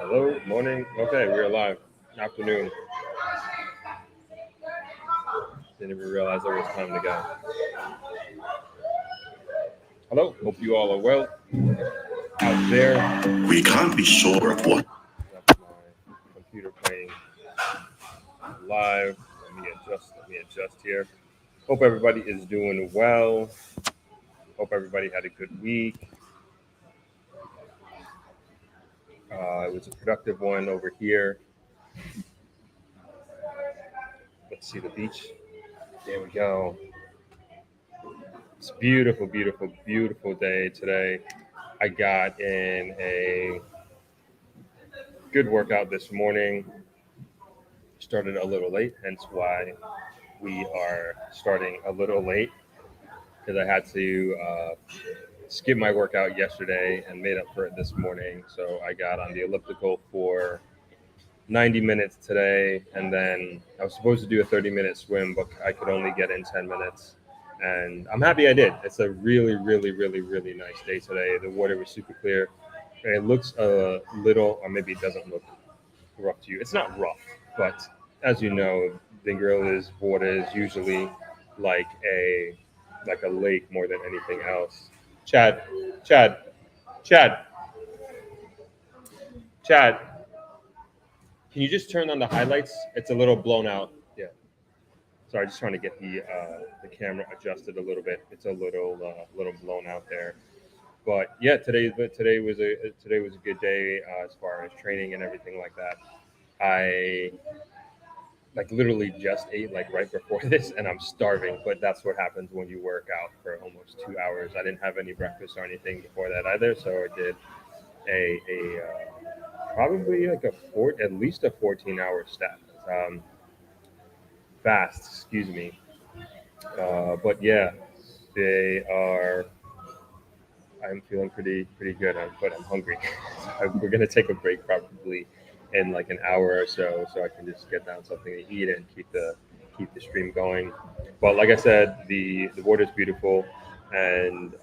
Hello, morning. Okay, we're live. Afternoon. Didn't even realize it was time to go. Hello, hope you all are well out there. We can't be sure of what. That's my computer playing live. Let me adjust here. Hope everybody is doing well. Hope everybody had a good week. It was a productive one over here. Let's see the beach. There we go. It's beautiful, beautiful, beautiful day today. I got in a good workout this morning. Started a little late, hence why we are starting a little late because I had to skip my workout yesterday and made up for it this morning. So I got on the elliptical for 90 minutes today, and then I was supposed to do a 30-minute swim, but I could only get in 10 minutes. And I'm happy I did. It's a really, really, really, really nice day today. The water was super clear. It looks a little, or maybe it doesn't look rough to you. It's not rough, but as you know, the Negro's water is usually like a like a lake more than anything else. Chad, Chad, Chad, Chad. Can you just turn on the highlights? It's a little blown out. Yeah. Sorry, just trying to get the camera adjusted a little bit. It's a little blown out there. But yeah, today was a good day as far as training and everything like that. I like literally just ate like right before this and I'm starving, but that's what happens when you work out for almost 2 hours. I didn't have any breakfast or anything before that either, so I did probably like at least a 14-hour um, fast, excuse me. But yeah, they are. I'm feeling pretty good, but I'm hungry. We're gonna take a break probably in like an hour or so I can just get down something to eat and keep the stream going. But like I said, the water's beautiful, and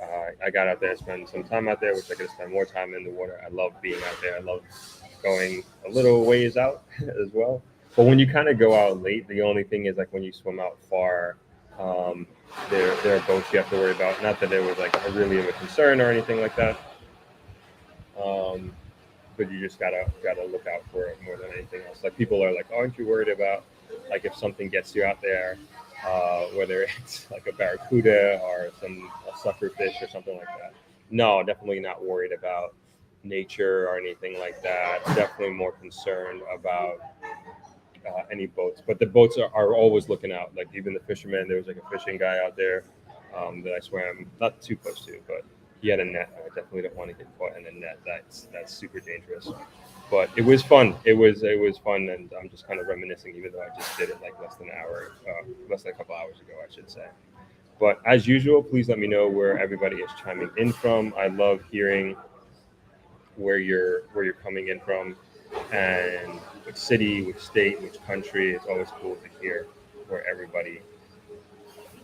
I got out there and spent some time out there, which I could spend more time in the water. I love being out there. I love going a little ways out as well. But when you kind of go out late, the only thing is like when you swim out far, um, there are boats you have to worry about. Not that it was like a really of a concern or anything like that. Um, but you just gotta look out for it more than anything else. Like people are like, aren't you worried about like if something gets you out there, whether it's like a barracuda or a sucker fish or something like that? No, definitely not worried about nature or anything like that. Definitely more concerned about any boats, but the boats are always looking out. Like even the fishermen, there was like a fishing guy out there that I swam not too close to, but he had a net. I definitely don't want to get caught in a net. That's super dangerous. But it was fun. It was fun, and I'm just kind of reminiscing, even though I just did it like less than a couple hours ago, I should say. But as usual, please let me know where everybody is chiming in from. I love hearing where you're coming in from and which city, which state, which country. It's always cool to hear where everybody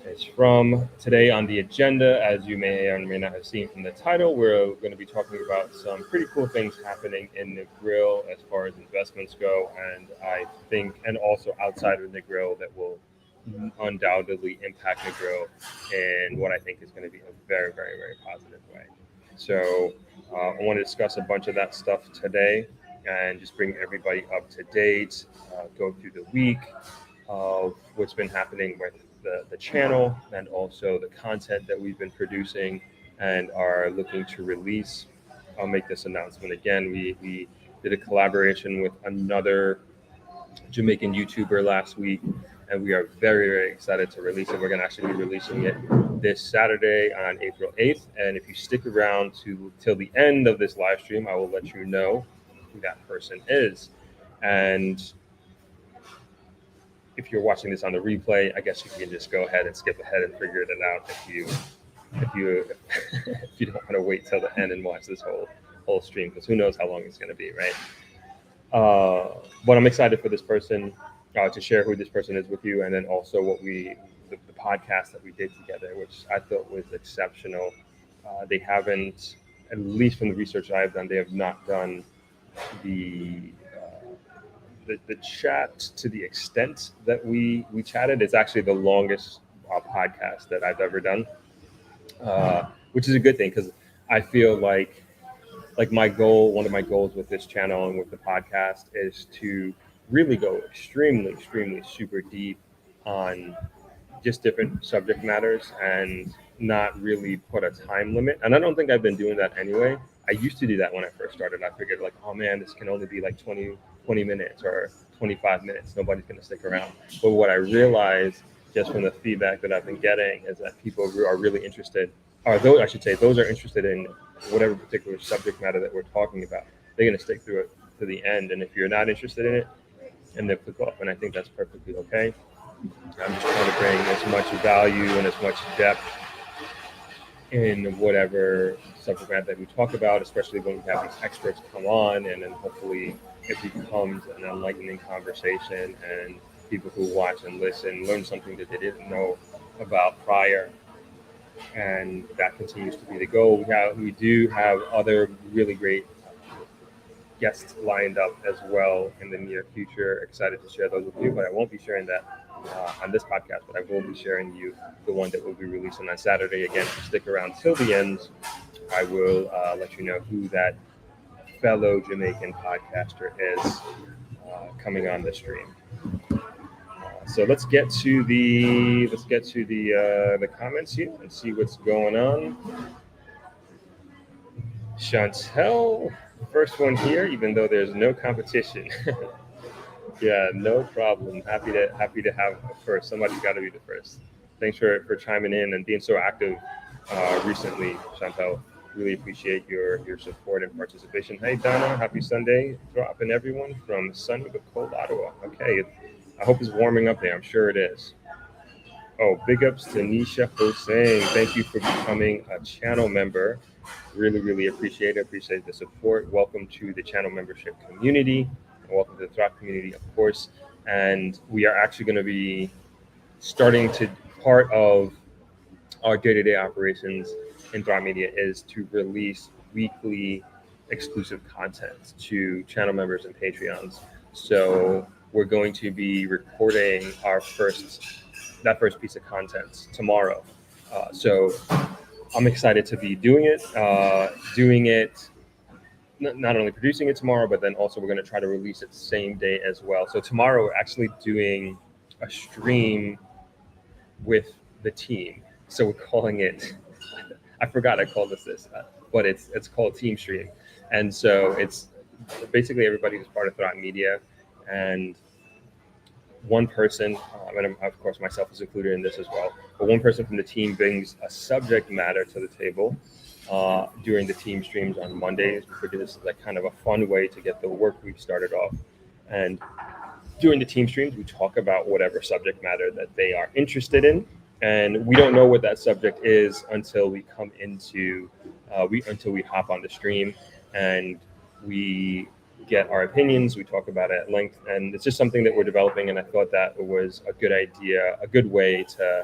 is from. Today on the agenda, as you may or may not have seen from the title, we're going to be talking about some pretty cool things happening in the grill as far as investments go, and I think, and also outside of the grill that will undoubtedly impact the grill in what I think is going to be a very, very, very positive way. So I want to discuss a bunch of that stuff today and just bring everybody up to date, go through the week of what's been happening with the channel and also the content that we've been producing and are looking to release. I'll make this announcement again. We did a collaboration with another Jamaican YouTuber last week, and we are very, very excited to release it. We're going to actually be releasing it this Saturday on April 8th. And if you stick around till the end of this live stream, I will let you know who that person is. And if you're watching this on the replay, I guess you can just go ahead and skip ahead and figure it out if you if you don't want to wait till the end and watch this whole stream, because who knows how long it's going to be, right? But I'm excited for this person to share who this person is with you, and then also the podcast that we did together, which I thought was exceptional. They haven't, at least from the research I've done, they have not done the the chat, to the extent that we chatted, is actually the longest podcast that I've ever done, which is a good thing because I feel like my goal, one of my goals with this channel and with the podcast, is to really go extremely super deep on just different subject matters and not really put a time limit. And I don't think I've been doing that anyway. I used to do that when I first started. I figured like, oh man, this can only be like 20 minutes or 25 minutes. Nobody's going to stick around. But what I realized just from the feedback that I've been getting is that people are really interested, or those, I should say, those are interested in whatever particular subject matter that we're talking about. They're going to stick through it to the end. And if you're not interested in it, and they click off. And I think that's perfectly okay. I'm just trying to bring as much value and as much depth in whatever subject matter that we talk about, especially when we have these experts come on, and then hopefully it becomes an enlightening conversation and people who watch and listen learn something that they didn't know about prior. And that continues to be the goal. We do have other really great guests lined up as well in the near future. Excited to share those with you, but I won't be sharing that on this podcast, but I will be sharing you the one that will be releasing on Saturday. Again, if you stick around till the end, I will let you know who that fellow Jamaican podcaster is coming on the stream. So let's get to the comments here and see what's going on. Chantel, first one here, even though there's no competition. Yeah, no problem. Happy to have a first. Somebody's got to be the first. Thanks for chiming in and being so active recently, Chantel. Really appreciate your support and participation. Hey Donna, happy Sunday dropping everyone from sunny but cold Ottawa. Okay, I hope it's warming up there. I'm sure it is. Oh, big ups to Nisha Hossein. Thank you for becoming a channel member. Really appreciate it. Appreciate the support. Welcome to the channel membership community. And welcome to the Thrive community, of course. And we are actually going to be starting to, part of our day-to-day operations in Thrive Media is to release weekly exclusive content to channel members and Patreons. So we're going to be recording that first piece of content tomorrow. So I'm excited to be doing it, not only producing it tomorrow, but then also we're going to try to release it same day as well. So tomorrow we're actually doing a stream with the team. So we're calling it, I forgot I called this, but it's called Team Stream. And so it's basically everybody who's part of Thrive Media, and one person, and of course myself is included in this as well, but one person from the team brings a subject matter to the table during the team streams on Mondays. We figured this is like kind of a fun way to get the work we've started off. And during the team streams, we talk about whatever subject matter that they are interested in. And we don't know what that subject is until we come into, until we hop on the stream and we get our opinions, we talk about it at length, and it's just something that we're developing. And I thought that was a good idea, a good way to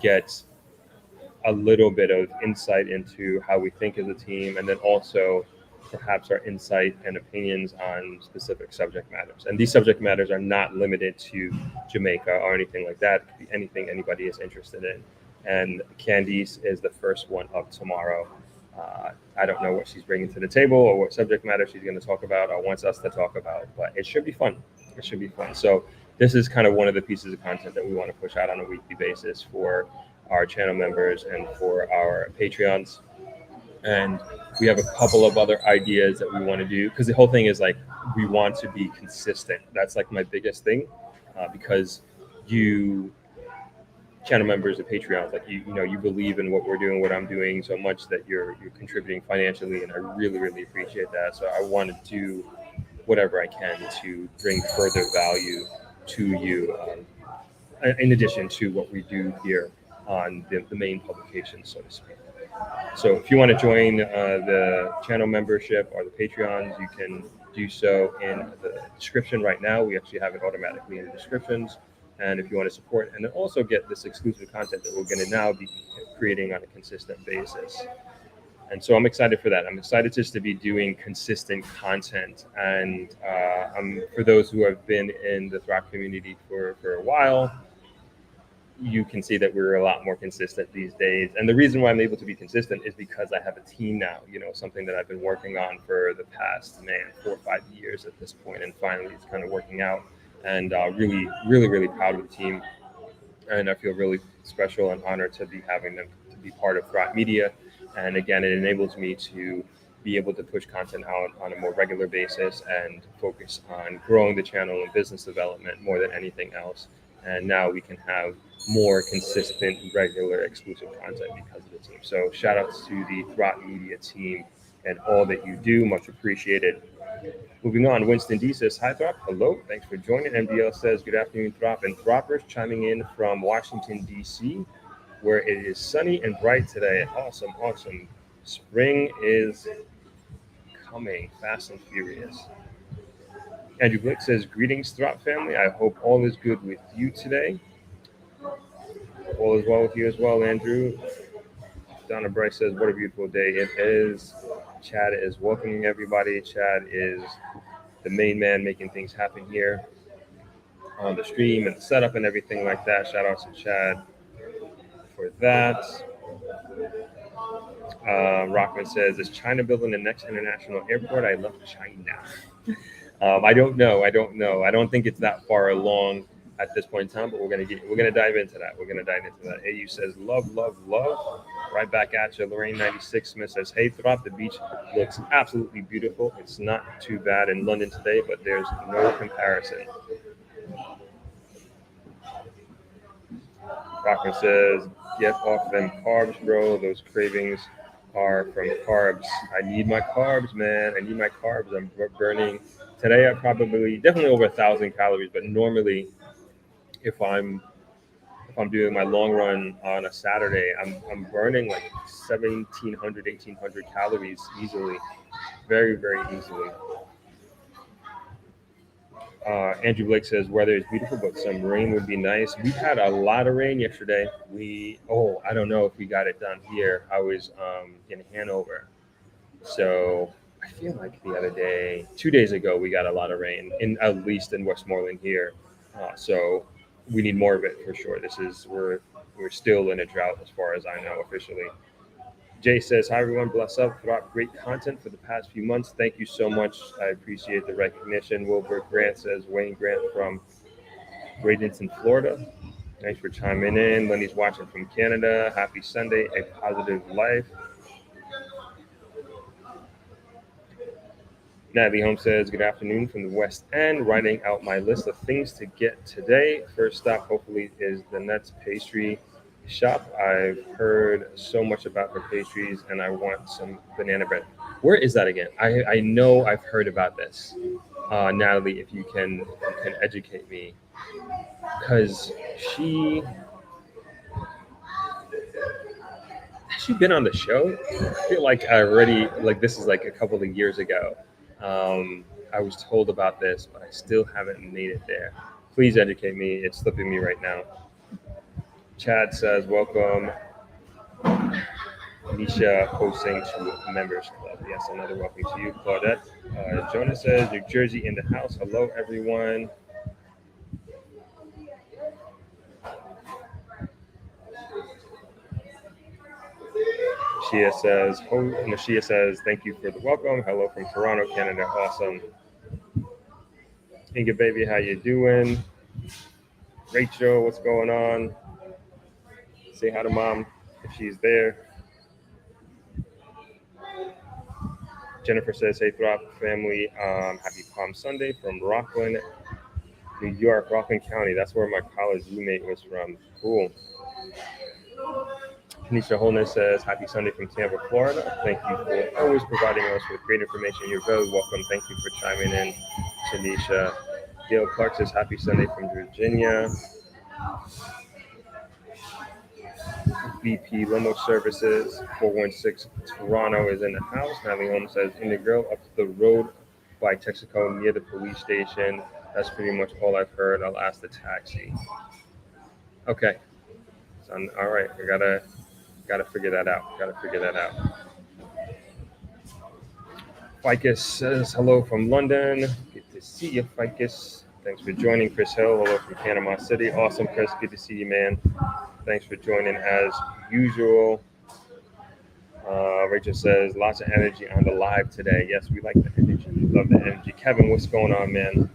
get a little bit of insight into how we think as a team, and then also perhaps our insight and opinions on specific subject matters. And these subject matters are not limited to Jamaica or anything like that. It could be anything anybody is interested in. And Candice is the first one up tomorrow. I don't know what she's bringing to the table or what subject matter she's going to talk about or wants us to talk about, but it should be fun. It should be fun. So this is kind of one of the pieces of content that we want to push out on a weekly basis for our channel members and for our Patreons. And we have a couple of other ideas that we want to do, because the whole thing is like, we want to be consistent. That's like my biggest thing, because you channel members and Patreons, like you know, you believe in what we're doing, what I'm doing so much that you're contributing financially, and I really appreciate that. So I want to do whatever I can to bring further value to you, in addition to what we do here on the main publication, so to speak. So if you want to join the channel membership or the Patreons, you can do so in the description right now. We actually have it automatically in the descriptions. And if you want to support and then also get this exclusive content that we're going to now be creating on a consistent basis. And so I'm excited for that. I'm excited just to be doing consistent content. And for those who have been in the Thrive community for a while, you can see that we're a lot more consistent these days. And the reason why I'm able to be consistent is because I have a team now, something that I've been working on for the past, 4 or 5 years at this point. And finally, it's kind of working out. And really, really, really proud of the team. And I feel really special and honored to be having them to be part of Thrive Media. And again, it enables me to be able to push content out on a more regular basis and focus on growing the channel and business development more than anything else. And now we can have more consistent, regular, exclusive content because of the team. So shout outs to the Thrive Media team and all that you do. Much appreciated. Moving on, Winston D says, hi, Throp. Hello. Thanks for joining. MDL says, good afternoon, Throp. And Throppers chiming in from Washington, D.C., where it is sunny and bright today. Awesome, awesome. Spring is coming fast and furious. Andrew Blick says, greetings, Throp family. I hope all is good with you today. All is well with you as well, Andrew. Donna Bryce says, what a beautiful day it is. Chad is welcoming everybody. Chad is the main man making things happen here on the stream and the setup and everything like that. Shout out to Chad for that. Rockman says, is China building the next international airport? I love China. I don't know. I don't think it's that far along at this point in time, but we're gonna dive into that. AU says, love, love, love. Right back at you. Lorraine 96 Smith says, hey, Throp, the beach looks absolutely beautiful. It's not too bad in London today, but there's no comparison. Rockman says, get off them carbs, bro. Those cravings are from carbs. I need my carbs, man. I need my carbs. I'm burning. Today I definitely over 1,000 calories, but normally if I'm doing my long run on a Saturday, I'm burning like 1,700, 1,800 calories easily, very, very easily. Andrew Blake says weather is beautiful, but some rain would be nice. We had a lot of rain yesterday. I don't know if we got it done here. I was in Hanover, so I feel like the other day, 2 days ago, we got a lot of rain at least in Westmoreland here. So we need more of it for sure. We're still in a drought as far as I know officially. Jay says, hi, everyone. Bless up. Throughout great content for the past few months. Thank you so much. I appreciate the recognition. Wilbur Grant says, Wayne Grant from Bradenton, Florida. Thanks for chiming in. Lenny's watching from Canada. Happy Sunday. A positive life. Natalie Holmes says, good afternoon from the West End. Writing out my list of things to get today. First stop, hopefully, is the Nuts Pastry Shop. I've heard so much about her pastries, and I want some banana bread. Where is that again? I know I've heard about this. Natalie, if you can educate me, because she has she been on the show? I feel like this is like a couple of years ago. I was told about this, but I still haven't made it there. Please educate me. It's slipping me right now. Chad says, welcome, Nisha, hosting to Members Club. Yes, another welcome to you, Claudette. Jonah says, New Jersey in the house. Hello, everyone. Shia says, thank you for the welcome. Hello from Toronto, Canada. Awesome. Inga, baby, how you doing? Rachel, what's going on? Say hi to mom if she's there. Jennifer says, hey, Throp family, happy Palm Sunday from Rockland, New York, Rockland County. That's where my college roommate was from. Cool. Tanisha Holness says, happy Sunday from Tampa, Florida. Thank you for always providing us with great information. You're very welcome. Thank you for chiming in, Tanisha. Gail Clark says, happy Sunday from Virginia. VP Limo Services, 416 Toronto is in the house. Natalie Holmes says, in the grill up the road by Texaco near the police station. That's pretty much all I've heard. I'll ask the taxi. Okay. So, all right. I gotta figure that out. Ficus says hello from London. Good to see you, Ficus. Thanks for joining. Chris Hill, hello from Panama City. Awesome, Chris. Good to see you, man. Thanks for joining as usual. Rachel says lots of energy on the live today. Yes, we like the energy. Love the energy. Kevin, what's going on, man?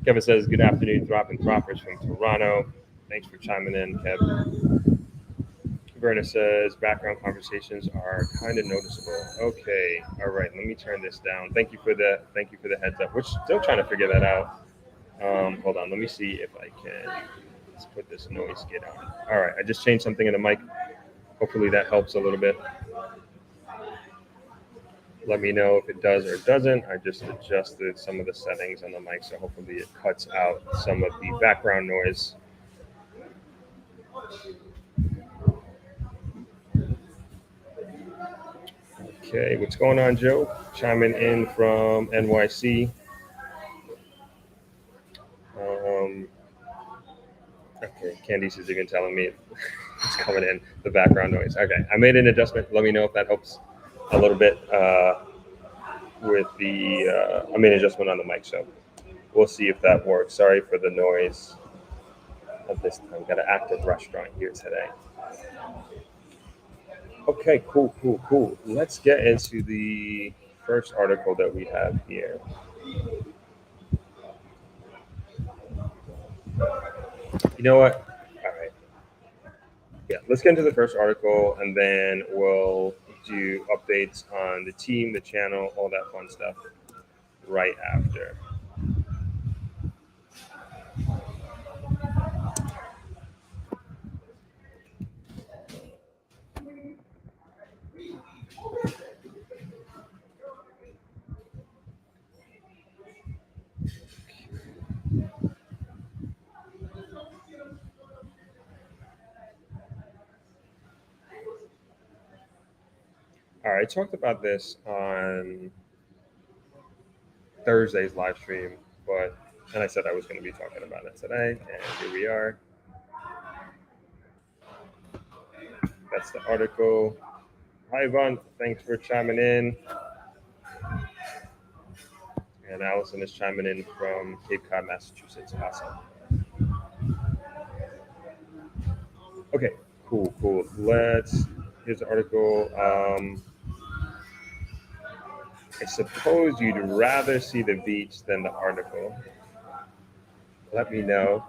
Kevin says good afternoon, dropping droppers from Toronto. Thanks for chiming in, Kev. Verna says background conversations are kind of noticeable. Okay, all right. Let me turn this down. Thank you for the heads up. We're still trying to figure that out. Hold on. Let me see if I can. Let's put this noise gate on. All right. I just changed something in the mic. Hopefully that helps a little bit. Let me know if it does or doesn't. I just adjusted some of the settings on the mic, so hopefully it cuts out some of the background noise. Okay, what's going on, Joe? Chiming in from NYC. Okay, Candice is even telling me it's coming in, the background noise. Okay, I made an adjustment. Let me know if that helps a little bit with the, I made an adjustment on the mic, so we'll see if that works. Sorry for the noise of this. I've got an active restaurant here today. Okay, cool. Let's get into the first article that we have here. You know what? All right. Yeah, let's get into the first article and then we'll do updates on the team, the channel, all that fun stuff right after. All right, I talked about this on Thursday's live stream, and I said I was going to be talking about it today, and here we are. That's the article. Hi, Yvonne. Thanks for chiming in. And Allison is chiming in from Cape Cod, Massachusetts. Awesome. Okay, cool. Here's the article. I suppose you'd rather see the beach than the article. Let me know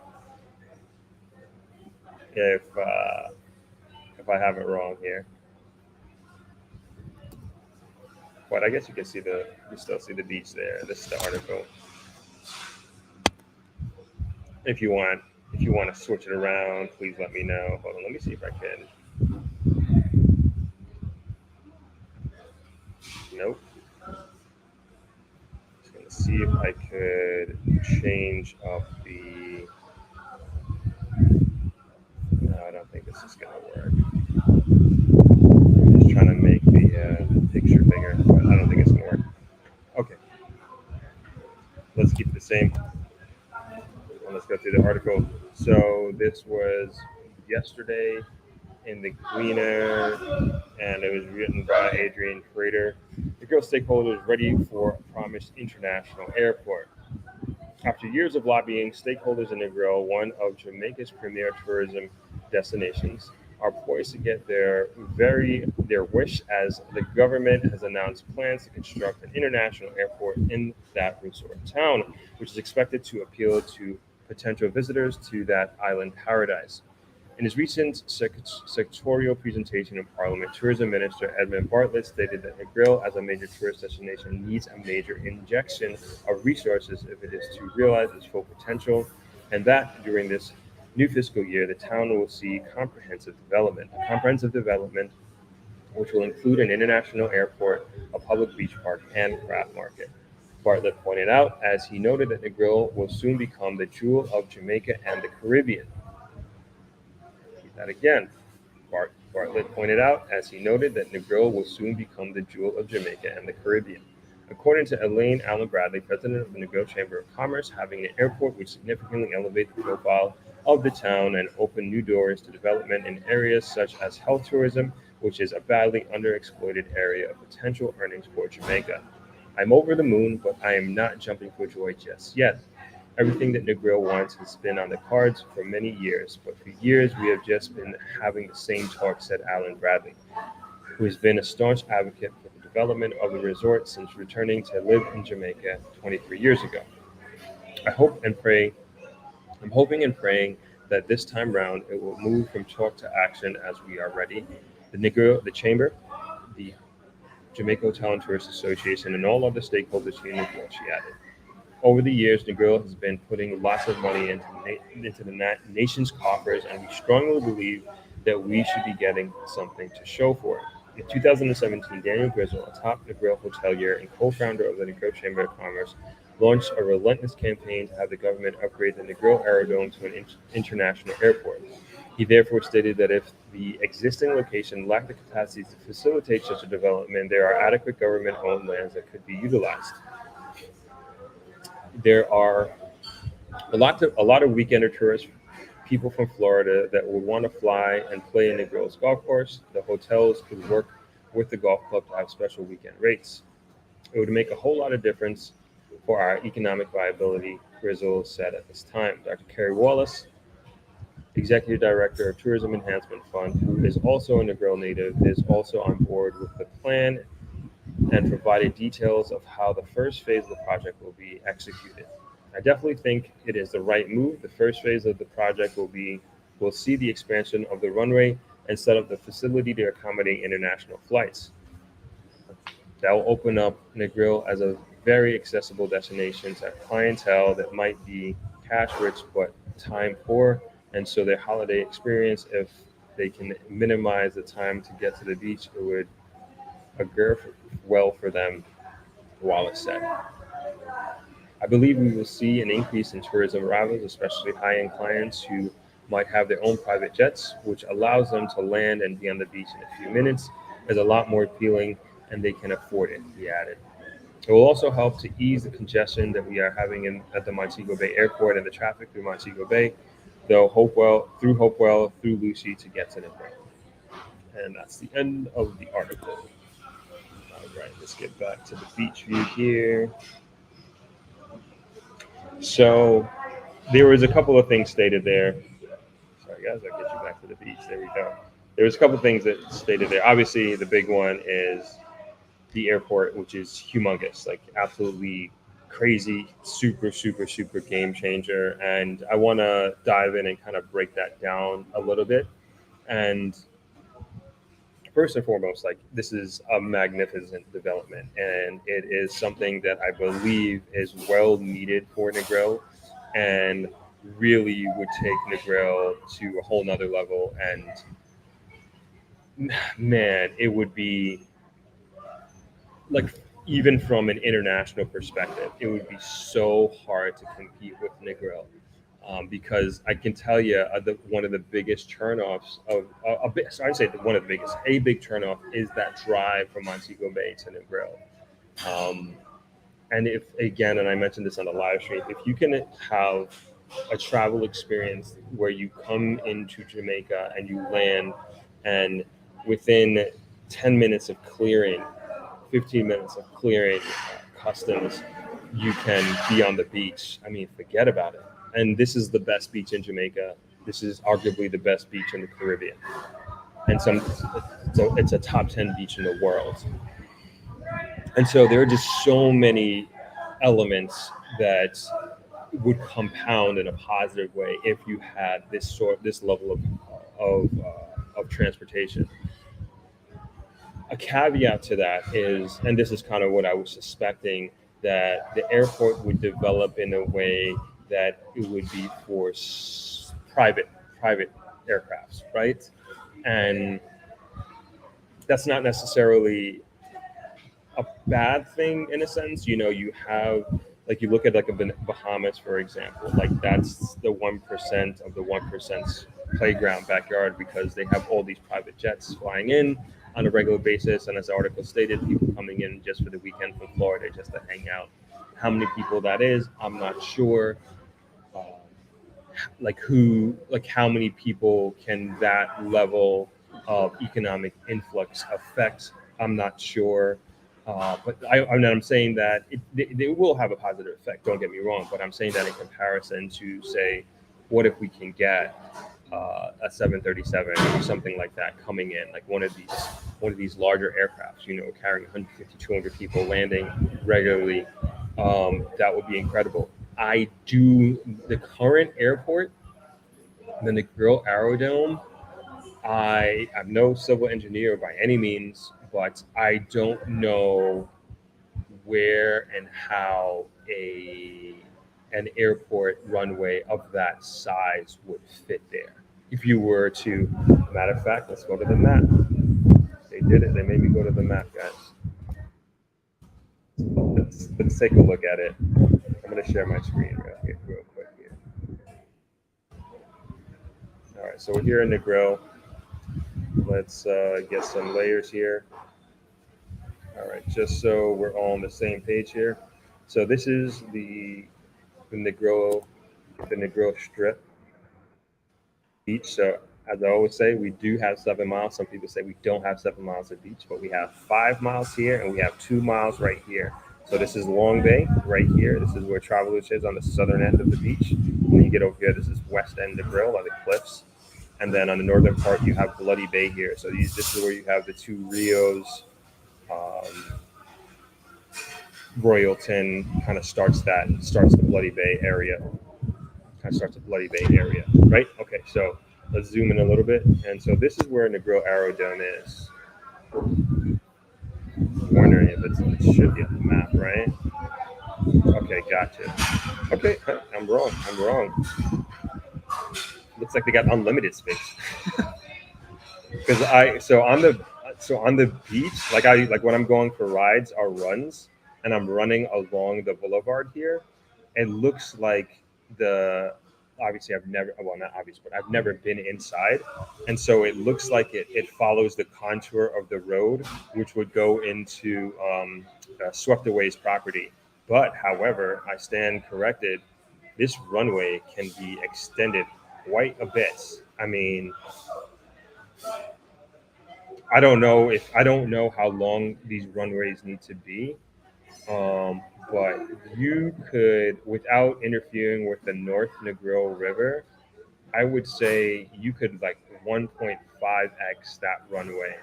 if I have it wrong here. But I guess you can still see the beach there. This is the article. If you want to switch it around, please let me know. Hold on, let me see if I can. Nope. Just gonna see if I could change up the. No, I don't think this is gonna work. I'm just trying to make the picture bigger, but I don't think it's gonna work. Okay. Let's keep it the same. Let's go through the article. So this was yesterday in the Gleaner, and it was written by Adrian Frater. The Girl stakeholders ready for a promised international airport. After years of lobbying, stakeholders in Negril, one of Jamaica's premier tourism destinations, are poised to get their wish as the government has announced plans to construct an international airport in that resort town, which is expected to appeal to potential visitors to that island paradise. In his recent sectorial presentation in Parliament, Tourism Minister Edmund Bartlett stated that Negril, as a major tourist destination, needs a major injection of resources if it is to realize its full potential, and that during this new fiscal year, the town will see comprehensive development which will include an international airport, a public beach park, and craft market. Bartlett pointed out, as he noted, that Negril will soon become the jewel of Jamaica and the Caribbean. That again, Bartlett pointed out, as he noted, that Negril will soon become the jewel of Jamaica and the Caribbean. According to Elaine Allen Bradley, president of the Negril Chamber of Commerce, having an airport would significantly elevate the profile of the town and open new doors to development in areas such as health tourism, which is a badly underexploited area of potential earnings for Jamaica. I'm over the moon, but I am not jumping for joy just yet. Everything that Negril wants has been on the cards for many years, but for years we have just been having the same talk, said Alan Bradley, who has been a staunch advocate for the development of the resort since returning to live in Jamaica 23 years ago. I hope and pray I'm hoping and praying that this time round it will move from talk to action as we are ready. The Chamber, the Jamaica Hotel and Tourist Association, and all other stakeholders here in New York, she added. Over the years, Negril has been putting lots of money into the nation's coffers, and we strongly believe that we should be getting something to show for it. In 2017, Daniel Grizzle, a top Negril hotelier and co-founder of the Negril Chamber of Commerce, launched a relentless campaign to have the government upgrade the Negril Aerodrome to an international airport. He therefore stated that if the existing location lacked the capacity to facilitate such a development, there are adequate government-owned lands that could be utilized. There are a lot of weekender tourists, people from Florida that would want to fly and play in the girls' golf course. The hotels could work with the golf club to have special weekend rates. It would make a whole lot of difference for our economic viability, Grizzle said at this time. Dr. Kerry Wallace, Executive Director of Tourism Enhancement Fund, who is also a Negril native, is also on board with the plan and provided details of how the first phase of the project will be executed. I definitely think it is the right move. The first phase of the project will see the expansion of the runway and set up the facility to accommodate international flights. That will open up Negril as a very accessible destination to clientele that might be cash rich but time poor, and so their holiday experience, if they can minimize the time to get to the beach, it would augur well for them, Wallace said. I believe we will see an increase in tourism arrivals, especially high-end clients who might have their own private jets, which allows them to land and be on the beach in a few minutes, is a lot more appealing and they can afford it, he added. It will also help to ease the congestion that we are having at the Montego Bay Airport and the traffic through Montego Bay, Hopewell, through Lucy to get to the bay. And that's the end of the article. All right, let's get back to the beach view here. So there was a couple of things stated there. Sorry, guys, I'll get you back to the beach. There we go. There was a couple of things that stated there. Obviously, the big one is the airport, which is humongous, like absolutely crazy, super, super, super game changer. And I want to dive in and kind of break that down a little bit. And first and foremost, like this is a magnificent development, and it is something that I believe is well needed for Negril, and really would take Negril to a whole nother level. And man, it would be like even from an international perspective, it would be so hard to compete with Negril. Because I can tell you, one of the biggest turnoffs of so I'd say one of the biggest, a big turnoff is that drive from Montego Bay to Negril. Um, and if again, and I mentioned this on the live stream, if you can have a travel experience where you come into Jamaica and you land, and within 10 minutes of clearing, 15 minutes of clearing customs, you can be on the beach. I mean, forget about it. And this is the best beach in Jamaica. This is arguably the best beach in the Caribbean. And so it's a top 10 beach in the world. And so there are just so many elements that would compound in a positive way if you had this level of transportation. A caveat to that is, and this is kind of what I was suspecting, that the airport would develop in a way that it would be for private aircrafts, right? And that's not necessarily a bad thing in a sense. You know, you have like you look at like a Bahamas, for example, like that's the 1% of the 1%'s playground backyard because they have all these private jets flying in on a regular basis. And as the article stated, people coming in just for the weekend from Florida just to hang out. How many people that is, I'm not sure. Um, like how many people can that level of economic influx affect? I'm not sure. I'm saying that it will have a positive effect. Don't get me wrong, but I'm saying that in comparison to say, what if we can get a 737 or something like that coming in, like one of these larger aircrafts, carrying 150, 200 people landing regularly. That would be incredible. The current airport, the Negril Aerodrome. I'm no civil engineer by any means, but I don't know where and how an airport runway of that size would fit there. If you were to, matter of fact, let's go to the map. They did it. They made me go to the map, guys. Let's take a look at it. I'm going to share my screen real quick here. All right, so we're here in the grill. Let's get some layers here. All right, just so we're all on the same page here. So this is the Negro Strip beach. So as I always say, we do have 7 miles. Some people say we don't have 7 miles of beach, but we have 5 miles here and we have 2 miles right here. So this is Long Bay right here. This is where Travelers is on the southern end of the beach. When you get over here, this is west end of Grill on the cliffs. And then on the northern part, you have Bloody Bay here. So this is where you have the two Rios. Royalton kind of starts the Bloody Bay area. Right? Okay, so let's zoom in a little bit. And so this is where Negril Aerodrome is. I'm wondering if it should be on the map, right? Okay, gotcha. Okay, I'm wrong. Looks like they got unlimited space. Because on the beach, like when I'm going for rides or runs, and I'm running along the boulevard here, it looks like the obviously I've never well not obvious, but I've never been inside, and so it looks like it follows the contour of the road, which would go into Swept Away's property. But however, I stand corrected. This runway can be extended quite a bit. I mean, I don't know how long these runways need to be, but you could, without interfering with the North Negril River, I would say you could like 1.5x that runway.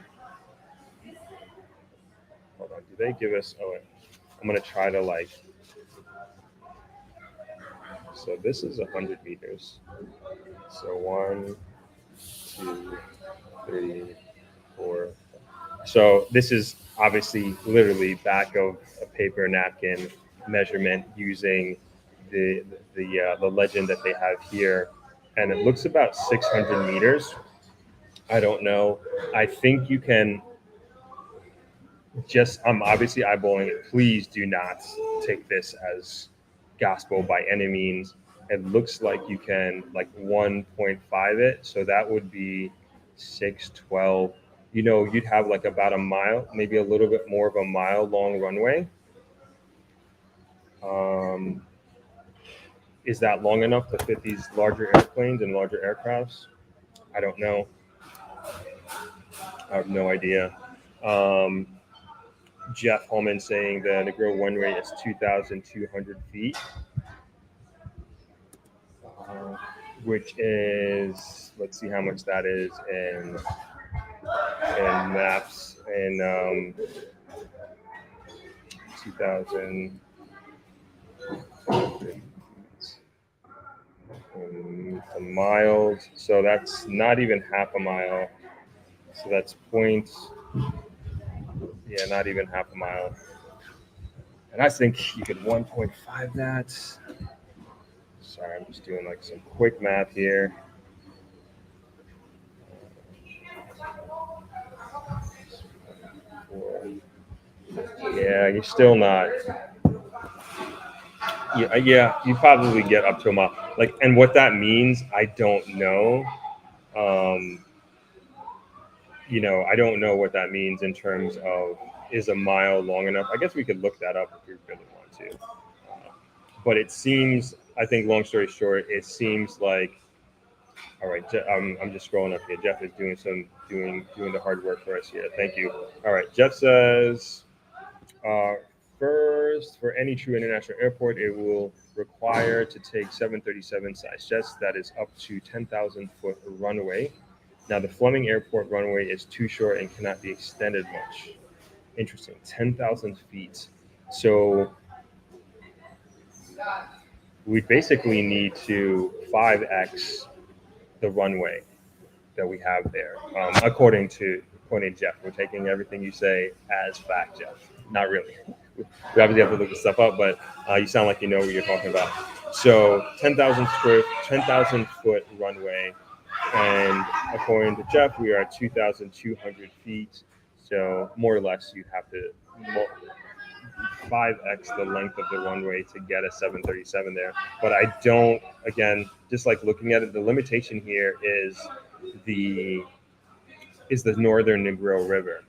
Hold on, do they give us? Oh, I'm gonna try to like. So this is 100 meters. So 1, 2, 3, 4. So this is obviously literally back of a paper napkin measurement using the legend that they have here, and it looks about 600 meters. I don't know. I think you can just. I'm obviously eyeballing it. Please do not take this as gospel by any means. It looks like you can like 1.5 it, so that would be 612. You'd have like about a mile, maybe a little bit more of a mile long runway. Um, is that long enough to fit these larger airplanes and larger aircrafts? I don't know. I have no idea. Um, Jeff Holman saying the Negril runway is 2,200 feet, which is, let's see how much that is in maps in 2,000 miles. So that's not even half a mile. So that's not even half a mile. And I think you could 1.5 that. Sorry, I'm just doing like some quick math here. Yeah, you're still not. Yeah, you probably get up to a mile. Like, and what that means, I don't know. Um, I don't know what that means in terms of is a mile long enough. I guess we could look that up if we really want to. But it seems, I think, long story short, it seems like. All right, I'm just scrolling up here. Jeff is doing the hard work for us here. Thank you. All right, Jeff says Uh, First, for any true international airport, it will require to take 737 size jets that is up to 10,000-foot runway. Now, the Fleming Airport runway is too short and cannot be extended much. Interesting, 10,000 feet. So we basically need to 5x the runway that we have there, according to Jeff. We're taking everything you say as fact, Jeff. Not really. We obviously have to look this stuff up, but you sound like you know what you're talking about. So 10,000 foot runway, and according to Jeff, we are at 2,200 feet. So more or less, you have to 5x the length of the runway to get a 737 there. But I don't. Again, just like looking at it, the limitation here the the northern Negril River.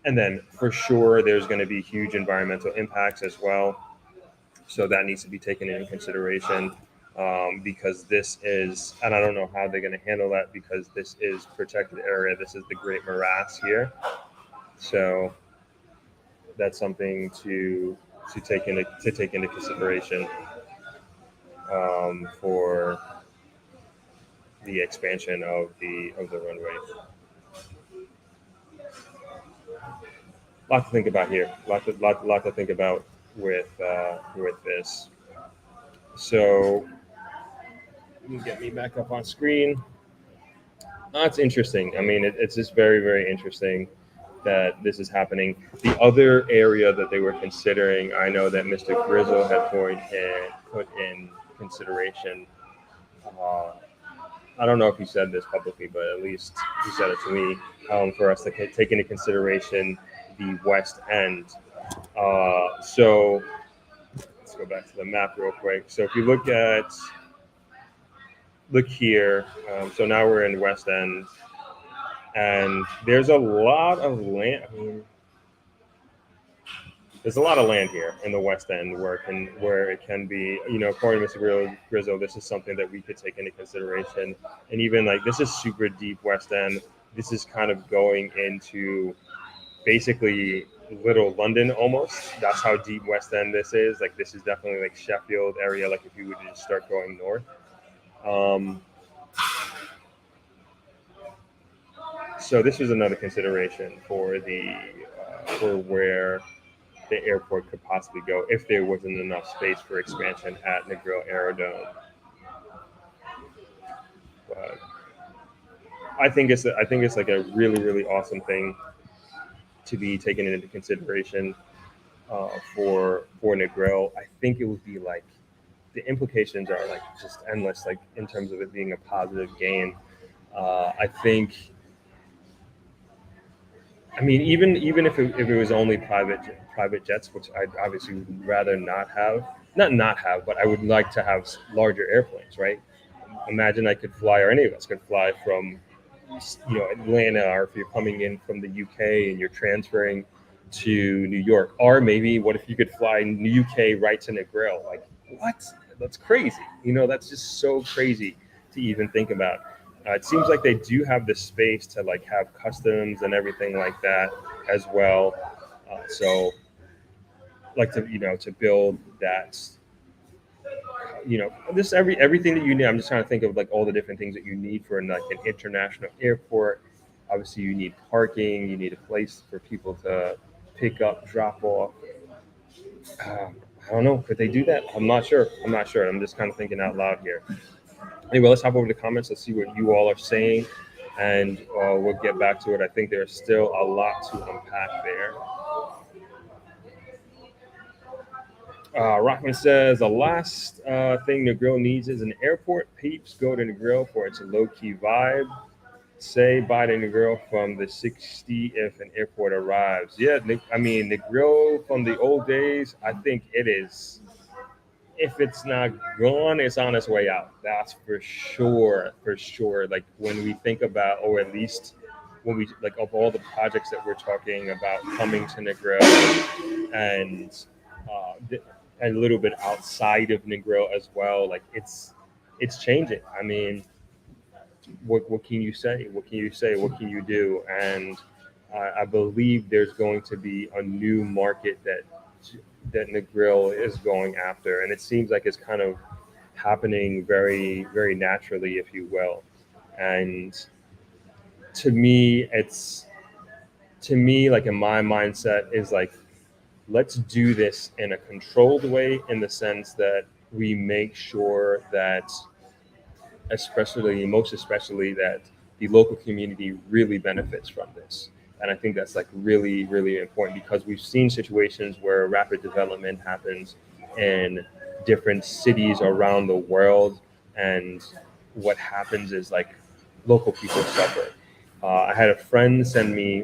And then for sure, there's going to be huge environmental impacts as well. So that needs to be taken into consideration, because this is, and I don't know how they're going to handle that because this is protected area. This is the Great Morass here. So that's something to take into consideration, for the expansion of the runway. Lot to think about here. Lot to think about with this. So you can get me back up on screen. It's interesting. I mean, it's just very, very interesting that this is happening. The other area that they were considering, I know that Mr. Grizzle had put in consideration. Uh, I don't know if he said this publicly, but at least he said it to me, for us to take into consideration the West End. So let's go back to the map real quick. So if you look here, so now we're in West End, and there's a lot of land. I mean, there's a lot of land here in the West End where it can be, according to Mr. Grizzo, this is something that we could take into consideration. And even like this is super deep West End. This is kind of going into basically Little London almost. That's how deep West End this is. Like this is definitely like Sheffield area. Like if you would just start going north. So this was another consideration for where the airport could possibly go if there wasn't enough space for expansion at Negril Aerodrome. But I think it's like a really, really awesome thing to be taken into consideration, for Negril. I think it would be like the implications are like just endless, like in terms of it being a positive gain. I think. I mean, even if it was only private jets, which I obviously would rather not have, but I would like to have larger airplanes, right? Imagine I could fly, or any of us could fly from, Atlanta, or if you're coming in from the UK and you're transferring to New York, or maybe what if you could fly UK right to Negril? Like what? That's crazy. That's just so crazy to even think about. It seems like they do have the space to like have customs and everything like that as well. So like to build that, this everything that you need. I'm just trying to think of like all the different things that you need for like an international airport. Obviously, you need parking. You need a place for people to pick up, drop off. I don't know. Could they do that? I'm not sure. I'm just kind of thinking out loud here. Anyway, let's hop over to the comments. Let's see what you all are saying, and we'll get back to it. I think there's still a lot to unpack there. Rockman says the last thing Negril needs is an airport. Peeps go to Negril for its low-key vibe. Say bye to Negril from the 60 if an airport arrives. Yeah, I mean Negril from the old days. I think it is. If it's not gone, it's on its way out. That's for sure. For sure. Like when we think about, or at least when we like of all the projects that we're talking about coming to Negril, and a little bit outside of Negril as well. Like it's changing. I mean, what can you say? What can you say? What can you do? And I believe there's going to be a new market that Negril is going after, and it seems like it's kind of happening very, very naturally, if you will. And to me, like in my mindset is like, let's do this in a controlled way, in the sense that we make sure that, most especially, that the local community really benefits from this. And I think that's like really, really important, because we've seen situations where rapid development happens in different cities around the world, and what happens is like local people suffer. I had a friend send me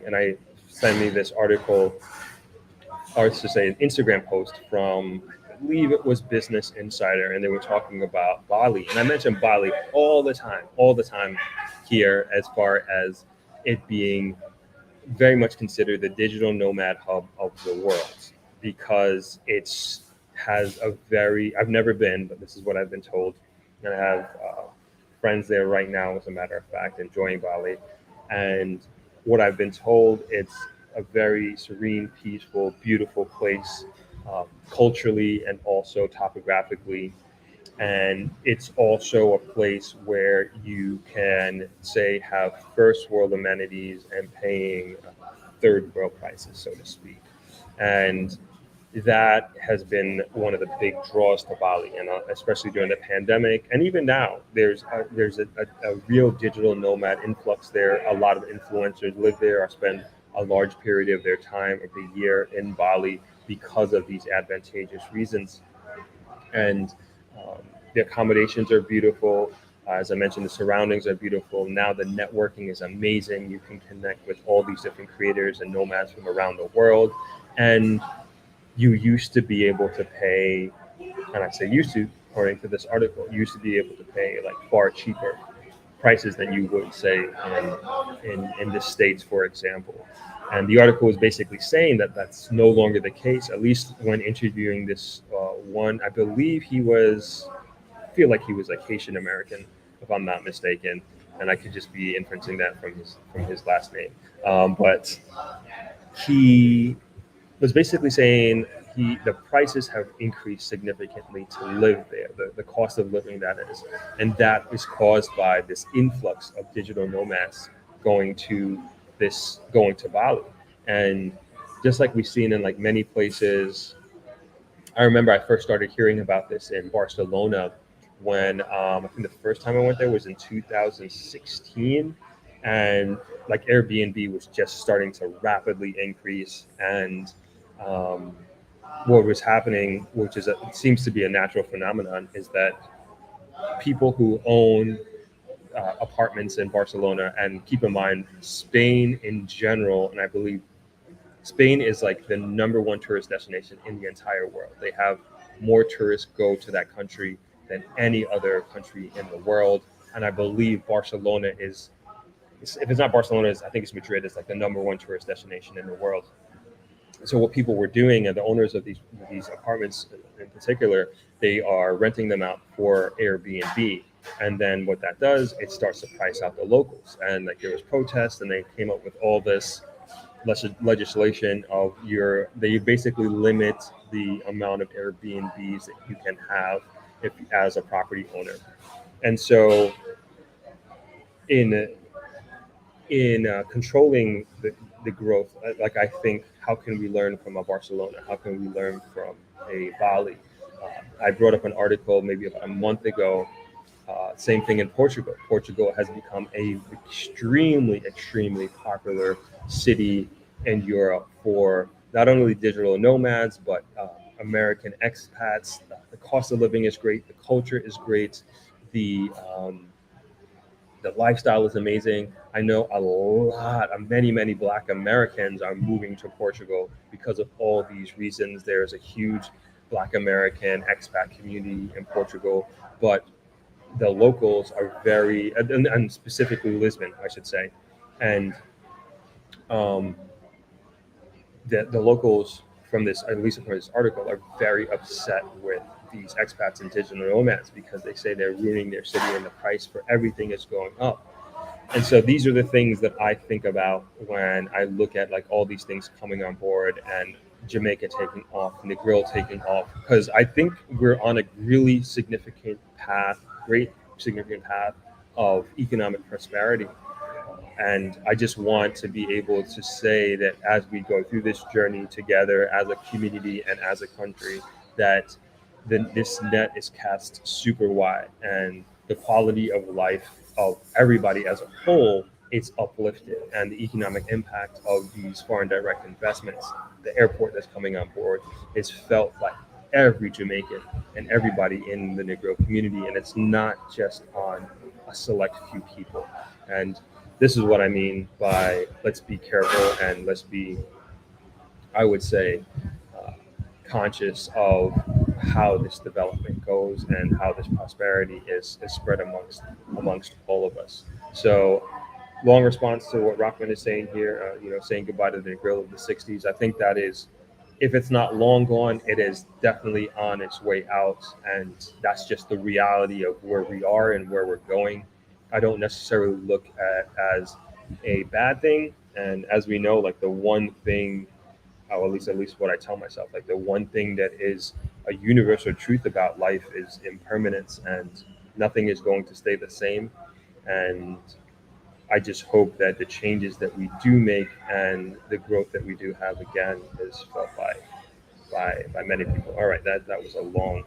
this article, or to say an Instagram post from, I believe it was Business Insider, and they were talking about Bali. And I mentioned Bali all the time here, as far as it being very much considered the digital nomad hub of the world, because it's has a very, I've never been, but this is what I've been told, and I have friends there right now, as a matter of fact, enjoying Bali. And what I've been told, it's a very serene, peaceful, beautiful place, culturally and also topographically. And it's also a place where you can, say, have first world amenities and paying third world prices, so to speak. And that has been one of the big draws to Bali, and especially during the pandemic, and even now, there's a real digital nomad influx there. A lot of influencers live there or spend a large period of their time of the year in Bali because of these advantageous reasons. And um, the accommodations are beautiful. As I mentioned, the surroundings are beautiful. Now the networking is amazing. You can connect with all these different creators and nomads from around the world. And you used to be able to pay, and I say used to, according to this article, you used to be able to pay like far cheaper prices than you would, say, in the States, for example. And the article was basically saying that that's no longer the case, at least when interviewing this one. I believe I feel like he was like Haitian American, if I'm not mistaken. And I could just be inferencing that from his last name. But he was basically saying the prices have increased significantly to live there, the cost of living, that is, and that is caused by this influx of digital nomads going to going to Bali. And just like we've seen in like many places, I remember I first started hearing about this in Barcelona when, I think the first time I went there was in 2016, and like Airbnb was just starting to rapidly increase. And um, what was happening, which it seems to be a natural phenomenon, is that people who own apartments in Barcelona, and keep in mind Spain in general, and I believe Spain is like the number one tourist destination in the entire world. They have more tourists go to that country than any other country in the world. And I believe Barcelona is, if it's not Barcelona, I think it's Madrid, is like the number one tourist destination in the world. So what people were doing, and the owners of these apartments in particular, they are renting them out for Airbnb. And then what that does, it starts to price out the locals. And like there was protests, and they came up with all this legislation of they basically limit the amount of Airbnbs that you can have if as a property owner. And so in controlling the growth, like I think, how can we learn from a Barcelona? How can we learn from a Bali? I brought up an article maybe about a month ago. Same thing in Portugal. Portugal has become a extremely, extremely popular city in Europe for not only digital nomads, but American expats. The cost of living is great. The culture is great. The the lifestyle is amazing. I know many Black Americans are moving to Portugal because of all these reasons. There's a huge Black American expat community in Portugal, but the locals are very, and specifically Lisbon, I should say, and um, the locals from this, at least from this article, are very upset with these expats and digital nomads, because they say they're ruining their city and the price for everything is going up. And so these are the things that I think about when I look at like all these things coming on board and Jamaica taking off and the grill taking off, because I think we're on a really significant path, great significant path of economic prosperity. And I just want to be able to say that as we go through this journey together as a community and as a country, that this net is cast super wide and the quality of life of everybody as a whole is uplifted, and the economic impact of these foreign direct investments, the airport that's coming on board, is felt by every Jamaican and everybody in the Negro community, and it's not just on a select few people. And this is what I mean by let's be careful and let's be, I would say, uh, conscious of how this development goes and how this prosperity is spread amongst all of us. So, long response to what Rockman is saying here, saying goodbye to the grill of the '60s. I think that is, if it's not long gone, it is definitely on its way out, and that's just the reality of where we are and where we're going. I don't necessarily look at as a bad thing, and as we know, like the one thing, or at least what I tell myself, like the one thing that is a universal truth about life is impermanence, and nothing is going to stay the same. And I just hope that the changes that we do make and the growth that we do have again is felt by many people. All right, that was a long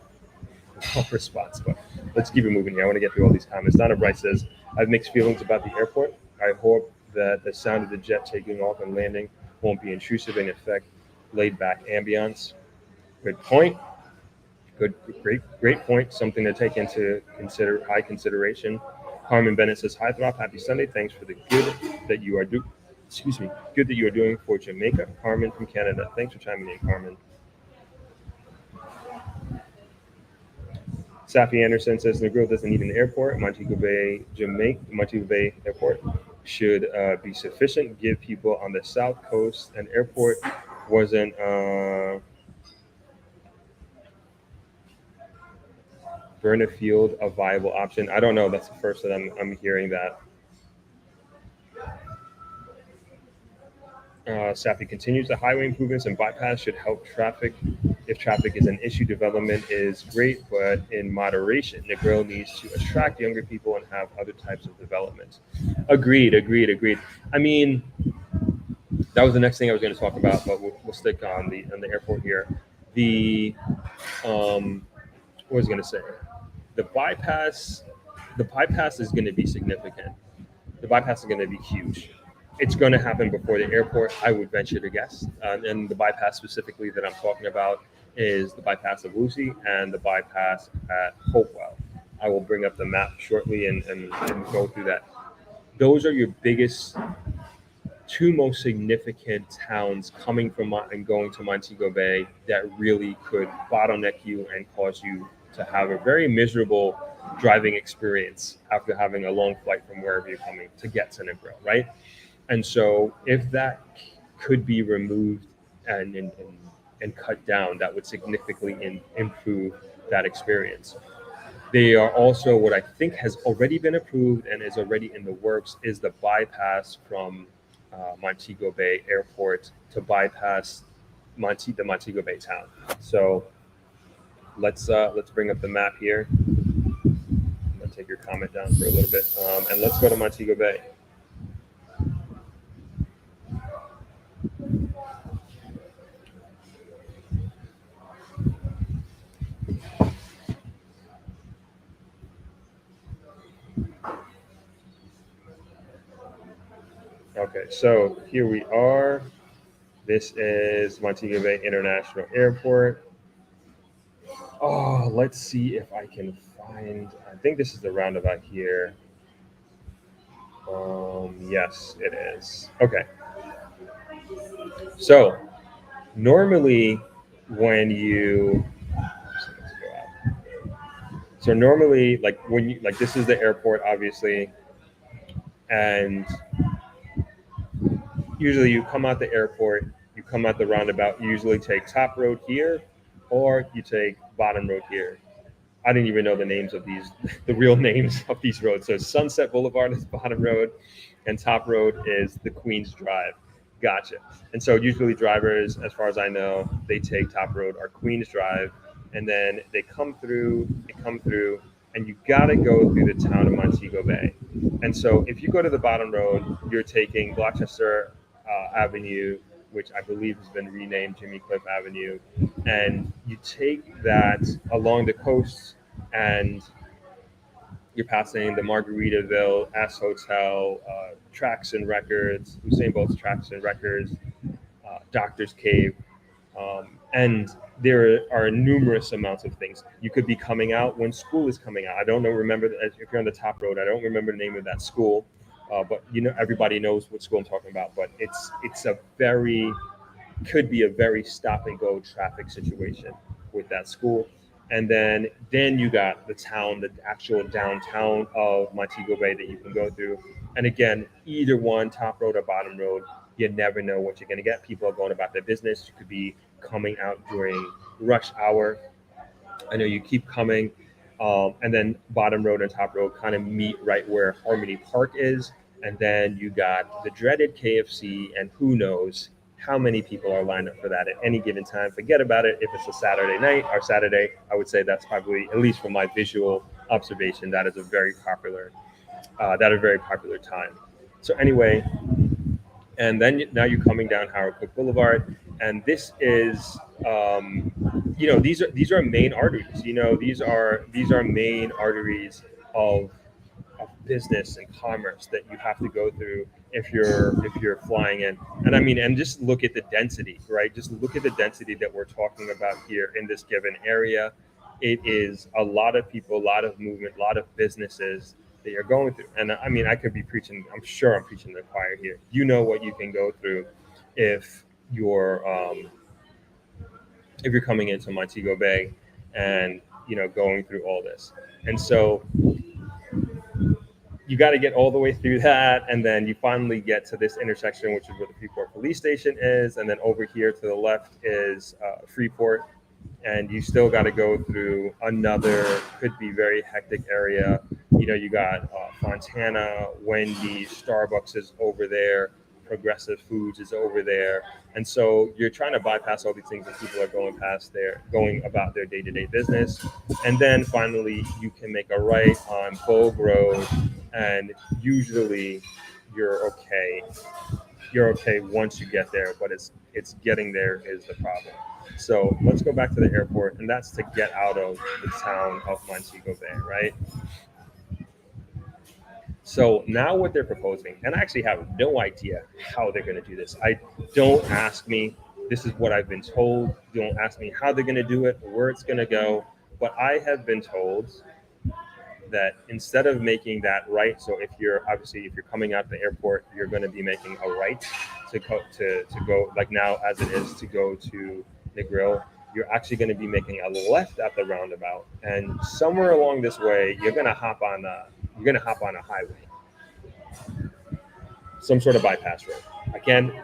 response, but let's keep it moving here. I want to get through all these comments. Donna Bright says, I have mixed feelings about the airport. I hope that the sound of the jet taking off and landing won't be intrusive and affect laid back ambience. Good point. Great point. Something to take into high consideration. Carmen Bennett says, "Hi, Throp. Happy Sunday. Thanks for the good that you are do. Excuse me. Good that you are doing for Jamaica." Carmen from Canada. Thanks for chiming in, Carmen. Safi Anderson says, "Negril doesn't need an airport. Montego Bay Airport should be sufficient. Give people on the South Coast an airport wasn't." Field a viable option? I don't know. That's the first that I'm hearing that. Safi continues, the highway improvements and bypass should help traffic. If traffic is an issue, development is great, but in moderation. Negril needs to attract younger people and have other types of development. Agreed. I mean, that was the next thing I was going to talk about, but we'll stick on the airport here. The what was I going to say? The bypass, the bypass is going to be significant. The bypass is going to be huge. It's going to happen before the airport, I would venture to guess. And the bypass specifically that I'm talking about is the bypass of Lucy and the bypass at Hopewell. I will bring up the map shortly and go through that. Those are your biggest two most significant towns coming from and going to Montego Bay that really could bottleneck you and cause you to have a very miserable driving experience after having a long flight from wherever you're coming to get to Negril, right? And so if that could be removed and cut down, that would significantly improve that experience. They are also what I think has already been approved and is already in the works is the bypass from Montego Bay Airport to bypass the Montego Bay town. So let's bring up the map here. I'm gonna take your comment down for a little bit, and let's go to Montego Bay. Okay, so here we are. This is Montego Bay International Airport. Oh, let's see if I can find. I think this is the roundabout here. Yes, it is. Okay. So normally, when you so normally like when you like this is the airport obviously, and usually you come out the airport, you come out the roundabout, you usually take top road here, or you take bottom road here. I didn't even know the names of these, the real names of these roads. So Sunset Boulevard is Bottom Road, and Top Road is the Queens Drive. Gotcha. And so usually drivers, as far as I know, they take Top Road or Queens Drive, and then they come through, and you got to go through the town of Montego Bay. And so if you go to the Bottom Road, you're taking Gloucester Avenue, which I believe has been renamed Jimmy Cliff Avenue, and you take that along the coast, and you're passing the Margaritaville S Hotel, Tracks and Records, Usain Bolt's Tracks and Records, Doctor's Cave, and there are numerous amounts of things. You could be coming out when school is coming out. I don't know. Remember, if you're on the Top Road, I don't remember the name of that school, but you know everybody knows what school I'm talking about. But it's a very could be a very stop and go traffic situation with that school. And then you got the town, the actual downtown of Montego Bay that you can go through. And again, either one, Top Road or Bottom Road, you never know what you're going to get. People are going about their business. You could be coming out during rush hour. I know you keep coming, and then Bottom Road and Top Road kind of meet right where Harmony Park is, and then you got the dreaded KFC, and who knows how many people are lined up for that at any given time. Forget about it if it's a Saturday night or Saturday. I would say that's probably, at least from my visual observation, that is a very popular time. So anyway, and then now you're coming down Howard Cook Boulevard, and this is, these are main arteries. These are main arteries of business and commerce that you have to go through if you're flying in. And I mean, and just look at the density, right? Just look at the density that we're talking about here in this given area. It is a lot of people, a lot of movement, a lot of businesses that you're going through. And I mean, I could be preaching, I'm sure I'm preaching to the choir here. You know what you can go through if you're if you're coming into Montego Bay and going through all this. And so you got to get all the way through that, and then you finally get to this intersection, which is where the Freeport Police Station is, and then over here to the left is Freeport, and you still got to go through another, could be very hectic area. You got Fontana, Wendy's, Starbucks is over there, Progressive Foods is over there, and so you're trying to bypass all these things that people are going about their day-to-day business, and then finally you can make a right on Bogue Road, and usually you're okay. You're okay once you get there, but it's getting there is the problem. So let's go back to the airport, and that's to get out of the town of Montego Bay, right? So now what they're proposing, and I actually have no idea how they're going to do this. Don't ask me. This is what I've been told. Don't ask me how they're going to do it, where it's going to go. But I have been told that instead of making that right, so if you're coming out the airport, you're going to be making a right to go like now as it is to go to the grill. You're actually going to be making a left at the roundabout, and somewhere along this way, you're going to hop on a highway, some sort of bypass road.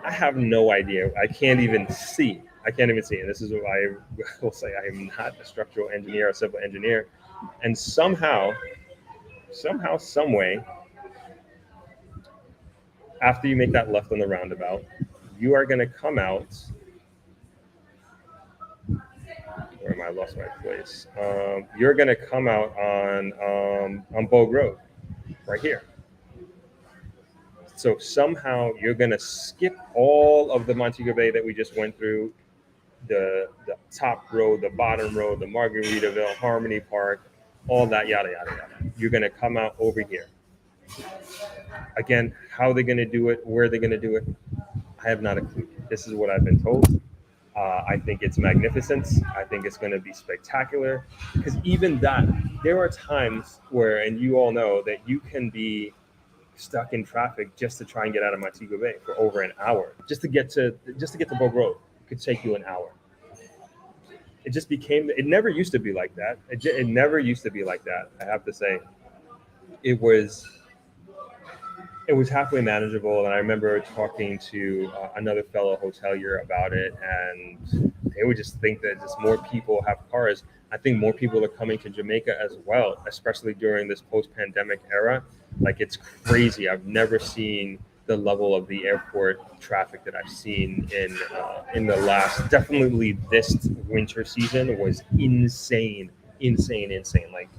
I have no idea. I can't even see. And this is why I will say I am not a structural engineer or civil engineer. And somehow, some way, after you make that left on the roundabout, you are going to come out. Where am I? Lost my place. You're going to come out on Bogue Road, right here. So somehow you're going to skip all of the Montego Bay that we just went through, the Top Road, the Bottom Road, the Margaritaville, Harmony Park, all that, yada, yada, yada. You're going to come out over here. Again, how they're going to do it, where they're going to do it, I have not a clue. This is what I've been told. I think it's magnificent. I think it's going to be spectacular. Because even that, there are times where, and you all know, that you can be stuck in traffic just to try and get out of Montego Bay for over an hour. Just to get to Bogue Road, it could take you an hour. It never used to be like that. It never used to be like that. I have to say, it was halfway manageable. And I remember talking to another fellow hotelier about it, and they would just think that just more people have cars. I think more people are coming to Jamaica as well, especially during this post-pandemic era. Like it's crazy. I've never seen the level of the airport traffic that I've seen in the last. Definitely, this winter season was insane, insane, insane. Like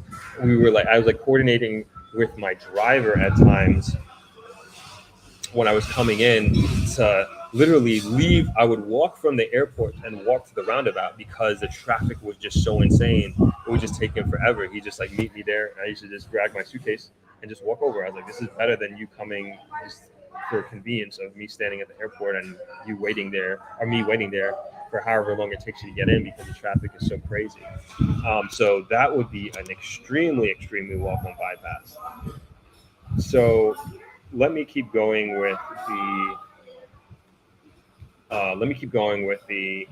I was like coordinating with my driver at times when I was coming in to literally leave. I would walk from the airport and walk to the roundabout because the traffic was just so insane. It was just taking forever. He just like meet me there, and I used to just drag my suitcase and just walk over. I was like, this is better than you coming just for convenience of me standing at the airport and you waiting there, or me waiting there for however long it takes you to get in because the traffic is so crazy. So that would be an extremely, extremely welcome bypass. So let me keep going with the let me keep going with the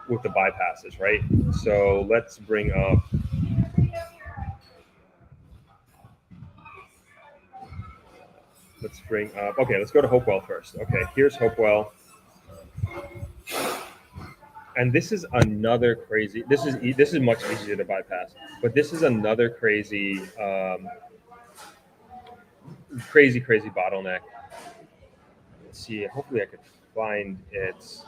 bypasses, right? So let's bring up okay, let's go to Hopewell first. Okay, here's Hopewell. And this is another crazy. This is much easier to bypass, but this is another crazy bottleneck. Let's see. Hopefully, I could find it.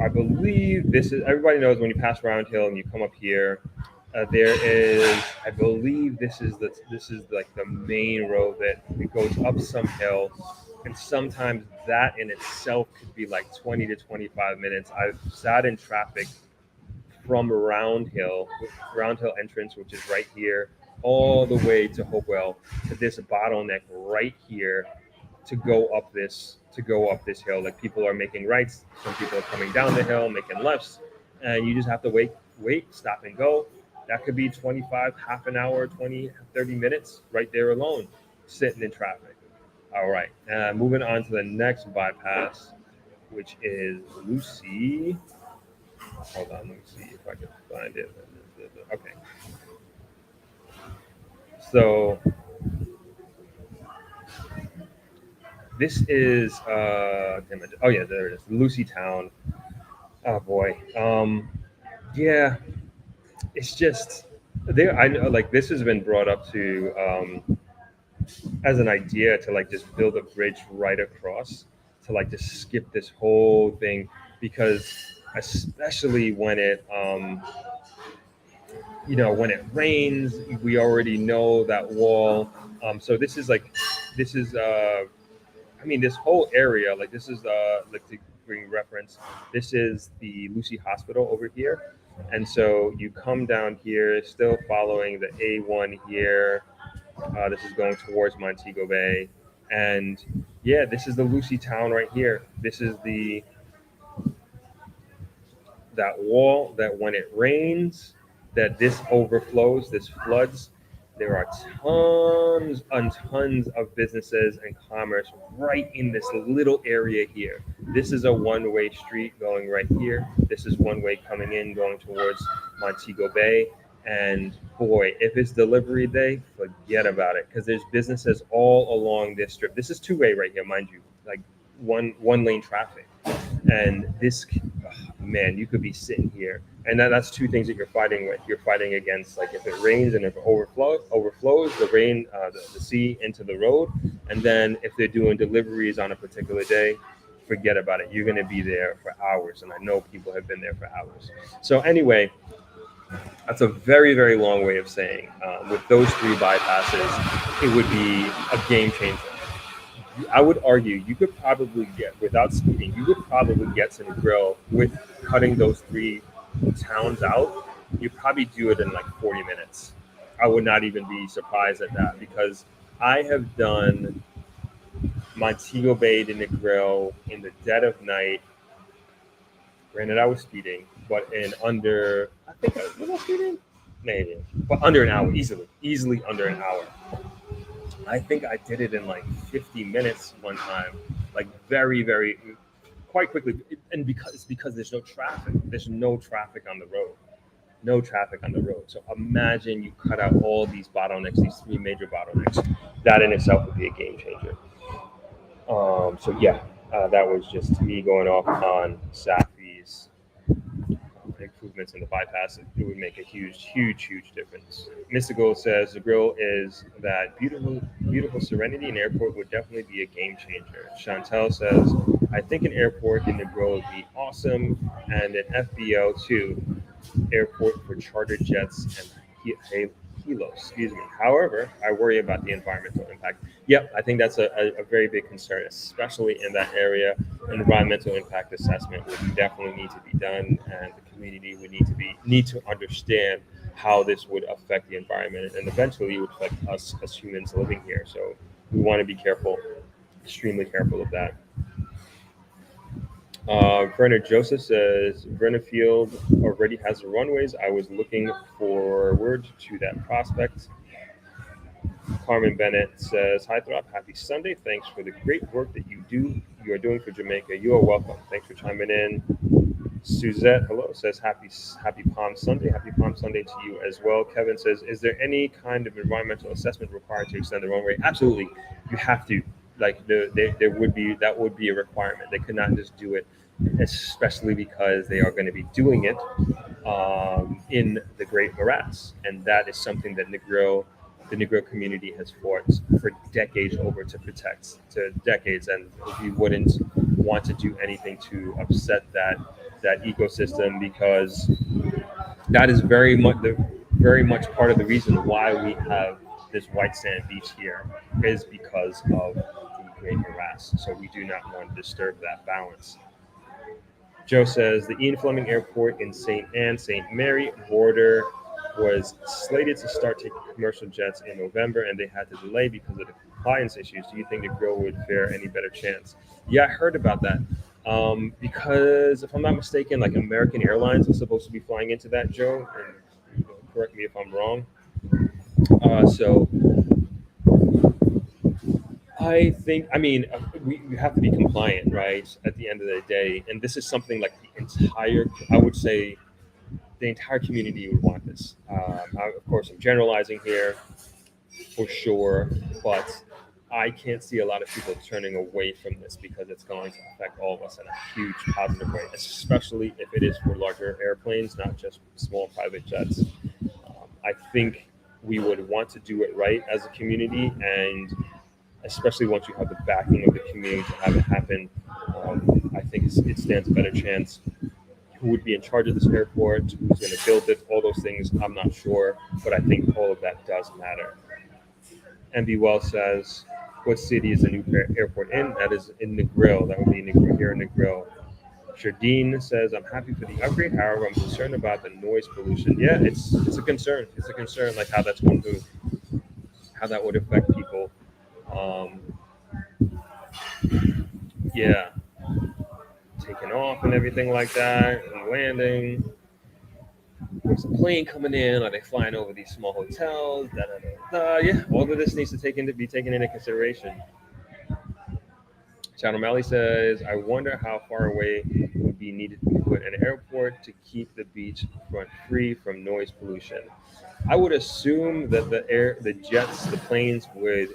I believe this is. Everybody knows when you pass Round Hill and you come up here. There is. I believe this is like the main road that it goes up some hill, and sometimes that in itself could be like 20 to 25 minutes. I've sat in traffic from Round Hill entrance, which is right here, all the way to Hopewell to this bottleneck right here to go up this hill. Like people are making rights, some people are coming down the hill, making lefts, and you just have to wait, stop and go. That could be 25, half an hour, 20, 30 minutes right there alone, sitting in traffic. All right, moving on to the next bypass, which is Lucy. Hold on, let me see if I can find it. Okay. So this is oh yeah, there it is. Lucy Town. Oh boy. Yeah, it's just there I know like this has been brought up to as an idea to like just build a bridge right across to like just skip this whole thing because especially when when it rains, we already know that wall. So this is, I mean, this whole area, like this is, like to bring reference, this is the Lucy Hospital over here. And so you come down here, still following the A1 here. This is going towards Montego Bay. And yeah, this is the Lucy Town right here. This is that wall that when it rains, that this overflows, this floods. There are tons and tons of businesses and commerce right in this little area here. This is a one-way street going right here. This is one way coming in, going towards Montego Bay. And boy, if it's delivery day, forget about it because there's businesses all along this strip. This is two-way right here, mind you, like one lane traffic. And this, oh, man, you could be sitting here, and that's two things that you're fighting with. You're fighting against like if it rains and if it overflows the rain, the sea into the road, and then if they're doing deliveries on a particular day, forget about it. You're going to be there for hours, and I know people have been there for hours. So anyway, that's a very, very long way of saying with those three bypasses, it would be a game changer. I would argue you could probably get, without speeding, you could probably get to the grill with cutting those three towns out. You probably do it in like 40 minutes. I would not even be surprised at that because I have done Montego Bay to Negril in the dead of night. Granted, I was speeding, but in under, I think was I speeding? Maybe, but under an hour, easily under an hour. I think I did it in like 50 minutes one time, like very, very, quite quickly. And because there's no traffic on the road, no traffic on the road. So imagine you cut out all these bottlenecks, these three major bottlenecks. That in itself would be a game changer. So yeah, that was just me going off on Safi's improvements in the bypass, it would make a huge difference. Mystical says the grill is that beautiful serenity. An airport would definitely be a game changer. Chantel says, I think an airport in the grill would be awesome, and an FBO too, airport for charter jets and helos. Excuse me. However, I worry about the environmental impact. Yep, I think that's a very big concern, especially in that area. Environmental impact assessment would definitely need to be done, and the community would need to understand how this would affect the environment, and eventually it would affect us as humans living here. So we want to be careful, extremely careful of that. Werner Joseph says Brenner Field already has the runways. I was looking forward to that prospect. Carmen Bennett says, Hi Throp, happy Sunday. Thanks for the great work that you are doing for Jamaica. You are welcome. Thanks for chiming in. Suzette, hello, says happy Palm Sunday. Happy Palm Sunday to you as well. Kevin says, is there any kind of environmental assessment required to extend the runway? Absolutely. You have to. Like there would be that would be a requirement. They could not just do it, especially because they are going to be doing it in the Great Morass, and that is something that the Negro community has fought for decades over to protect, to decades, and we wouldn't want to do anything to upset that ecosystem, because that is very much part of the reason why we have this white sand beach here, is because of the Great Morass. So we do not want to disturb that balance. Joe says the Ian Fleming Airport in St. Anne, St. Mary border was slated to start taking commercial jets in November, and they had to delay because of the compliance issues. Do you think the grill would fare any better chance? Yeah, I heard about that. Because if I'm not mistaken, like American Airlines is supposed to be flying into that, Joe, and correct me if I'm wrong. So I think, I mean, we have to be compliant, right? At the end of the day, and this is something like I would say, the entire community would want this. Of course, I'm generalizing here for sure, but I can't see a lot of people turning away from this because it's going to affect all of us in a huge positive way, especially if it is for larger airplanes, not just small private jets. I think we would want to do it right as a community, and especially once you have the backing of the community to have it happen, I think it stands a better chance. Who would be in charge of this airport? Who's going to build it? All those things, I'm not sure, but I think all of that does matter. MB Well says, what city is the new airport in? That is in Negril. That would be here in Negril. Shardine says, I'm happy for the upgrade. However, I'm concerned about the noise pollution. Yeah, it's a concern. It's a concern, like how that would affect people. Um, yeah, taking off and everything like that, and landing. There's a plane coming in. Are they flying over these small hotels? Da, da, da, da. Yeah, all of this needs to be taken into consideration. Channel Malley says, I wonder how far away would be needed to put an airport to keep the beach front free from noise pollution. I would assume that the jets, the planes would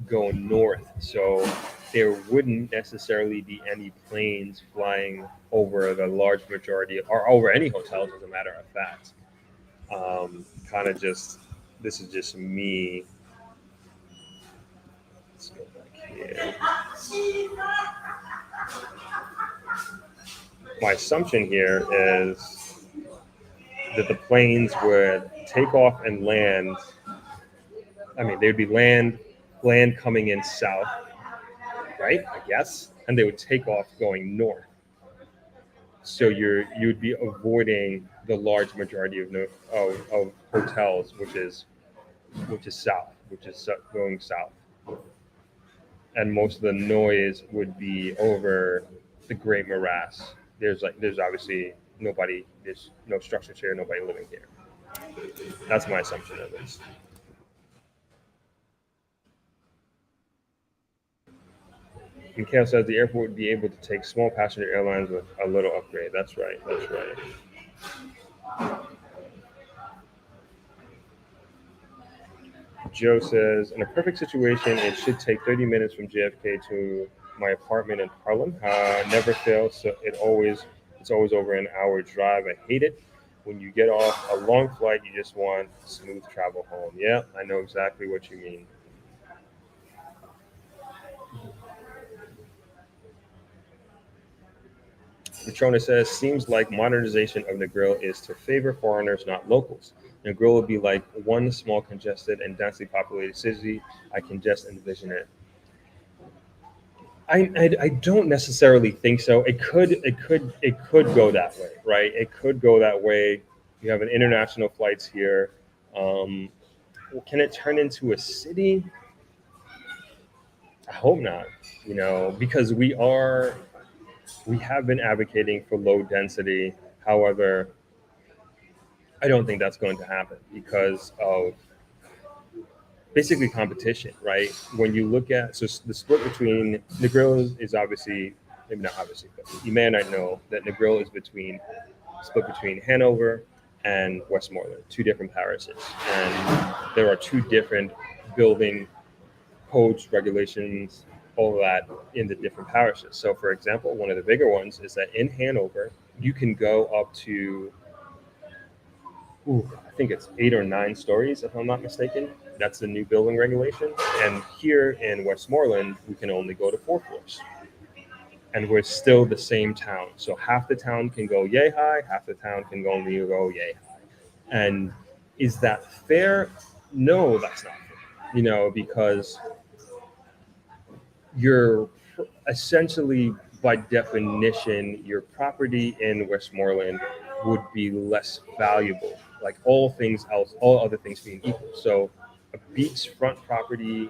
go north, so there wouldn't necessarily be any planes flying over the large majority, or over any hotels, as a matter of fact. Kind of just, this is just me. Let's go back here. My assumption here is that the planes would take off and land. I mean, they would be land coming in south, right? I guess, and they would take off going north. So you would be avoiding the large majority of hotels, which is south, which is going south, and most of the noise would be over the Great Morass. There's obviously nobody. There's no structures here. Nobody living here. That's my assumption, at least. Mikhail says the airport would be able to take small passenger airlines with a little upgrade. That's right. That's right. Joe says, in a perfect situation, it should take 30 minutes from JFK to my apartment in Harlem. Never fails, so it's always over an hour drive. I hate it. when you get off a long flight, you just want smooth travel home. Yeah, I know exactly what you mean. Petrona says, seems like modernization of Negril is to favor foreigners, not locals. Negril would be like one small congested and densely populated city. I can just envision it. I don't necessarily think so. It could go that way, right? It could go that way. You have an international flights here. Um, can it turn into a city? I hope not. Because we have been advocating for low density. However, I don't think that's going to happen because of basically competition, right? When you look at the split between Negril is obviously, maybe not obviously, but you may not know that Negril is split between Hanover and Westmoreland, two different parishes, and there are two different building codes, regulations, all of that in the different parishes. So, for example, one of the bigger ones is that in Hanover, you can go up to, I think it's 8 or 9 stories, if I'm not mistaken. That's the new building regulation. And here in Westmoreland, we can only go to 4 floors. And we're still the same town. So half the town can go yay high, half the town can only go yay high. And is that fair? No, that's not fair. Because you're essentially, by definition, your property in Westmoreland would be less valuable, like all other things being equal. So a beachfront property,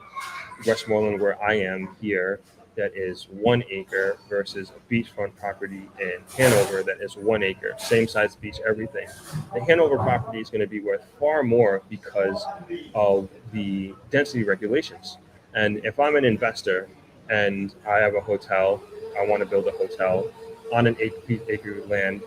Westmoreland, where I am here, that is 1 acre versus a beachfront property in Hanover that is 1 acre, same size beach, everything. The Hanover property is going to be worth far more because of the density regulations. And if I'm an investor and I have a hotel, I want to build a hotel on an 8 acre land,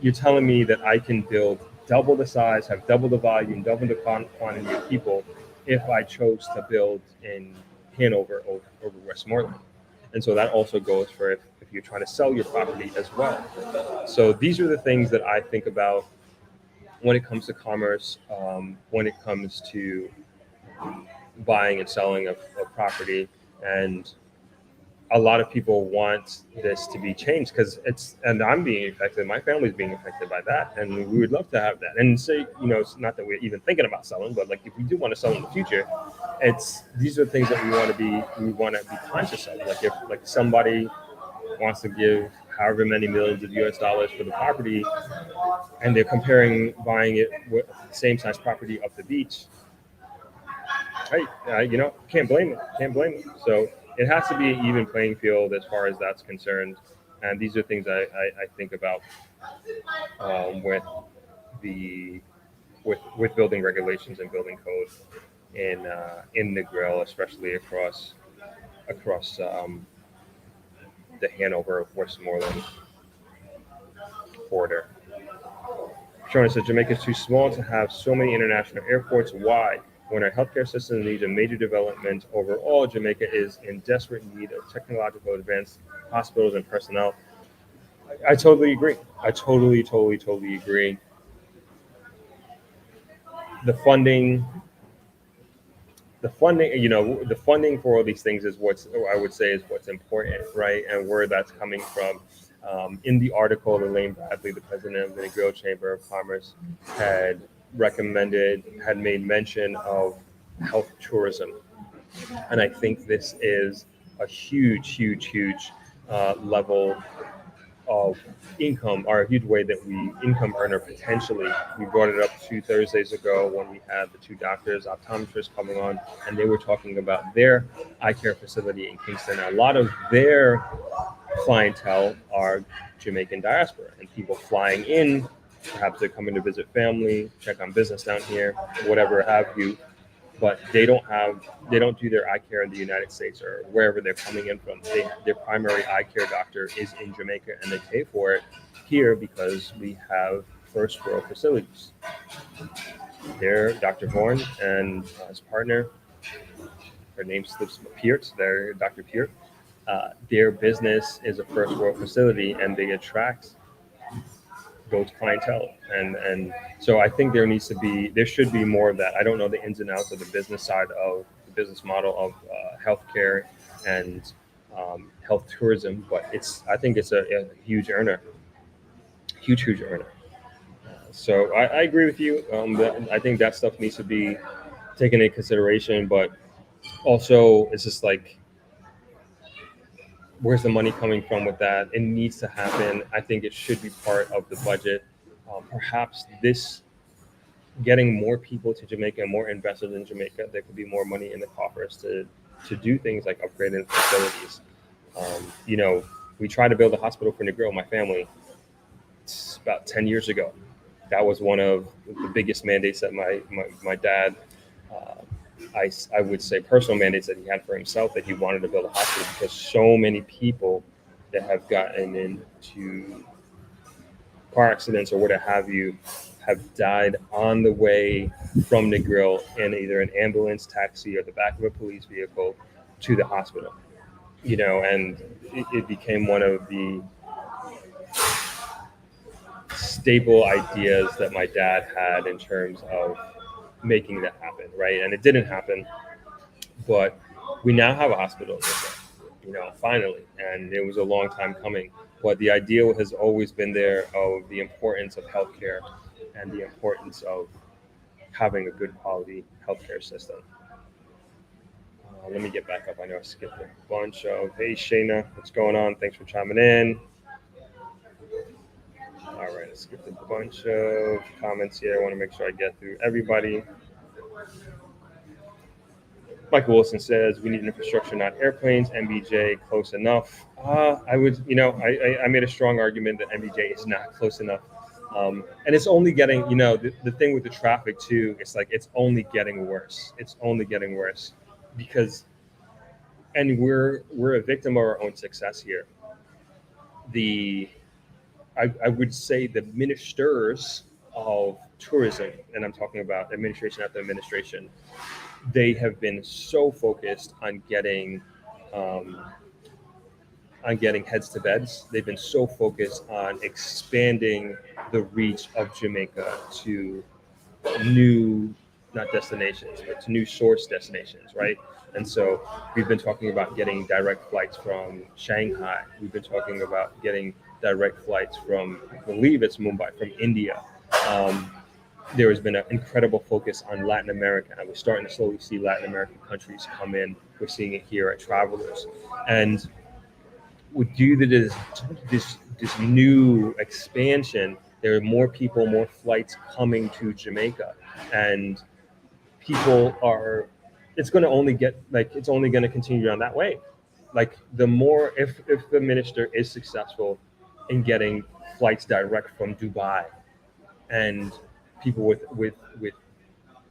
you're telling me that I can build double the size, have double the volume, double the quantity of people if I chose to build in Hanover over Westmoreland. And so that also goes for if you're trying to sell your property as well. So these are the things that I think about when it comes to commerce, when it comes to buying and selling of property. And a lot of people want this to be changed because and I'm being affected, my family's being affected by that, and we would love to have that. And say, it's not that we're even thinking about selling, but like if we do want to sell in the future, these are things that we want to be conscious of. Like if somebody wants to give however many millions of US dollars for the property, and they're comparing buying it with the same size property up the beach, hey, can't blame it. Can't blame it. So it has to be an even playing field as far as that's concerned. And these are things I think about with the with building regulations and building code in the grill, especially across the Hanover Westmoreland border. Shona says Jamaica is too small to have so many international airports. Why? When our healthcare system needs a major development overall, Jamaica is in desperate need of technological advanced hospitals and personnel. I totally agree. I totally agree. The funding, the funding for all these things is what's I would say is what's important, right? And where that's coming from. In the article, Elaine Bradley, the president of the Negril Chamber of Commerce, had had made mention of health tourism. And I think this is a huge level of income, or a huge way that we income earner potentially. We brought it up 2 Thursdays ago when we had the two doctors, optometrists coming on, and they were talking about their eye care facility in Kingston. A lot of their clientele are Jamaican diaspora and people flying in. Perhaps they're coming to visit family, check on business down here, whatever have you. But they don't do their eye care in the United States or wherever they're coming in from. Their primary eye care doctor is in Jamaica, and they pay for it here because we have first world facilities. There, Dr. Vaughan and his partner, her name slips, Peart, they're Dr. Peart. Their business is a first world facility, and they attract those clientele. And so I think there should be more of that. I don't know the ins and outs of the business side of the business model of healthcare and health tourism, but I think it's a huge earner, huge earner. So I agree with you. That I think that stuff needs to be taken into consideration, but also it's just like, where's the money coming from with that? It needs to happen. I think it should be part of the budget. Perhaps this getting more people to Jamaica, more investors in Jamaica, there could be more money in the coffers to do things like upgrading facilities. You know, we tried to build a hospital for Negril, my family, about 10 years ago. That was one of the biggest mandates that my dad, uh, I would say personal mandates that he had for himself, that he wanted to build a hospital because so many people that have gotten into car accidents or what have you have died on the way from Negril in either an ambulance, taxi, or the back of a police vehicle to the hospital. You know, and it became one of the staple ideas that my dad had in terms of making that happen, right? And it didn't happen, but we now have a hospital, you know, finally, and it was a long time coming. But the ideal has always been there of the importance of healthcare and the importance of having a good quality healthcare system. Let me get back up. I know I skipped a bunch of. Hey, Shayna, what's going on? Thanks for chiming in. All right, I skipped a bunch of comments here. I want to make sure I get through everybody. Michael Wilson says we need infrastructure, not airplanes. MBJ close enough. I would, you know, I made a strong argument that MBJ is not close enough, and it's only getting, you know, the thing with the traffic too. It's like it's only getting worse. It's only getting worse because, and we're a victim of our own success here. The I would say the ministers of tourism, and I'm talking about administration after administration, they have been so focused um, on getting heads to beds. They've been so focused on expanding the reach of Jamaica to new, not destinations, but to new source destinations, right? And so we've been talking about getting direct flights from Shanghai. We've been talking about getting direct flights from, I believe it's Mumbai, from India. Um, there has been an incredible focus on Latin America, and we're starting to slowly see Latin American countries come in. We're seeing it here at Travelers, and due to this new expansion, there are more people, more flights coming to Jamaica, and people are. It's going to only get like it's only going to continue on that way. Like the more, if the minister is successful in getting flights direct from Dubai and people with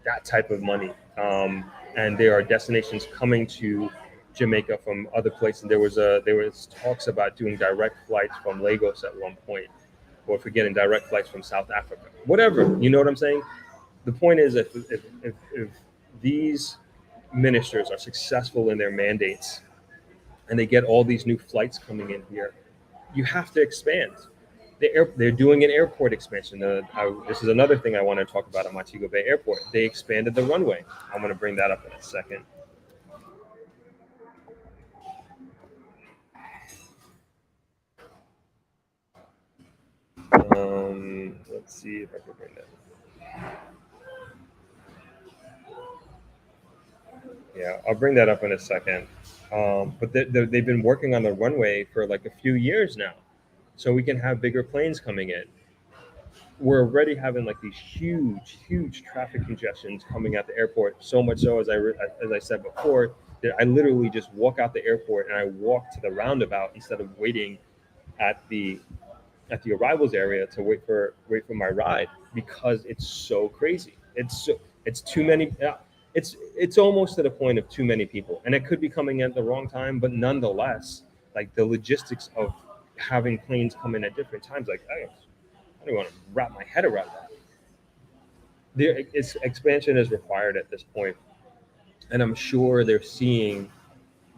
that type of money. And there are destinations coming to Jamaica from other places. There was talks about doing direct flights from Lagos at one point, or if we're getting direct flights from South Africa, whatever. You know what I'm saying? The point is, if these ministers are successful in their mandates and they get all these new flights coming in here, you have to expand. They're doing an airport expansion. This is another thing I want to talk about at Montego Bay Airport. They expanded the runway. I'm going to bring that up in a second. Let's see if I can bring that. Yeah, I'll bring that up in a second. But they've been working on the runway for like a few years now, so we can have bigger planes coming in. We're already having like these huge traffic congestions coming at the airport. So much so, as I said before, that I literally just walk out the airport and I walk to the roundabout instead of waiting at the arrivals area to wait for my ride, because it's so crazy. It's too many. It's almost to the point of too many people, and it could be coming at the wrong time. But nonetheless, like the logistics of having planes come in at different times, like I don't want to wrap my head around that. Expansion is required at this point, and I'm sure they're seeing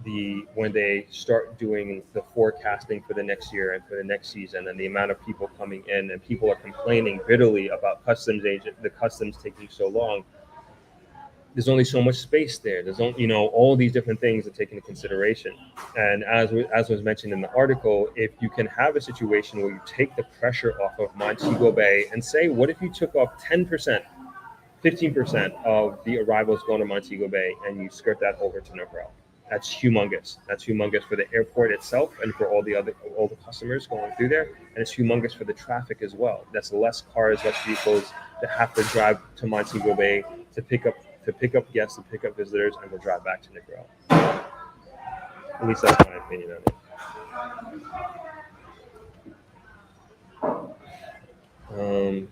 when they start doing the forecasting for the next year and for the next season, and the amount of people coming in, and people are complaining bitterly about the customs taking so long. There's only so much space there. There's only, all these different things to take into consideration. And as was mentioned in the article, if you can have a situation where you take the pressure off of Montego Bay and say, what if you took off 10%, 15% of the arrivals going to Montego Bay, and you skirt that over to Negril? That's humongous. That's humongous for the airport itself and for all the customers going through there, and it's humongous for the traffic as well. That's less cars, less vehicles that have to drive to Montego Bay to pick up guests, to pick up visitors, and to drive back to Negril. At least that's my opinion on it.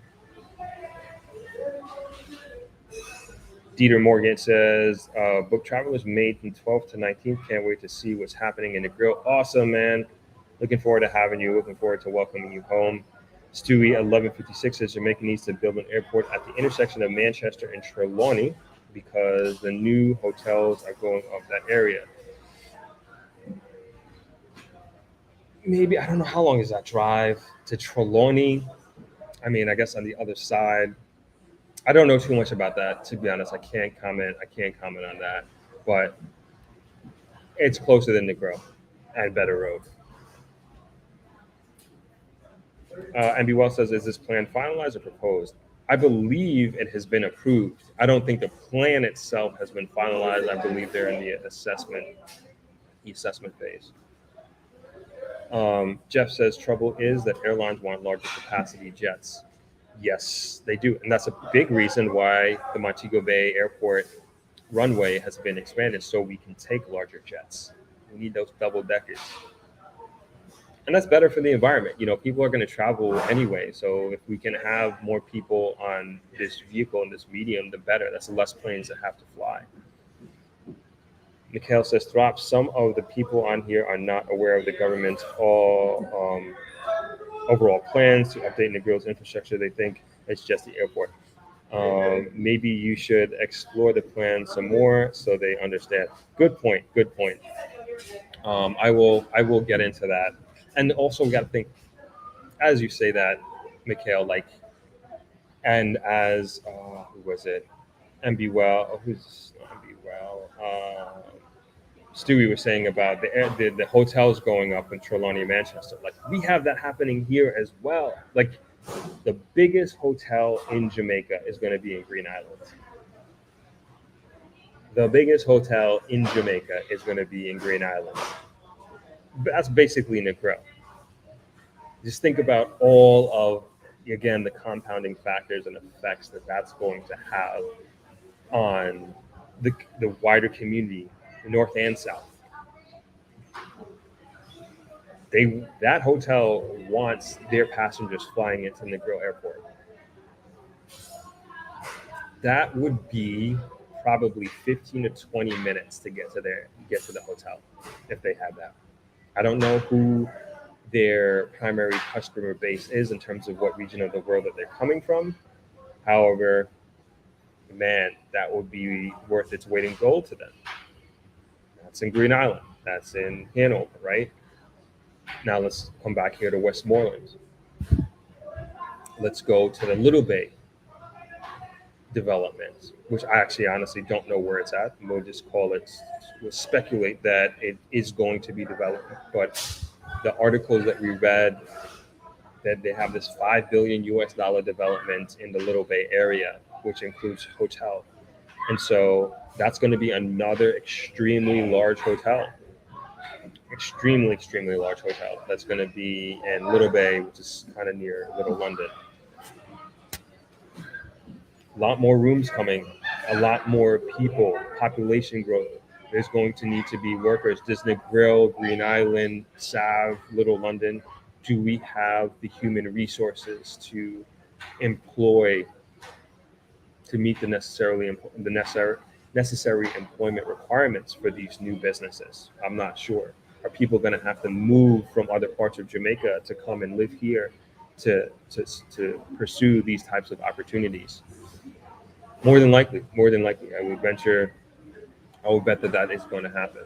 Dieter Morgan says, book travel is May from 12th to 19th. Can't wait to see what's happening in the grill. Awesome, man. Looking forward to having you. Looking forward to welcoming you home. Stewie 1156 says Jamaica needs to build an airport at the intersection of Manchester and Trelawney because the new hotels are going up that area. Maybe, I don't know how long is that drive to Trelawney. I mean, I guess on the other side. I don't know too much about that, to be honest. I can't comment on that, but it's closer than Negril and Better Road. MB Well says, is this plan finalized or proposed? I believe it has been approved. I don't think the plan itself has been finalized. I believe they're in the assessment phase. Jeff says, trouble is that airlines want larger capacity jets. Yes, they do. And that's a big reason why the Montego Bay Airport runway has been expanded, so we can take larger jets. We need those double deckers. And that's better for the environment. People are going to travel anyway. So if we can have more people on this vehicle and this medium, the better. That's less planes that have to fly. Mikhail says, Throp, some of the people on here are not aware of the government's overall plans to update Negril's infrastructure. They think it's just the airport. Maybe you should explore the plan some more so they understand. Good point. I will get into that. And also, we got to think, as you say that, Mikhail, and as who was it? MB Well, who's MB Well? Stewie was saying about the hotels going up in Trelawney and Manchester. We have that happening here as well. The biggest hotel in Jamaica is going to be in Green Island. The biggest hotel in Jamaica is going to be in Green Island. That's basically Negril. Just think about all of, again, the compounding factors and effects that's going to have on the wider community, north and south. That hotel wants their passengers flying into Negril Airport. That would be probably 15 to 20 minutes to get to the hotel if they had that. I don't know who their primary customer base is in terms of what region of the world that they're coming from. However, man, that would be worth its weight in gold to them. That's in Green Island. That's in Hanover, right? Now let's come back here to Westmoreland. Let's go to the Little Bay development, which I actually honestly don't know where it's at. We'll just we'll speculate that it is going to be developed. But the articles that we read, that they have this $5 billion development in the Little Bay area, which includes hotel. And so that's going to be another extremely large hotel. Extremely large hotel that's going to be in Little Bay, which is kind of near Little London. A lot more rooms coming, a lot more people, population growth. There's going to need to be workers. Disney Grill, Green Island, Sav, Little London. Do we have the human resources to employ, to meet the necessary employment requirements for these new businesses? I'm not sure. Are people going to have to move from other parts of Jamaica to come and live here to pursue these types of opportunities? More than likely. I would bet that is going to happen.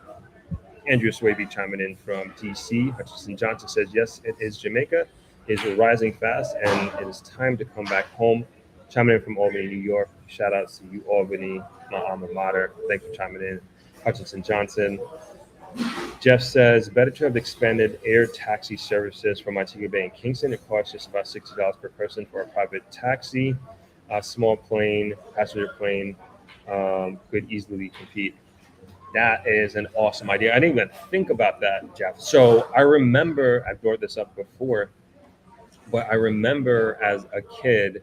Andrew Swaby chiming in from DC. Hutchinson Johnson says, yes, it is Jamaica. It is rising fast, and it is time to come back home. Chiming in from Albany, New York. Shout out to you, Albany, my alma mater. Thanks for chiming in. Hutchinson Johnson. Jeff says, better to have expanded air taxi services from Montego Bay and Kingston. It costs just about $60 per person for a private taxi. A small plane, passenger plane, could easily compete. That is an awesome idea. I didn't even think about that, Jeff. So I remember, I've brought this up before, but I remember as a kid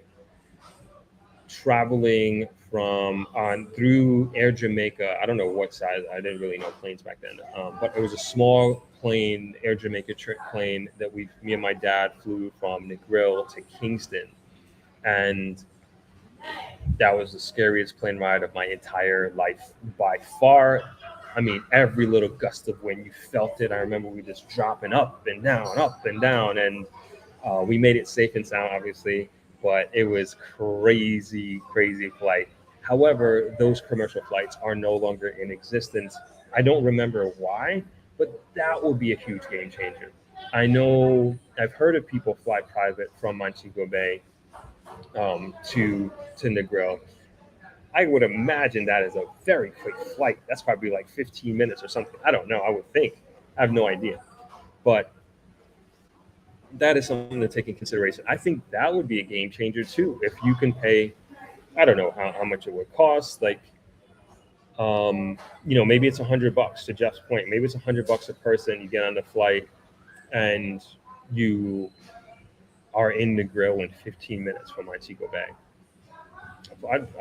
traveling from on through Air Jamaica. I don't know what size. I didn't really know planes back then, but it was a small plane, Air Jamaica plane that me and my dad flew from Negril to Kingston, and that was the scariest plane ride of my entire life by far. I mean, every little gust of wind, you felt it. I remember we just dropping up and down, and we made it safe and sound, obviously, but it was crazy, crazy flight. However, those commercial flights are no longer in existence. I don't remember why, but that would be a huge game changer. I know I've heard of people fly private from Montego Bay to Negril. I would imagine that is a very quick flight. That's probably like 15 minutes or something. I don't know. I would think. I have no idea. But that is something to take in consideration. I think that would be a game changer too. If you can pay, I don't know how much it would cost. Like, maybe it's $100 to Jeff's point. Maybe it's $100 a person. You get on the flight and you are in the grill in 15 minutes from Montego Bay.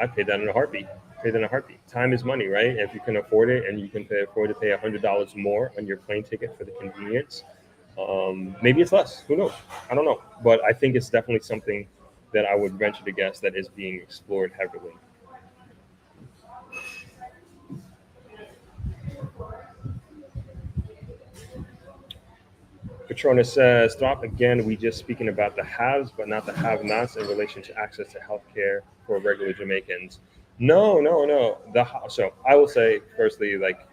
I'd pay that in a heartbeat. Pay that in a heartbeat. Time is money, right? If you can afford it and you can afford to pay $100 more on your plane ticket for the convenience, maybe it's less. Who knows? I don't know. But I think it's definitely something that I would venture to guess that is being explored heavily. Petrona says, stop again. We just speaking about the haves, but not the have-nots in relation to access to healthcare for regular Jamaicans. No, no, no. So I will say, firstly, like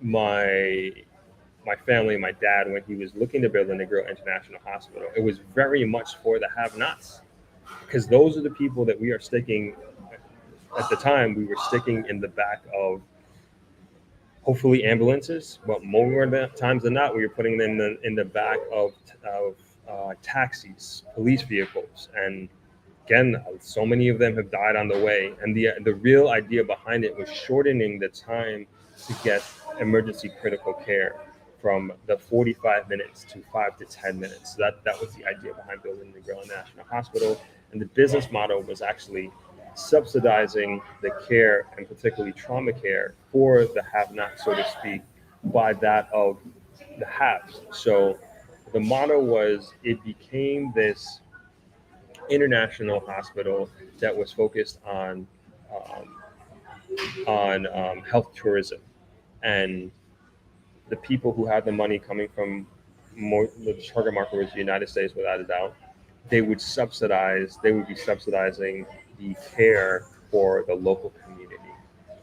my my family, my dad, when he was looking to build a Negro International Hospital, it was very much for the have-nots, because those are the people that we are sticking. At the time, we were sticking in the back of hopefully ambulances, but more times than not, we were putting them in the back of taxis, police vehicles, and again, so many of them have died on the way. And the real idea behind it was shortening the time to get emergency critical care from the 45 minutes to 5 to 10 minutes. So that was the idea behind building the Negril National Hospital. And the business model was actually subsidizing the care, and particularly trauma care, for the have-not, so to speak, by that of the haves. So the motto was, it became this international hospital that was focused um, on health tourism, and the people who had the money coming from the target market was the United States, without a doubt. They would subsidize. They would be subsidizing the care for the local community,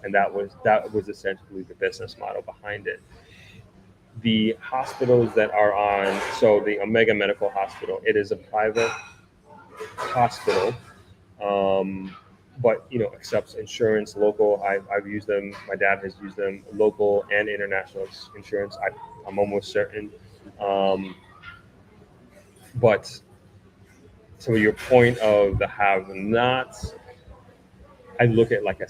and that was essentially the business model behind it. The hospitals that are on, so the Omega Medical Hospital, it is a private hospital, um, but accepts insurance, local. I've used them. My dad has used them, local and international insurance. I'm almost certain. Um, but to your point of the have-nots, I look at like a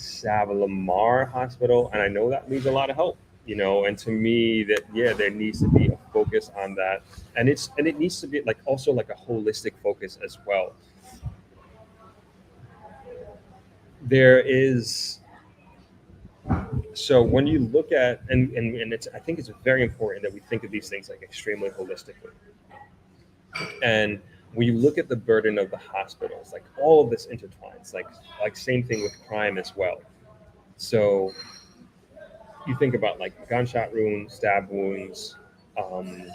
Lamar hospital, and I know that needs a lot of help. And to me, that there needs to be a focus on that, and it needs to be like also like a holistic focus as well. There is So when you look at, and it's, I think it's very important that we think of these things like extremely holistically. And when you look at the burden of the hospitals, like all of this intertwines, like same thing with crime as well. So you think about like gunshot wounds, stab wounds, um,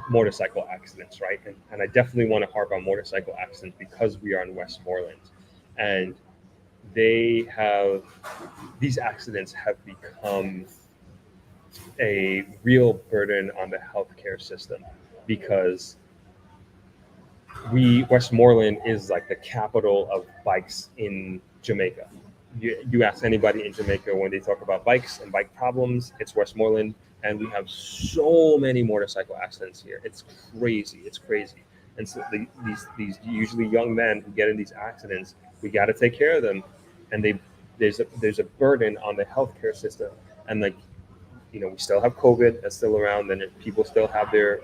motorcycle accidents, right? And I definitely want to harp on motorcycle accidents because we are in Westmoreland, and they have these accidents have become a real burden on the healthcare system because Westmoreland is like the capital of bikes in Jamaica. You ask anybody in Jamaica when they talk about bikes and bike problems, it's Westmoreland, and we have so many motorcycle accidents here. It's crazy. It's crazy. And so these usually young men who get in these accidents, we got to take care of them, and there's a burden on the healthcare system, and like we still have COVID that's still around, and people still have their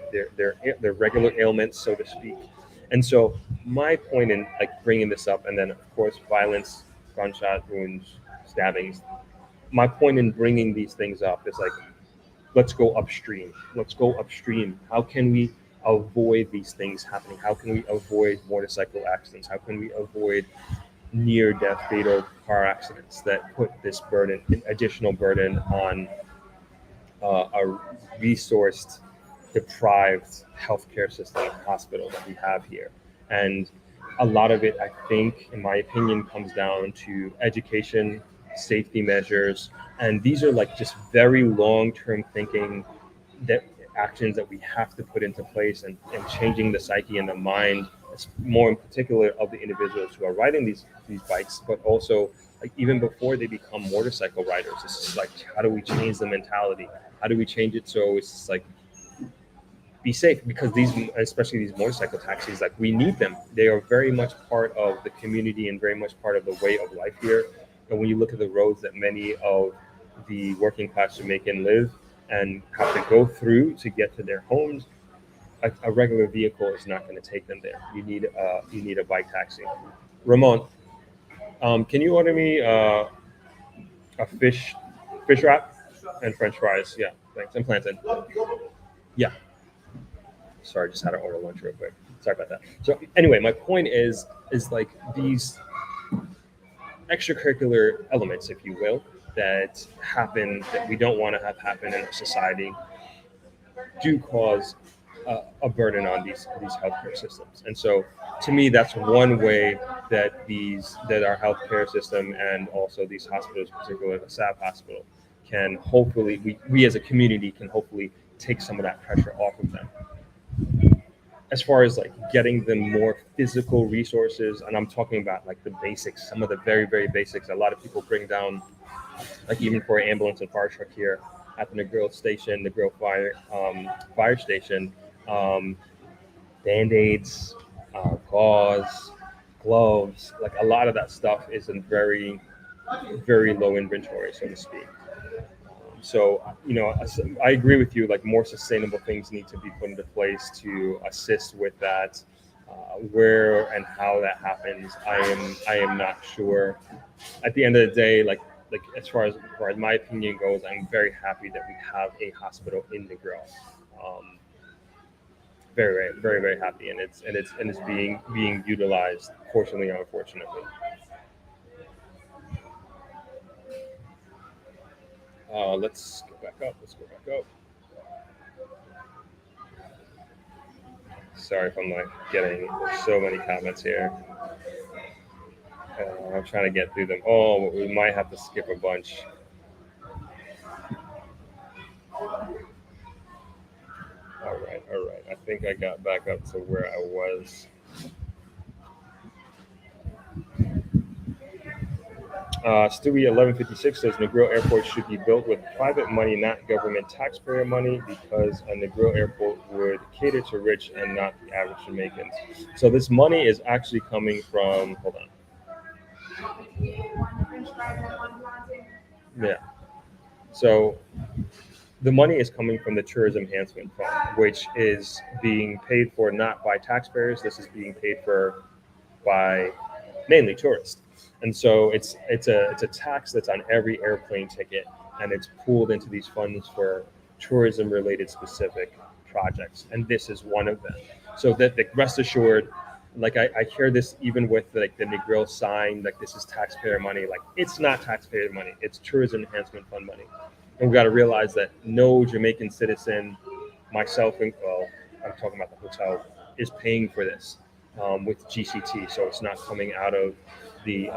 regular ailments, so to speak. And so my point in like bringing this up, and then of course violence, gunshot wounds, stabbings. My point in bringing these things up is like, let's go upstream. Let's go upstream. How can we avoid these things happening? How can we avoid motorcycle accidents? How can we avoid near death fatal car accidents that put this burden, additional burden on a resourced, deprived healthcare system and hospital that we have here. And a lot of it, I think, in my opinion, comes down to education, safety measures, and these are like just very long-term thinking that actions that we have to put into place, and changing the psyche and the mind, more in particular of the individuals who are riding these bikes, but also like even before they become motorcycle riders. It's just like, how do we change the mentality? How do we change it so it's just like, be safe? Because these, especially these motorcycle taxis, like we need them. They are very much part of the community and very much part of the way of life here. And when you look at the roads that many of the working class Jamaican live and have to go through to get to their homes, a regular vehicle is not going to take them there. You need a bike taxi. Ramon, can you order me a fish wrap and French fries? Yeah, thanks. And plantain. Yeah. Sorry, just had to order lunch real quick. Sorry about that. So anyway, my point is like these extracurricular elements, if you will, that happen that we don't want to have happen in our society do cause a burden on these healthcare systems. And so, to me, that's one way that our healthcare system and also these hospitals, particularly the SAP hospital, can hopefully we as a community can hopefully take some of that pressure off of them. As far as like getting them more physical resources, and I'm talking about like the basics, some of the very very basics. A lot of people bring down, like even for an ambulance and fire truck here at the Negril station, Negril fire station, um, band-aids, gauze, gloves, like a lot of that stuff is in very very low inventory, so to speak. So, I agree with you. Like more sustainable things need to be put into place to assist with that. Where and how that happens, I am not sure. At the end of the day, like as far as my opinion goes, I'm very happy that we have a hospital in Negril. Um, very, very, very, very happy, and it's being utilized, fortunately or unfortunately. Let's go back up. Let's go back up. Sorry if I'm like getting so many comments here. I'm trying to get through them all, but we might have to skip a bunch. All right, all right. I think I got back up to where I was. Stewie 1156 says Negril Airport should be built with private money, not government taxpayer money, because a Negril Airport would cater to rich and not the average Jamaicans. So this money is actually coming from. Hold on. Yeah. So the money is coming from the Tourism Enhancement Fund, which is being paid for not by taxpayers. This is being paid for by mainly tourists. And so it's a tax that's on every airplane ticket, and it's pooled into these funds for tourism related specific projects. And this is one of them. So that, like, rest assured, like I hear this even with like the Negril sign, like this is taxpayer money. Like it's not taxpayer money, it's tourism enhancement fund money. And we got to realize that no Jamaican citizen, myself, and well, I'm talking about the hotel, is paying for this with GCT. So it's not coming out of the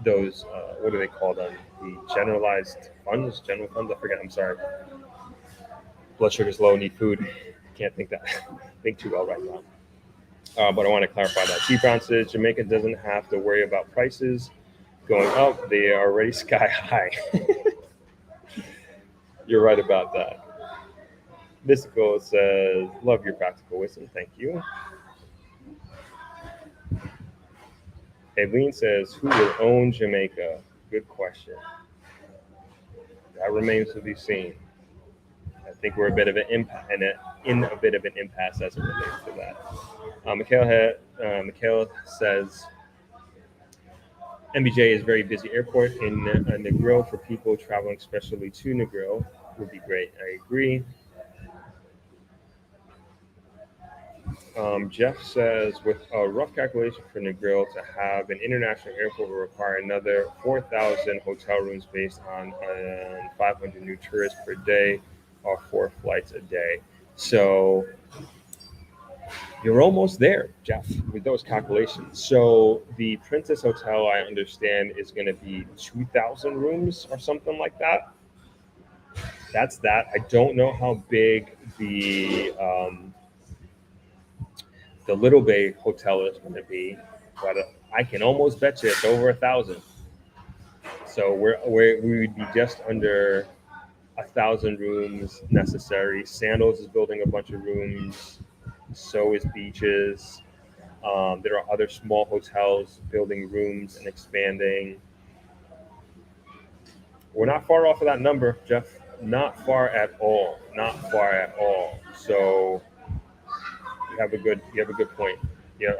those what do they call them? The general funds. I forget. I'm sorry. Blood sugar's low. Need food. Can't think too well right now. But I want to clarify that. T Brown says Jamaica doesn't have to worry about prices going up. They are already sky high. You're right about that. Mystical says, love your practical wisdom. Thank you. Aileen says, who will own Jamaica? Good question. That remains to be seen. I think we're a bit of an in a bit of an impasse as it relates to that. Mikhail says, MBJ is a very busy airport in Negril for people traveling especially to Negril would be great. I agree. Jeff says, with a rough calculation for Negril to have an international airport will require another 4,000 hotel rooms based on 500 new tourists per day or 4 flights a day. So you're almost there, Jeff, with those calculations. So the Princess Hotel, I understand, is going to be 2,000 rooms or something like that. That's that. I don't know how big the Little Bay Hotel is going to be, but I can almost bet you it's over 1,000. So we would be just under 1,000 rooms necessary. Sandals is building a bunch of rooms. So is Beaches. There are other small hotels building rooms and expanding. We're not far off of that number, Jeff. Not far at all. Not far at all. So you have a good point.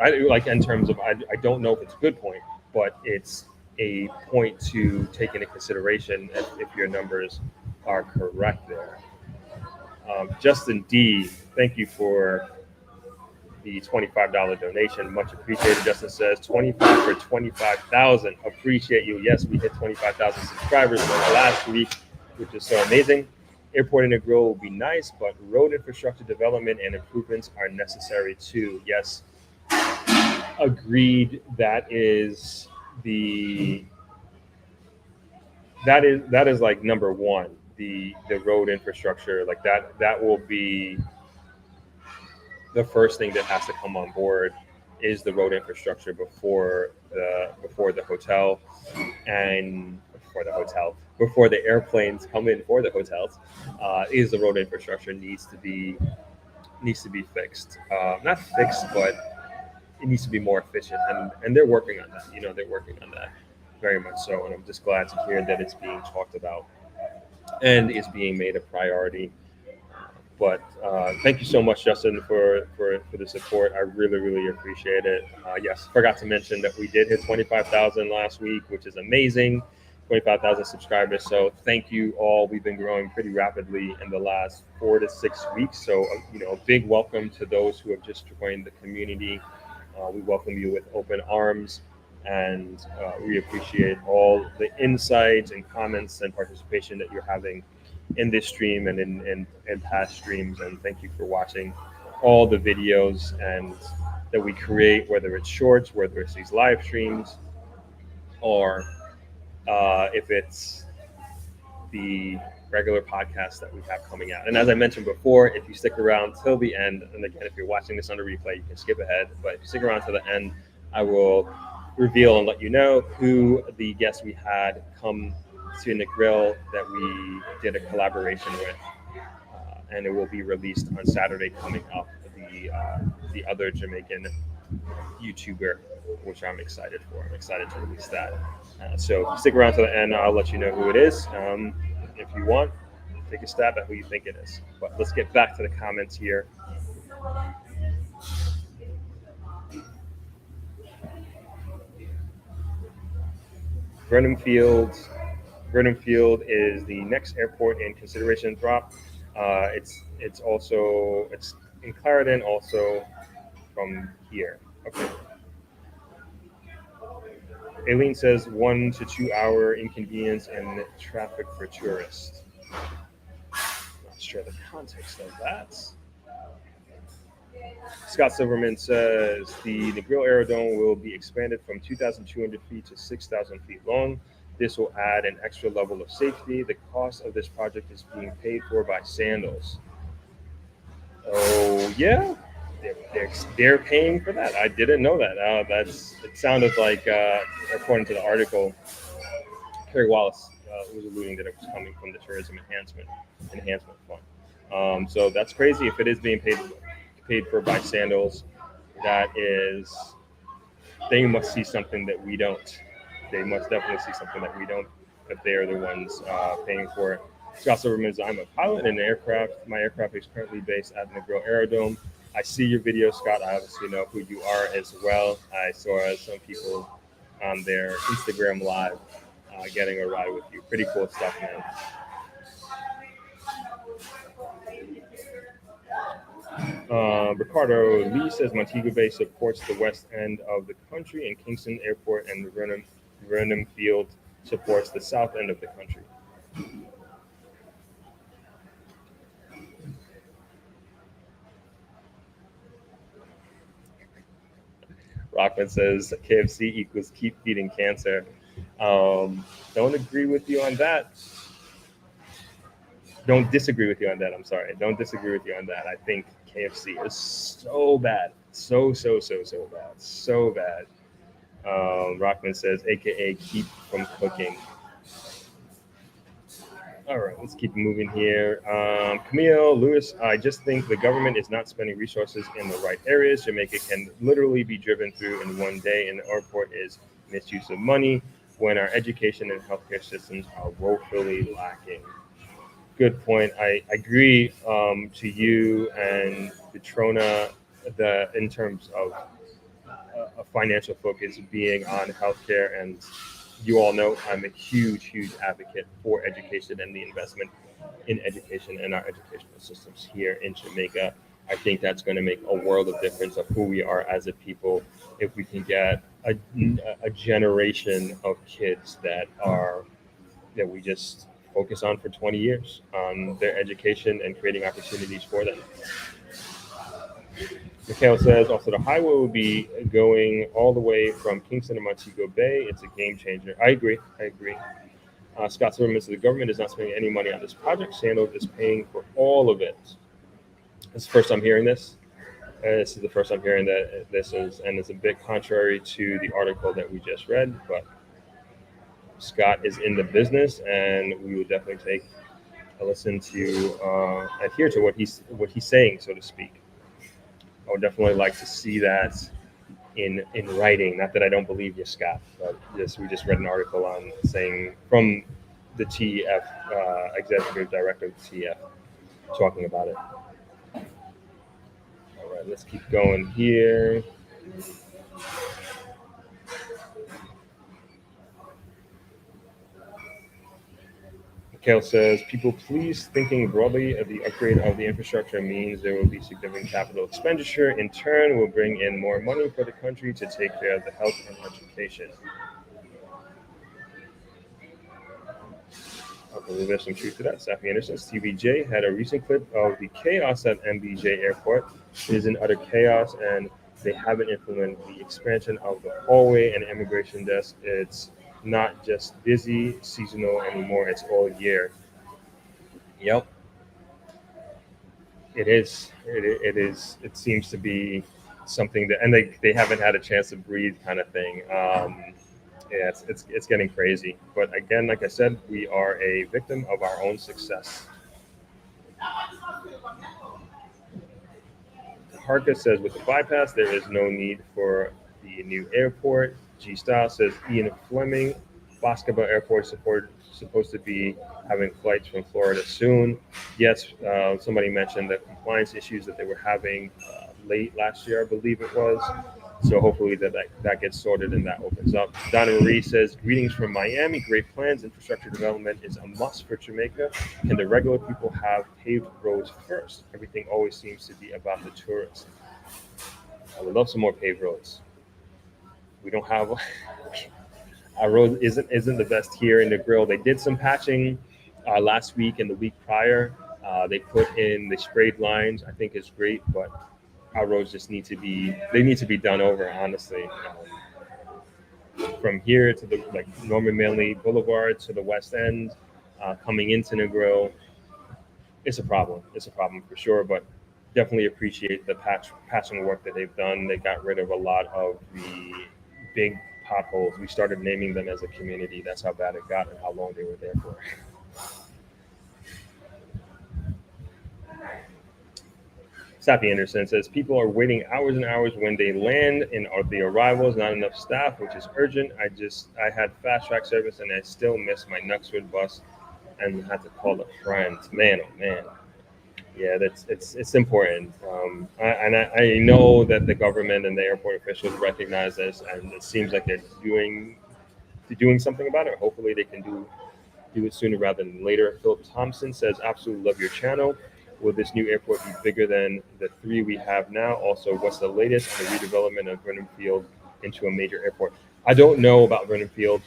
I like in terms of I don't know if it's a good point, but it's a point to take into consideration if your numbers are correct there. Justin D, thank you for the $25 donation. Much appreciated. Justin says 25 for 25,000. Appreciate you. Yes, we hit 25,000 subscribers last week, which is so amazing. Airport in Negril will be nice, but road infrastructure development and improvements are necessary too. Yes, agreed. That is like number one. The road infrastructure, like that will be the first thing that has to come on board is the road infrastructure before the hotel and before the airplanes come in for the hotels. Is the road infrastructure needs to be fixed, not fixed, but it needs to be more efficient, and they're working on that. They're working on that very much so, and I'm just glad to hear that it's being talked about and is being made a priority. But thank you so much, Justin, for the support. I really, really appreciate it. Yes, forgot to mention that we did hit 25,000 last week, which is amazing. 25,000 subscribers. So thank you all. We've been growing pretty rapidly in the last 4 to 6 weeks. So, a big welcome to those who have just joined the community. We welcome you with open arms, and we appreciate all the insights and comments and participation that you're having in this stream and in past streams. And thank you for watching all the videos and that we create, whether it's shorts, whether it's these live streams, or if it's the regular podcast that we have coming out. And as I mentioned before, if you stick around till the end, and again, if you're watching this on a replay, you can skip ahead, but if you stick around to the end, I will reveal and let you know who the guests we had come to Negril that we did a collaboration with, and it will be released on Saturday coming up. The other Jamaican YouTuber, which I'm excited for. I'm excited to release that. So if you stick around to the end, I'll let you know who it is. If you want, take a stab at who you think it is. But let's get back to the comments here. Vernon Field is the next airport in consideration drop. It's in Clarendon, also from here. Okay. Aileen says 1 to 2 hour inconvenience and traffic for tourists. Not sure the context of that. Scott Silverman says the Negril Aerodrome will be expanded from 2,200 feet to 6,000 feet long. This will add an extra level of safety. The cost of this project is being paid for by Sandals. Oh yeah, they're paying for that. I didn't know that. That's it sounded like according to the article, Kerry Wallace was alluding that it was coming from the Tourism Enhancement Fund. So that's crazy. If it is being paid for by Sandals, that is they must see something that we don't. They must definitely see something that we don't. If they are the ones paying for it. Scott Silverman says, I'm a pilot in an aircraft. My aircraft is currently based at Negril Aerodrome. I see your video, Scott. I obviously know who you are as well. I saw some people on their Instagram live getting a ride with you. Pretty cool stuff, man. Ricardo Lee says Montego Bay supports the west end of the country, and Kingston Airport and Renham Field supports the south end of the country. Rockman says KFC equals keep feeding cancer. Don't agree with you on that. Don't disagree with you on that. I'm sorry. Don't disagree with you on that. I think KFC is so bad. So bad. So bad. Rockman says, AKA keep from cooking. All right, let's keep moving here. Camille Lewis, I just think the government is not spending resources in the right areas. Jamaica can literally be driven through in one day, and the airport is misuse of money when our education and healthcare systems are woefully lacking. Good point. I agree to you and Petrona in terms of a financial focus being on healthcare, and you all know I'm a huge advocate for education and the investment in education and our educational systems here in Jamaica. I think that's going to make a world of difference of who we are as a people if we can get a generation of kids that we just focus on for 20 years on their education and creating opportunities for them. Mikhail says also the highway will be going all the way from Kingston to Montego Bay. It's a game changer. I agree. Scott Silverman says the government is not spending any money on this project. Sandals is paying for all of it. This is the first time hearing this. This is the first time hearing that this is, and it's a bit contrary to the article that we just read, but Scott is in the business, and we will definitely take a listen to adhere to what he's saying, so to speak. I would definitely like to see that in writing. Not that I don't believe you, Scott, but we just read an article on saying from the TEF executive director of the TEF talking about it. All right, let's keep going here. Mikhail says, people please thinking broadly of the upgrade of the infrastructure means there will be significant capital expenditure. In turn, will bring in more money for the country to take care of the health and education. I believe there's some truth to that. Safi Anderson, TVJ had a recent clip of the chaos at MBJ Airport. It is in utter chaos, and they haven't implemented the expansion of the hallway and immigration desk. It's not just busy, seasonal anymore. It's all year. Yep, it is. It is. It seems to be something that, and they haven't had a chance to breathe, kind of thing. Yeah, it's getting crazy. But again, like I said, we are a victim of our own success. Harka says, with the bypass, there is no need for the new airport. G Style says, Ian Fleming, Basketball Airport supposed to be having flights from Florida soon. Yes, somebody mentioned the compliance issues that they were having late last year, I believe it was. So hopefully that gets sorted and that opens up. Donna Marie says, greetings from Miami. Great plans. Infrastructure development is a must for Jamaica. Can the regular people have paved roads first? Everything always seems to be about the tourists. I would love some more paved roads. We don't have our road isn't the best here in the grill. They did some patching last week and the week prior. They sprayed lines. I think it's great, but our roads just need to be done over, honestly. From here to the like Norman Manley Boulevard to the West End, coming into Negril, it's a problem. It's a problem for sure, but definitely appreciate the patching work that they've done. They got rid of a lot of the big potholes. We started naming them as a community. That's how bad it got and how long they were there for. Sappy Anderson says people are waiting hours and hours when they land, and the arrivals not enough staff, which is urgent. I had fast track service and I still missed my Knuckswood bus and had to call a friend. Man, oh man, yeah, that's it's important. I know that the government and the airport officials recognize this, and it seems like they're doing something about it. Hopefully, they can do it sooner rather than later. Philip Thompson says, absolutely love your channel. Will this new airport be bigger than the three we have now? Also, what's the latest on the redevelopment of Vernon Field into a major airport? I don't know about Vernon Field.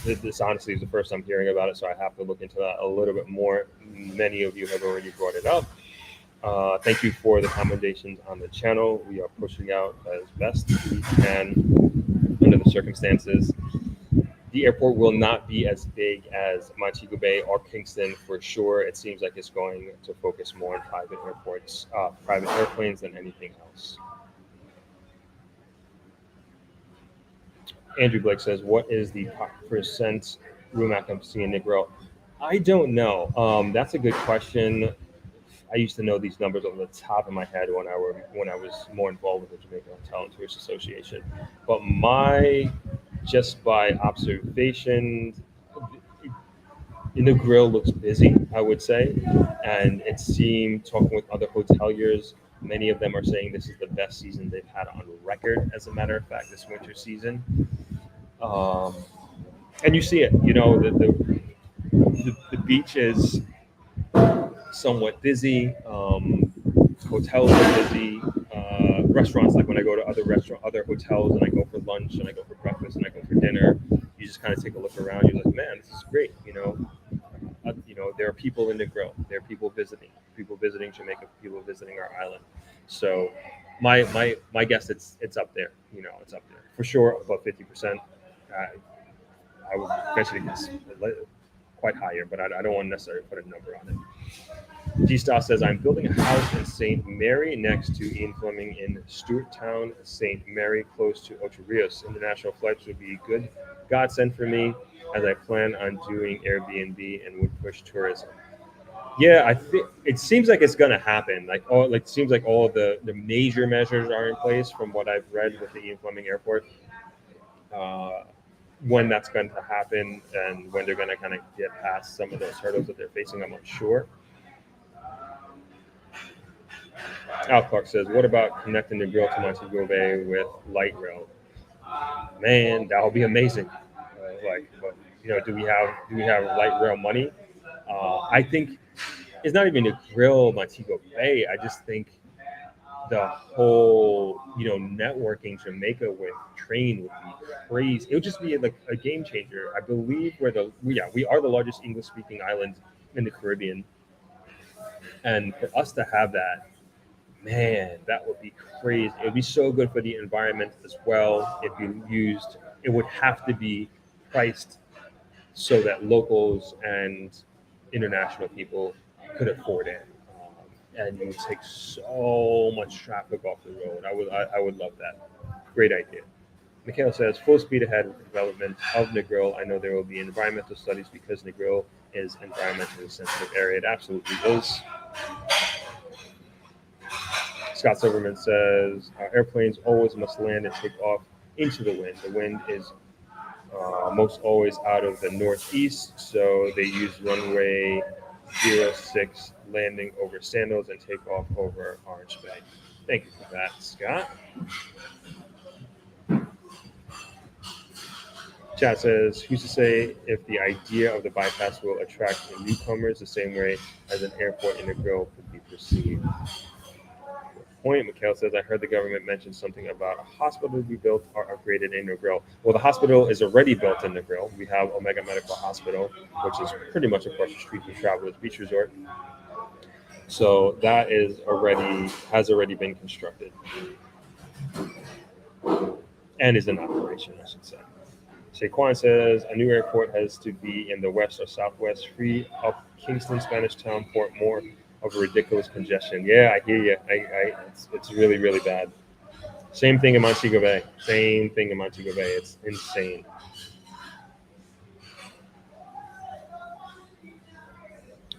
This honestly is the first I'm hearing about it, so I have to look into that a little bit more. Many of you have already brought it up. Thank you for the commendations on the channel. We are pushing out as best we can under the circumstances. The airport will not be as big as Montego Bay or Kingston for sure. It seems like it's going to focus more on private airports, private airplanes than anything else. Andrew Blake says, "What is the percent room occupancy in Negril?" I don't know. That's a good question. I used to know these numbers off the top of my head when I was more involved with the Jamaica Hotel and Tourist Association. But just by observation, the grill looks busy, I would say, and it seemed talking with other hoteliers, many of them are saying this is the best season they've had on record. As a matter of fact, this winter season, um, and you see it. You know, the beach is somewhat busy. Hotels are busy. Restaurants, like when I go to other hotels, and I go for lunch, and I go for breakfast, and I go for dinner, you just kind of take a look around. You're like, man, this is great. There are people in the grill. There are people visiting Jamaica, people visiting our island. So, my guess, it's up there. It's up there for sure, above 50%. I would venture to guess quite higher, but I don't want to necessarily put a number on it. G Star says, I'm building a house in St. Mary next to Ian Fleming in Stewarttown, St. Mary, close to Ocho Rios. International flights would be a good godsend for me as I plan on doing Airbnb and would push tourism. Yeah, I think it seems like it's gonna happen. It seems like all of the major measures are in place from what I've read with the Ian Fleming Airport. Uh, when that's going to happen and when they're going to kind of get past some of those hurdles that they're facing, I'm not sure. Al Clark says, what about connecting the grill to Montego Bay with light rail? Man, that would be amazing. But do we have light rail money? I think it's not even a grill Montego Bay. I just think the whole networking Jamaica with train would be crazy. It would just be like a game changer. I believe we are the largest English speaking island in the Caribbean, and for us to have that, man, that would be crazy. It would be so good for the environment as well. If you used, it would have to be priced so that locals and international people could afford it. And you would take so much traffic off the road. I would love that. Great idea. Michaela says, full speed ahead with the development of Negril. I know there will be environmental studies because Negril is an environmentally sensitive area. It absolutely is. Scott Silverman says, airplanes always must land and take off into the wind. The wind is most always out of the northeast, so they use runway 06 landing over Sandals and take off over Orange Bay. Thank you for that, Scott. Chat says, who's to say if the idea of the bypass will attract newcomers the same way as an airport in a grill could be perceived? Point. Mikhail says, I heard the government mention something about a hospital to be built or upgraded in Negril. Well, the hospital is already built in Negril. We have Omega Medical Hospital, which is pretty much across the street from Travelers Beach Resort. So that has already been constructed and is in operation, I should say. Shaquan says a new airport has to be in the west or southwest, free up Kingston, Spanish Town, Port more of a ridiculous congestion. Yeah, I hear you. It's really, really bad. Same thing in Montego Bay. Same thing in Montego Bay. It's insane.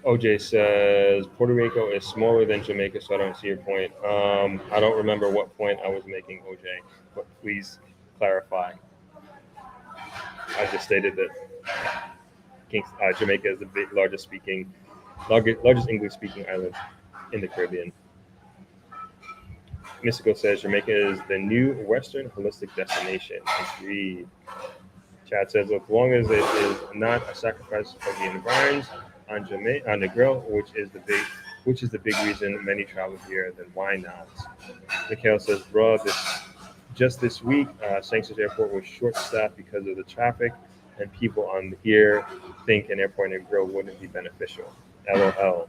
OJ says Puerto Rico is smaller than Jamaica, so I don't see your point. I don't remember what point I was making, OJ, but please clarify. I just stated that Jamaica is the largest English speaking island in the Caribbean. Mystical says Jamaica is the new Western holistic destination. Agreed. Chad says as long as it is not a sacrifice of the environs on the grill, which is the big reason many travel here, then why not? Mikhail says, bro, this week, Sanctions Airport was short-staffed because of the traffic, and people on here think an airport and a grill wouldn't be beneficial. LOL.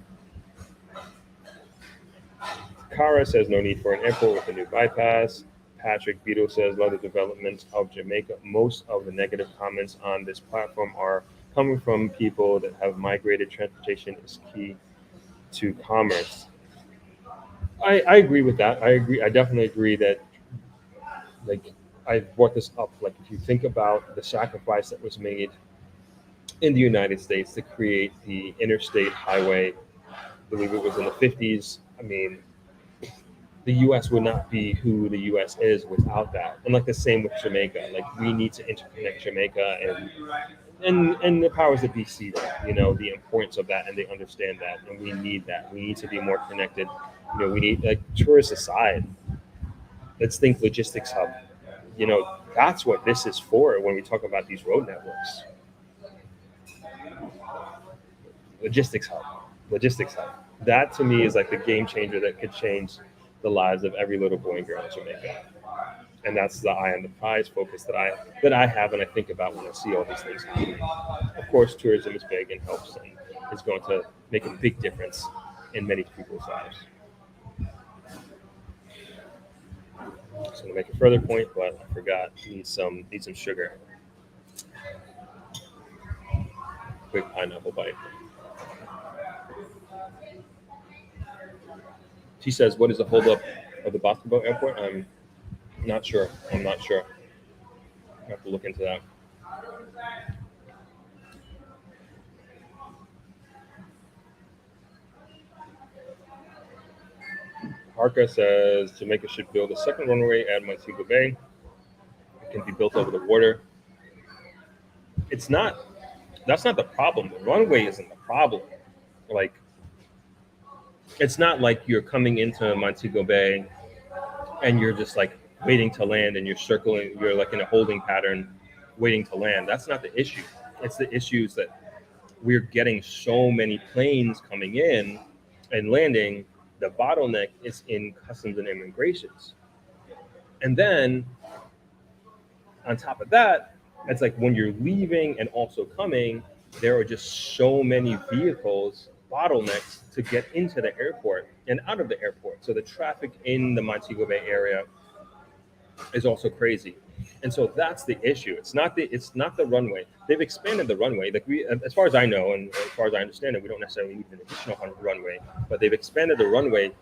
Kara says no need for an airport with a new bypass. Patrick Beadle says love the development of Jamaica. Most of the negative comments on this platform are coming from people that have migrated. Transportation is key to commerce. I agree with that. I agree. I definitely agree that, like, I brought this up. Like, if you think about the sacrifice that was made in the United States to create the interstate highway, I believe it was in the 50s. I mean, the U.S. would not be who the U.S. is without that. And like the same with Jamaica. Like, we need to interconnect Jamaica and the powers that be see that, the importance of that, and they understand that, and we need that. We need to be more connected. We need, like, tourists aside, let's think logistics hub. That's what this is for when we talk about these road networks. Logistics hub. That to me is like the game changer that could change the lives of every little boy and girl in Jamaica. And that's the eye on the prize focus that I have and I think about when I see all these things happening. Of course, tourism is big and helps, and it's going to make a big difference in many people's lives. So to make a further point, but I forgot. Need some sugar. Quick pineapple bite. She says, "What is the holdup of the basketball airport?" I'm not sure. I have to look into that. Harka says Jamaica should build a second runway at Montego Bay. It can be built over the water. It's not. That's not the problem. The runway isn't the problem. Like, it's not like you're coming into Montego Bay and you're just like waiting to land and you're circling. You're like in a holding pattern, waiting to land. That's not the issue. It's the issues that we're getting so many planes coming in and landing. The bottleneck is in customs and immigrations. And then on top of that, it's like when you're leaving and also coming, there are just so many vehicles, bottlenecks to get into the airport and out of the airport. So the traffic in the Montego Bay area is also crazy. And so that's the issue. It's not the runway. They've expanded the runway. Like, as far as I know, and as far as I understand it, we don't necessarily need an additional runway, but they've expanded the runway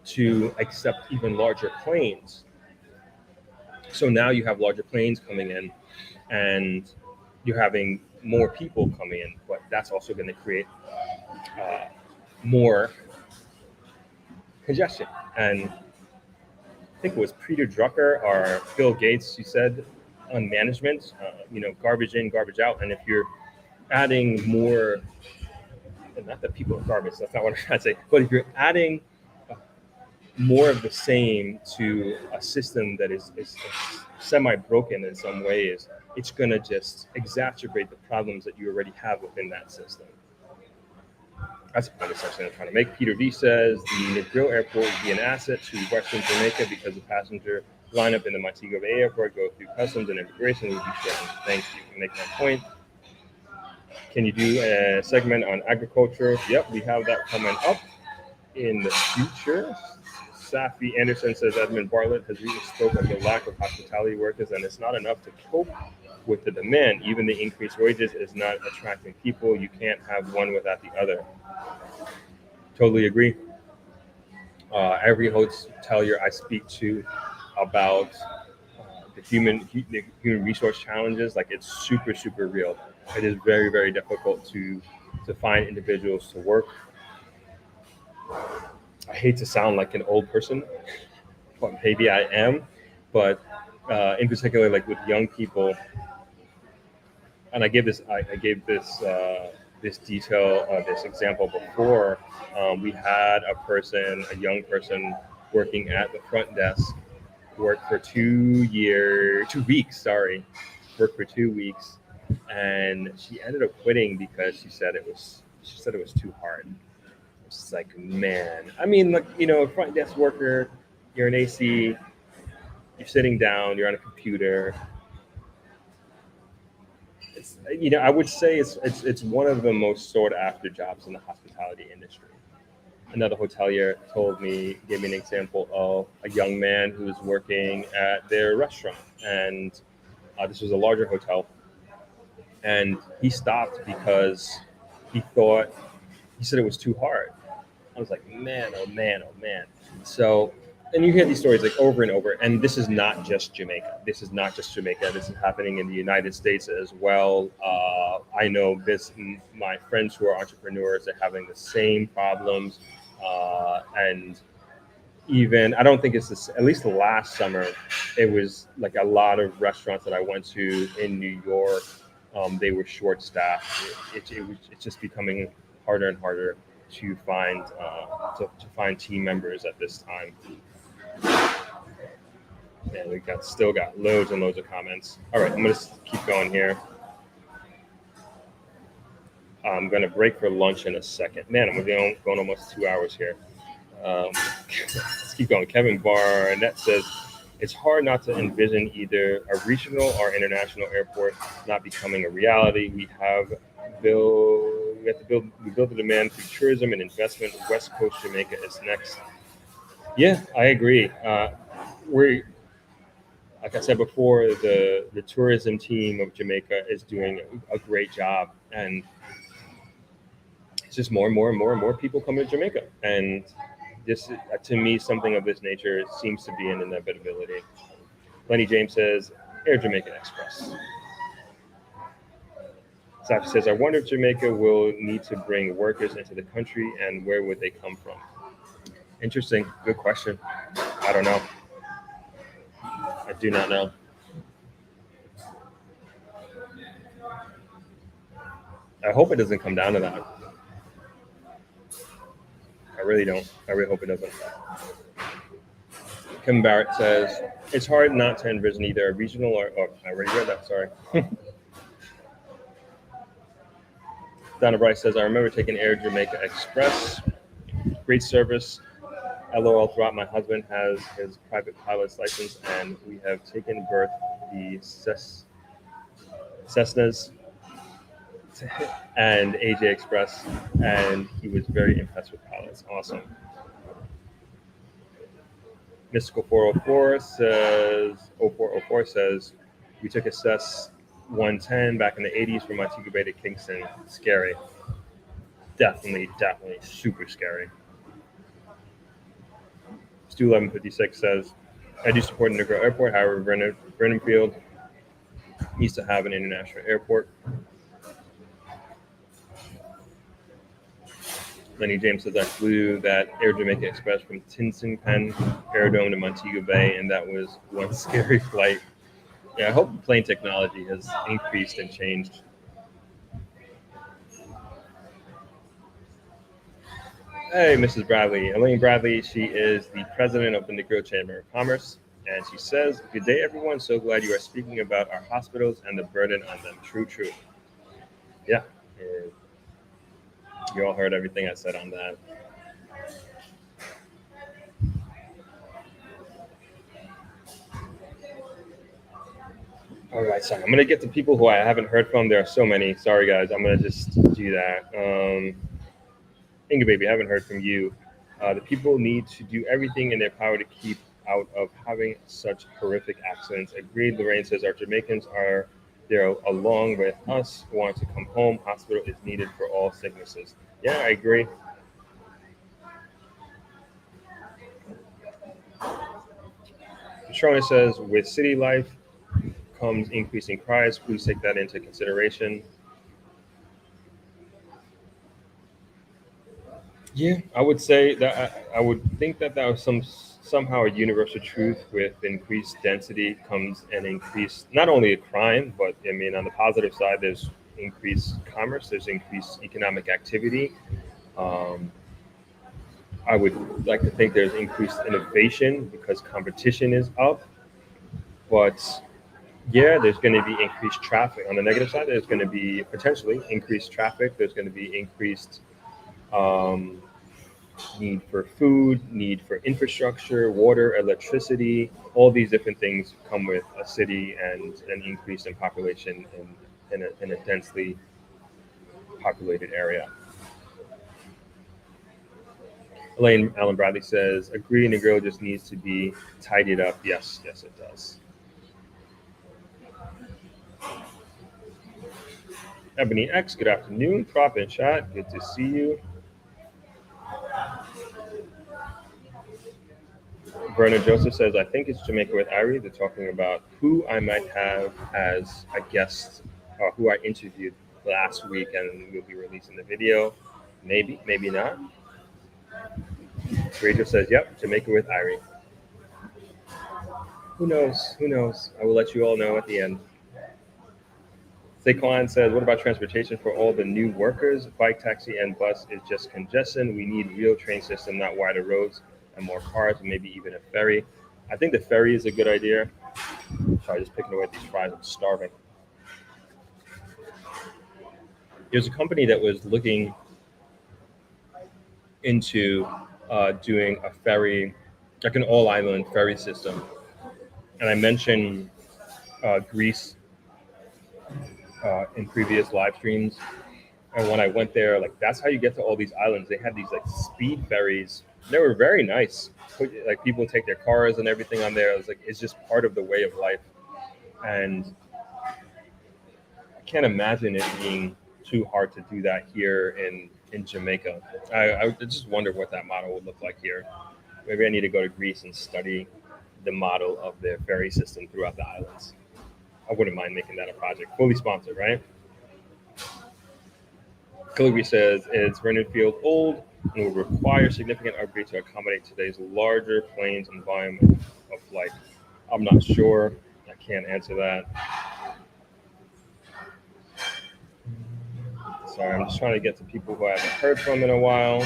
to accept even larger planes. So now you have larger planes coming in, and you're having more people coming in, but that's also going to create more congestion. And I think it was Peter Drucker or Bill Gates who said on management, garbage in, garbage out. And if you're adding more, and not that people are garbage, that's not what I'm trying to say, but if you're adding more of the same to a system that is semi-broken in some ways, it's going to just exacerbate the problems that you already have within that system. That's the point essentially I'm trying to make. Peter V says the Negril Airport would be an asset to Western Jamaica because the passenger lineup in the Montego Bay Airport go through customs and immigration would be shortened. Thank you for making that point. Can you do a segment on agriculture? Yep, we have that coming up. in the future. Safi Anderson says Edmund Bartlett has recently spoke of the lack of hospitality workers, and it's not enough to cope with the demand. Even the increased wages is not attracting people. You can't have one without the other. Totally agree. Every hotelier I speak to about the human resource challenges, like it's super real. It is very difficult to find individuals to work. I hate to sound like an old person, but maybe I am. But in particular, like with young people, and I gave this detail, this example before. We had a young person working at the front desk, worked for 2 weeks. Sorry, worked for 2 weeks, and she ended up quitting because she said it was too hard. It's like, man, I mean, like, a front desk worker, you're an AC, you're sitting down, you're on a computer. I would say it's one of the most sought after jobs in the hospitality industry. Another hotelier gave me an example of a young man who was working at their restaurant, and this was a larger hotel, and he stopped because he thought he said it was too hard. I was like, man, oh man, oh man. So, and you hear these stories like over and over, and this is not just Jamaica. This is not just Jamaica. This is happening in the United States as well. I know my friends who are entrepreneurs are having the same problems, and even I don't think it's this. At least last summer, it was like a lot of restaurants that I went to in New York. They were short staffed. It's just becoming harder and harder to find to find team members at this time. And we still got loads and loads of comments. All right, I'm gonna keep going here. I'm gonna break for lunch in a second. Man, I'm going almost 2 hours here. Let's keep going. Kevin Barnett says it's hard not to envision either a regional or international airport not becoming a reality. We have we build the demand through tourism and investment. West Coast Jamaica is next. Yeah, I agree. We're Like I said before, the tourism team of Jamaica is doing a great job, and it's just more and more and more and more people coming to Jamaica, and this to me something of this nature seems to be an inevitability. Lenny James says Air Jamaica Express. Safi says, I wonder if Jamaica will need to bring workers into the country, and where would they come from? Interesting. Good question. I don't know. I do not know. I hope it doesn't come down to that. I really don't. I really hope it doesn't. Kim Barrett says, it's hard not to envision either a regional or, oh, I already read that, sorry. Donna Bryce says, I remember taking Air Jamaica Express. Great service. LOL throughout. My husband has his private pilot's license, and we have taken birth the Cessnas and AJ Express, and he was very impressed with pilots. Awesome. Mystical 0404 says, we took a Cess 110 back in the 80s from Montego Bay to Kingston. Scary. Definitely super scary. Stu 1156 says, I do support Negro Airport. However, Vernon Field needs to have an international airport. Lenny James says, I flew that Air Jamaica Express from Tinson Pen Aerodrome to Montego Bay, and that was one scary flight. Yeah, I hope plane technology has increased and changed. Hey, Mrs. Bradley. Elaine Bradley, she is the president of the Negro Chamber of Commerce. And she says, good day, everyone. So glad you are speaking about our hospitals and the burden on them. True. Yeah. You all heard everything I said on that. All right, sorry. I'm going to get to people who I haven't heard from. There are so many. Sorry, guys. I'm going to just do that. Inga Baby, I haven't heard from you. The people need to do everything in their power to keep out of having such horrific accidents. Agreed, Lorraine says, our Jamaicans are there along with us, want to come home. Hospital is needed for all sicknesses. Yeah, I agree. Patrona says, with city life comes increasing price. Please take that into consideration. Yeah, I would say that I would think that that was somehow a universal truth. With increased density comes an increased not only a crime, but I mean on the positive side, there's increased commerce, there's increased economic activity. Um, I would like to think there's increased innovation because competition is up. But yeah, there's going to be increased traffic. On the negative side, there's going to be potentially increased traffic. There's going to be increased um, need for food, need for infrastructure, water, electricity. All these different things come with a city and an increase in population in a densely populated area. Elaine Allen Bradley says, agree, Negro just needs to be tidied up. Yes, yes, it does. Ebony X, good afternoon. Prop and chat, good to see you. Vernon Joseph says, I think it's Jamaica with Irie. They're talking about who I might have as a guest, who I interviewed last week, and we'll be releasing the video. Maybe, maybe not. Rachel says, yep, Jamaica with Irie. Who knows? Who knows? I will let you all know at the end. Saquon says, what about transportation for all the new workers? Bike, taxi, and bus is just congestion. We need real train system, not wider roads and more cars, and maybe even a ferry. I think the ferry is a good idea. Sorry, just picking away at these fries. I'm starving. There's a company that was looking into doing a ferry, like an all-island ferry system. And I mentioned Greece in previous live streams. And when I went there, like that's how you get to all these islands. They had these like speed ferries. They were very nice. Like people take their cars and everything on there. It was like it's just part of the way of life. And I can't imagine it being too hard to do that here in Jamaica. I just wonder what that model would look like here. Maybe I need to go to Greece and study the model of their ferry system throughout the islands. I wouldn't mind making that a project. Fully sponsored, right? Calligraphy says, is Vernon Field old and will require significant upgrade to accommodate today's larger planes and volume of flight? I'm not sure. I can't answer that. Sorry, I'm just trying to get to people who I haven't heard from in a while.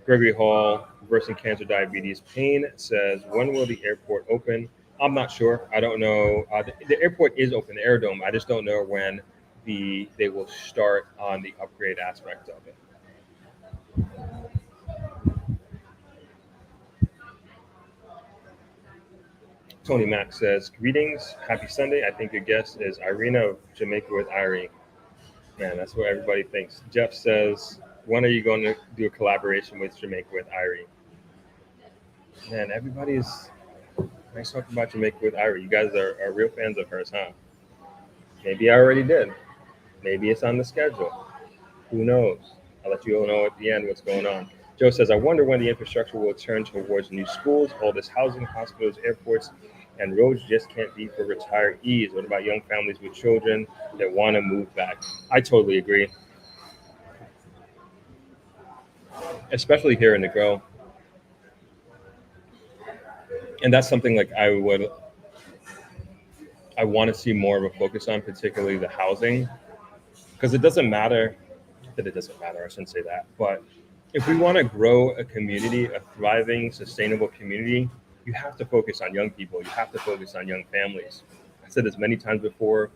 Gregory Hall, reversing cancer, diabetes, pain says, when will the airport open? I'm not sure. I don't know. The airport is open, the Aerodome. I just don't know when they will start on the upgrade aspect of it. Tony Mack says, greetings, happy Sunday. I think your guest is Irina of Jamaica with Irie. Man, that's what everybody thinks. Jeff says, when are you going to do a collaboration with Jamaica with Irie? Man, everybody's nice talking about Jamaica with Irie. You guys are real fans of hers, huh? Maybe I already did. Maybe it's on the schedule. Who knows? I'll let you all know at the end what's going on. Joe says, I wonder when the infrastructure will turn towards new schools, all this housing, hospitals, airports, and roads just can't be for retirees. What about young families with children that want to move back? I totally agree. Especially here in the Grow. And that's something like I want to see more of a focus on, particularly the housing. Because it doesn't matter that it doesn't matter, I shouldn't say that. But if we want to grow a community, a thriving, sustainable community, you have to focus on young people. You have to focus on young families. I said this many times before.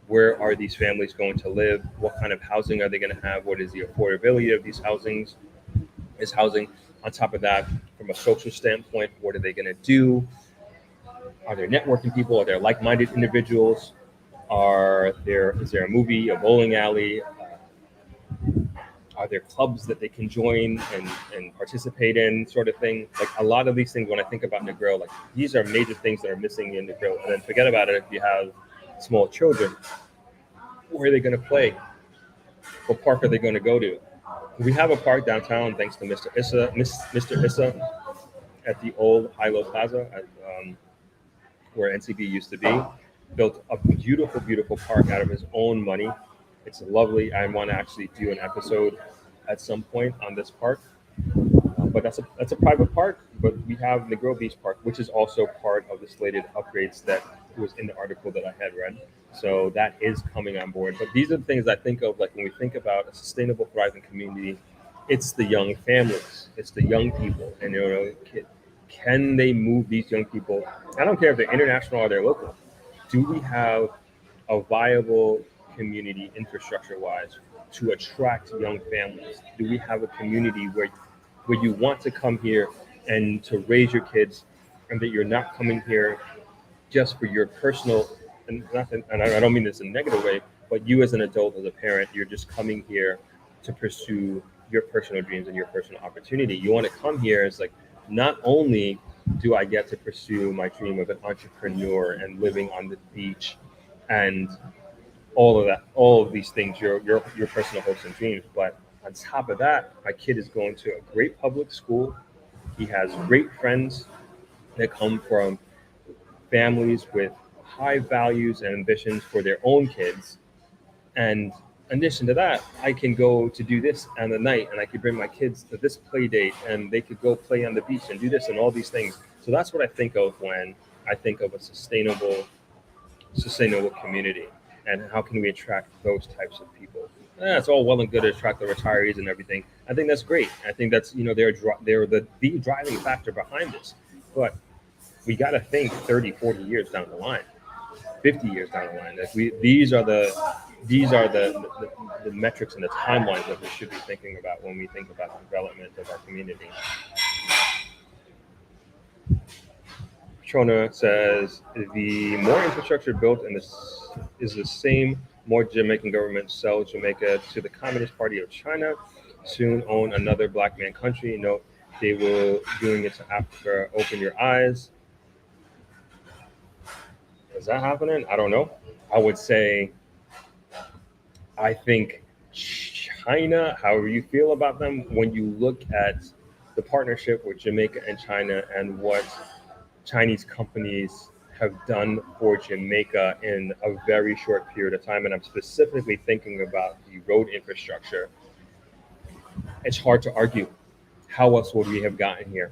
Where are these families going to live? What kind of housing are they going to have? What is the affordability of these housings? Is housing on top of that from a social standpoint? What are they going to do? Are there networking people? Are there like-minded individuals? Is there a movie, a bowling alley, Are there clubs that they can join and participate in, sort of thing? Like a lot of these things, when I think about Negril, like these are major things that are missing in Negril. And then forget about it if you have small children. Where are they going to play? What park are they going to go to? We have a park downtown, thanks to Mr. Issa, at the old Hilo Plaza, where NCB used to be. Built a beautiful, beautiful park out of his own money. It's lovely. I want to actually do an episode at some point on this park. But that's a private park. But we have Negro Beach Park, which is also part of the slated upgrades that was in the article that I had read. So that is coming on board. But these are the things I think of, like when we think about a sustainable, thriving community. It's the young families, it's the young people, and can they move these young people? I don't care if they're international or they're local. Do we have a viable community infrastructure wise to attract young families? Do we have a community where you want to come here and to raise your kids, and that you're not coming here just for your personal, and nothing, and I don't mean this in a negative way, but you as an adult, as a parent, you're just coming here to pursue your personal dreams and your personal opportunity. You want to come here as like, not only do I get to pursue my dream of an entrepreneur and living on the beach and all of that, all of these things, your personal hopes and dreams, but on top of that, my kid is going to a great public school. He has great friends that come from families with high values and ambitions for their own kids. And in addition to that, I can go to do this on the night, and I could bring my kids to this play date, and they could go play on the beach and do this and all these things. So that's what I think of when I think of a sustainable community, and how can we attract those types of people. It's all well and good to attract the retirees and everything. I think that's great. I think that's, they're the driving factor behind this. But we got to think 30, 40 years down the line, 50 years down the line. Like these are the metrics and the timelines that we should be thinking about when we think about the development of our community. Trona says the more infrastructure built and this is the same, more Jamaican government sell Jamaica to the Communist Party of China, soon own another black man country. No, they will doing it to Africa. Open your eyes. Is that happening? I don't know. I would say I think China, however you feel about them, when you look at the partnership with Jamaica and China and what Chinese companies have done for Jamaica in a very short period of time, and I'm specifically thinking about the road infrastructure, it's hard to argue. How else would we have gotten here?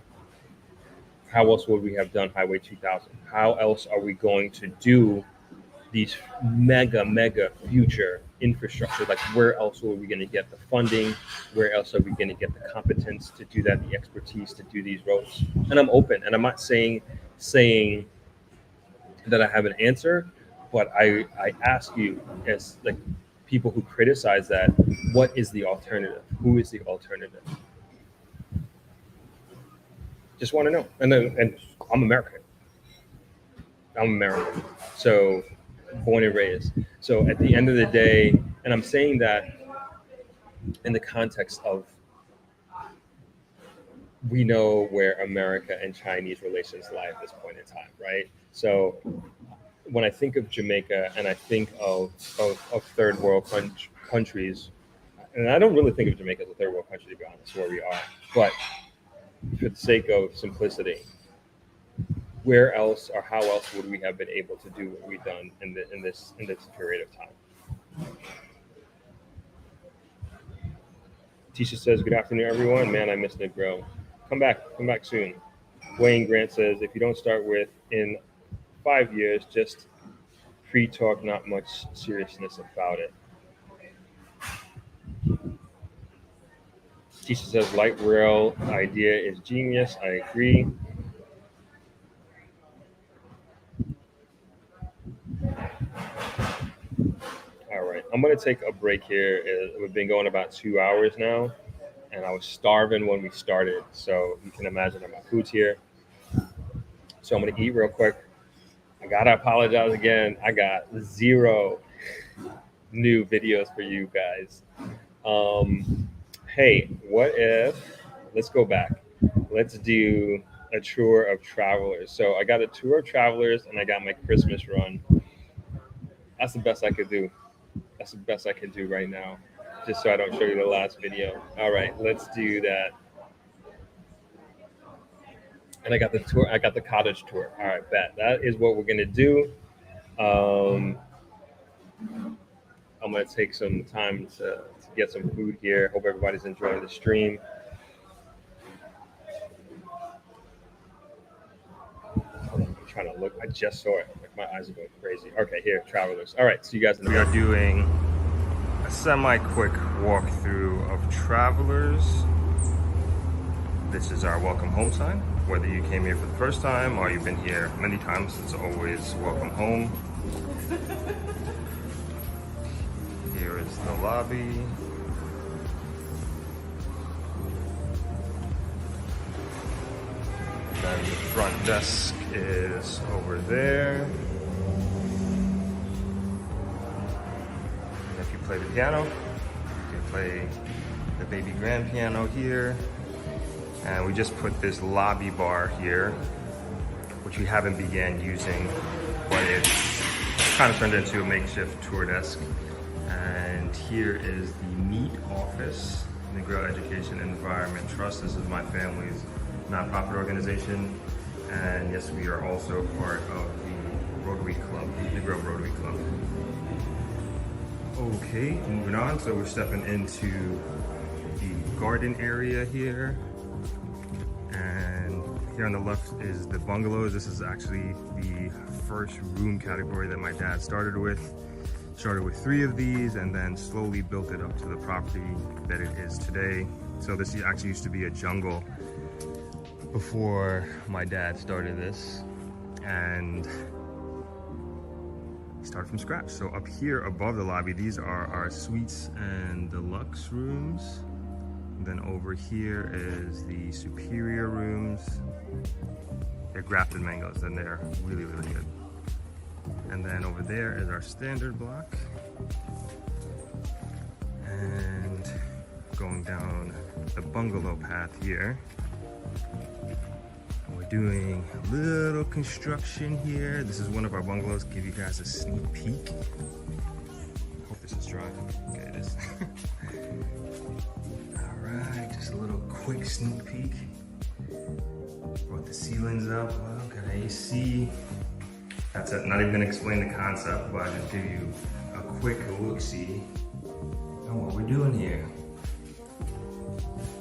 How else would we have done Highway 2000? How else are we going to do these mega future infrastructure? Like, where else are we going to get the funding? Where else are we going to get the competence to do that, the expertise to do these roads? And I'm open, and I'm not saying that I have an answer, but I ask you, as like people who criticize that, what is the alternative? Who is the alternative? Just want to know. And I'm American. I'm American. So born and raised. So at the end of the day, and I'm saying that in the context of, we know where America and Chinese relations lie at this point in time, right? So when I think of Jamaica and I think of third world countries, and I don't really think of Jamaica as a third world country, to be honest, where we are, but for the sake of simplicity, where else or how else would we have been able to do what we've done in this period of time? Tisha says, "Good afternoon, everyone. Man, I miss Nick Grow. Come back soon." Wayne Grant says, "If you don't start with in 5 years, just free talk, not much seriousness about it." Tisha says, "Light rail idea is genius. I agree." All right, I'm going to take a break here. We've been going about 2 hours now, and I was starving when we started. So you can imagine that my food's here. So I'm going to eat real quick. I got to apologize again. I got 0 new videos for you guys. Hey, what if, let's go back. Let's do a tour of travelers. So I got a tour of travelers and I got my Christmas run. That's the best I could do. That's the best I can do right now. Just so I don't show you the last video. All right, let's do that. And I got the tour, I got the cottage tour. All right, bet. That is what we're gonna do. Um, I'm gonna take some time to get some food here. Hope everybody's enjoying the stream. I'm trying to look. I just saw it. Like my eyes are going crazy. Okay, here, travelers. All right, so you guys. We are doing a semi-quick walkthrough of travelers. This is our welcome home sign. Whether you came here for the first time or you've been here many times, it's always welcome home. Here is the lobby. Then the front desk is over there. And if you play the piano, you can play the baby grand piano here. And we just put this lobby bar here, which we haven't began using, but it's kind of turned into a makeshift tour desk. And here is the meat office, Negro Education Environment Trust. This is my family's nonprofit organization. And yes, we are also part of the Rotary Club, the Negro Rotary Club. Okay, moving on. So we're stepping into the garden area here. And here on the left is the bungalows. This is actually the first room category that my dad started with. Started with 3 of these and then slowly built it up to the property that it is today. So this actually used to be a jungle before my dad started this, and he started from scratch. So up here above the lobby, these are our suites and deluxe rooms. Then over here is the superior rooms. They're grafted mangoes and they're really, really good. And then over there is our standard block. And going down the bungalow path here, we're doing a little construction here. This is one of our bungalows. Give you guys a sneak peek. Hope this is dry. Okay, it is. Alright, just a little quick sneak peek. Brought the ceilings up. Well, got AC. That's it. Not even gonna explain the concept, but I'll just give you a quick look-see on what we're doing here.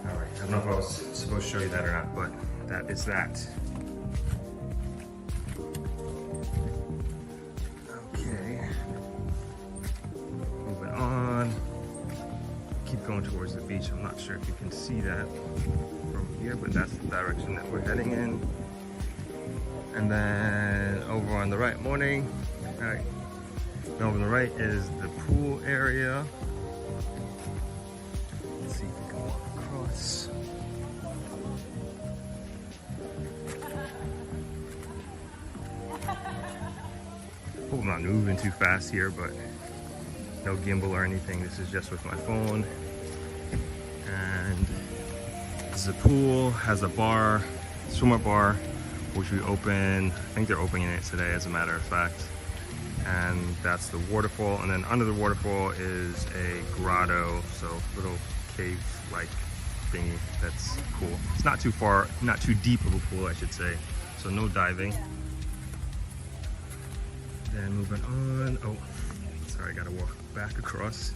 Alright, I don't know if I was supposed to show you that or not, but that is that. Okay. Moving on. Keep going towards the beach. I'm not sure if you can see that from here, but that's the direction that we're heading in. And then over on the right, morning. All right. And over on the right is the pool area. Let's see if we can walk across. Hope I'm not moving too fast here, but no gimbal or anything. This is just with my phone. And this is a pool, has a bar, swimmer bar, which we open, I think they're opening it today as a matter of fact. And that's the waterfall. And then under the waterfall is a grotto, so little cave-like thingy that's cool. It's not too far, not too deep of a pool, I should say. So no diving. Then moving on, oh, sorry, I gotta walk back across.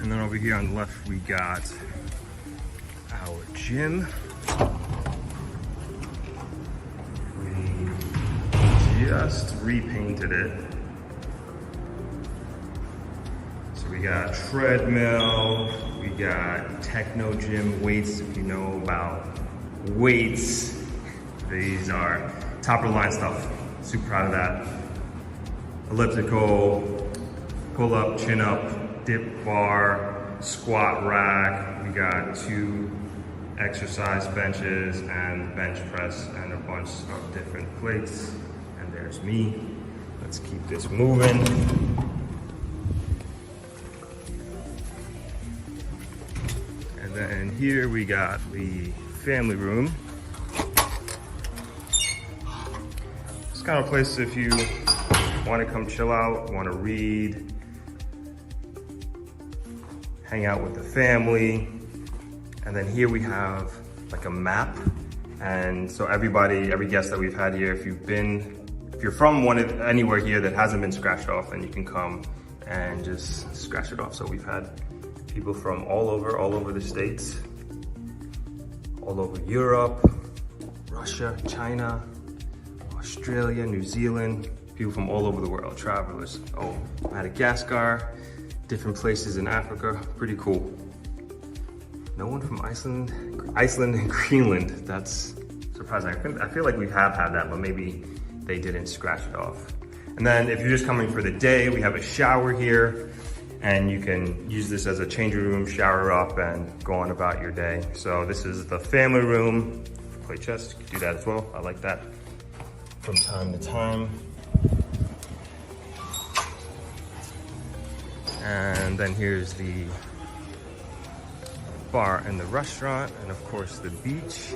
And then over here on the left, we got our gym. We just repainted it. So we got treadmill, we got techno gym weights, if you know about weights. These are top of the line stuff. Super proud of that. Elliptical, pull up, chin up, dip bar, squat rack. We got 2 exercise benches and bench press and a bunch of different plates. And there's me. Let's keep this moving. And then here we got the family room. It's kind of a place if you want to come chill out, want to read, hang out with the family. And then here we have like a map. And so every guest that we've had here, if you're from anywhere here that hasn't been scratched off, then you can come and just scratch it off. So we've had people from all over the States, all over Europe, Russia, China, Australia, New Zealand, people from all over the world, travelers. Oh, Madagascar, different places in Africa, pretty cool. No one from Iceland and Greenland. That's surprising. I feel like we have had that, but maybe they didn't scratch it off. And then if you're just coming for the day, we have a shower here, and you can use this as a changing room, shower up, and go on about your day. So this is the family room. Play chess, you can do that as well. I like that from time to time. And then here's the bar and the restaurant, and of course the beach.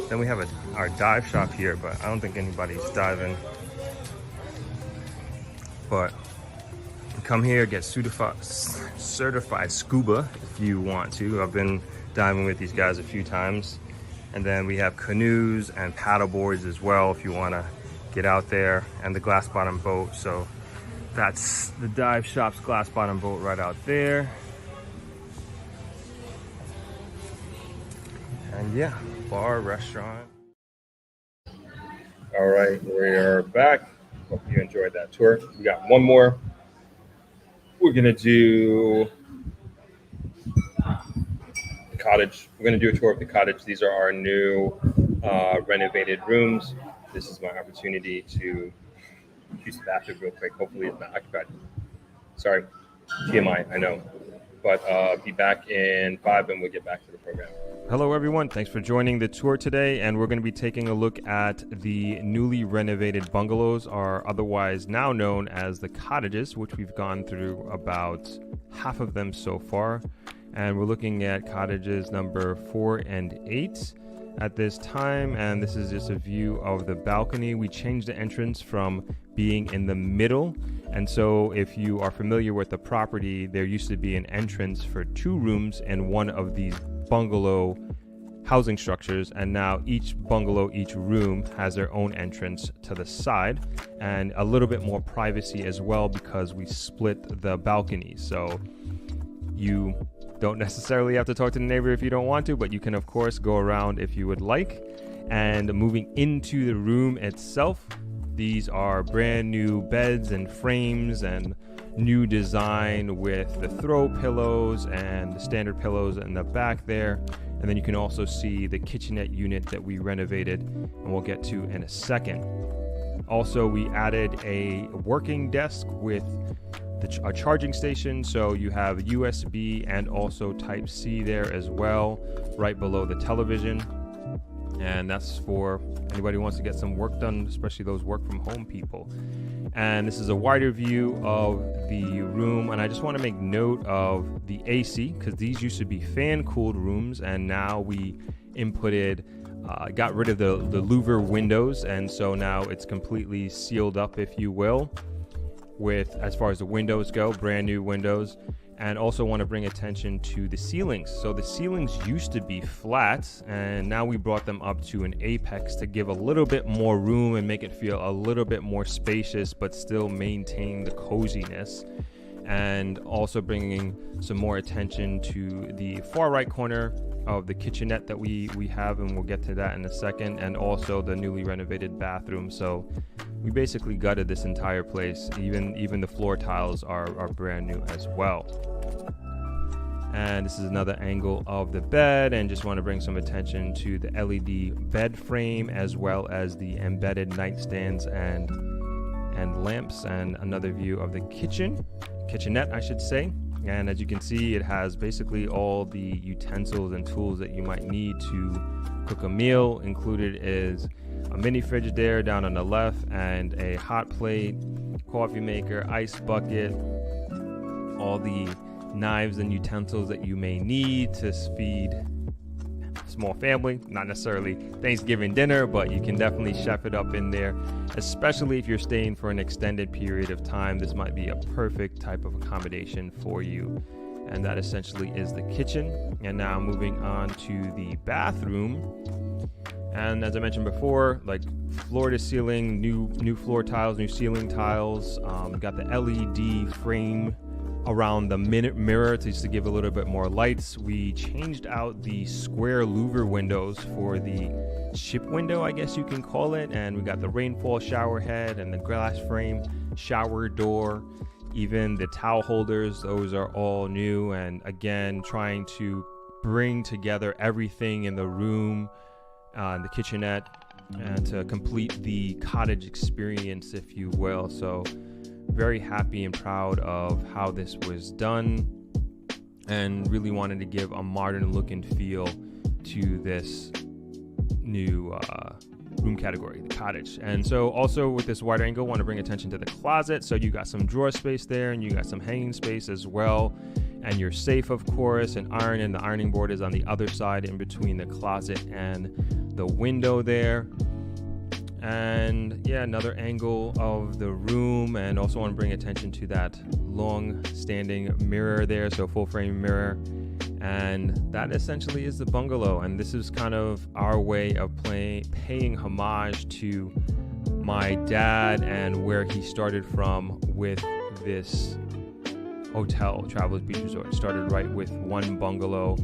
Then we have our dive shop here, but I don't think anybody's diving. But come here, get certified scuba if you want to. I've been diving with these guys a few times. And then we have canoes and paddle boards as well if you want to get out there, and the glass bottom boat. So that's the dive shop's glass bottom boat right out there. And yeah, bar, restaurant. All right, we are back. Hope you enjoyed that tour. We got one more. We're gonna do the cottage. We're gonna do a tour of the cottage. These are our new renovated rooms. This is my opportunity to use the bathroom real quick. Hopefully it's not occupied. Sorry, TMI, I know. But be back in 5 and we'll get back to the program. Hello everyone, thanks for joining the tour today, and we're going to be taking a look at the newly renovated bungalows, or otherwise now known as the cottages, which we've gone through about half of them so far. And we're looking at cottages number 4 and 8 at this time, and this is just a view of the balcony. We changed the entrance from being in the middle, and so if you are familiar with the property, there used to be an entrance for 2 rooms in one of these bungalow housing structures, and now each room has their own entrance to the side and a little bit more privacy as well, because we split the balconies. So you don't necessarily have to talk to the neighbor if you don't want to, but you can of course go around if you would like. And moving into the room itself, these are brand new beds and frames and new design with the throw pillows and the standard pillows in the back there. And then you can also see the kitchenette unit that we renovated, and we'll get to in a second. Also, we added a working desk with a charging station, so you have USB and also Type-C there as well, right below the television. And that's for anybody who wants to get some work done, especially those work from home people. And this is a wider view of the room, and I just want to make note of the AC, because these used to be fan-cooled rooms, and now we got rid of the louver windows, and so now it's completely sealed up, if you will, with, as far as the windows go, brand new windows. And also want to bring attention to the ceilings. So the ceilings used to be flat, and now we brought them up to an apex to give a little bit more room and make it feel a little bit more spacious, but still maintain the coziness. And also bringing some more attention to the far right corner of the kitchenette that we have, and we'll get to that in a second, and also the newly renovated bathroom. So we basically gutted this entire place. Even the floor tiles are brand new as well. And this is another angle of the bed, and just want to bring some attention to the LED bed frame, as well as the embedded nightstands and lamps, and another view of the kitchenette, I should say. And as you can see, it has basically all the utensils and tools that you might need to cook a meal. Included is a mini Frigidaire down on the left, and a hot plate, coffee maker, ice bucket, all the knives and utensils that you may need to feed a small family. Not necessarily Thanksgiving dinner, but you can definitely chef it up in there, especially if you're staying for an extended period of time. This might be a perfect type of accommodation for you. And that essentially is the kitchen. And now moving on to the bathroom. And as I mentioned before, like floor to ceiling, new floor tiles, new ceiling tiles. We got the LED frame around the mirror just to give a little bit more lights. We changed out the square louver windows for the ship window, I guess you can call it. And we got the rainfall shower head and the glass frame shower door. Even the towel holders, those are all new. And again, trying to bring together everything in the room, the kitchenette, and to complete the cottage experience, if you will. So very happy and proud of how this was done, and really wanted to give a modern look and feel to this new room category, the cottage. And so also with this wide angle, want to bring attention to the closet. So you got some drawer space there, and you got some hanging space as well, and your safe, of course, and the ironing board is on the other side in between the closet and the window there. And yeah, another angle of the room, and also want to bring attention to that long standing mirror there, so full frame mirror. And that essentially is the bungalow, and this is kind of our way of paying homage to my dad and where he started from with this hotel, Travelers Beach Resort. Started right with one bungalow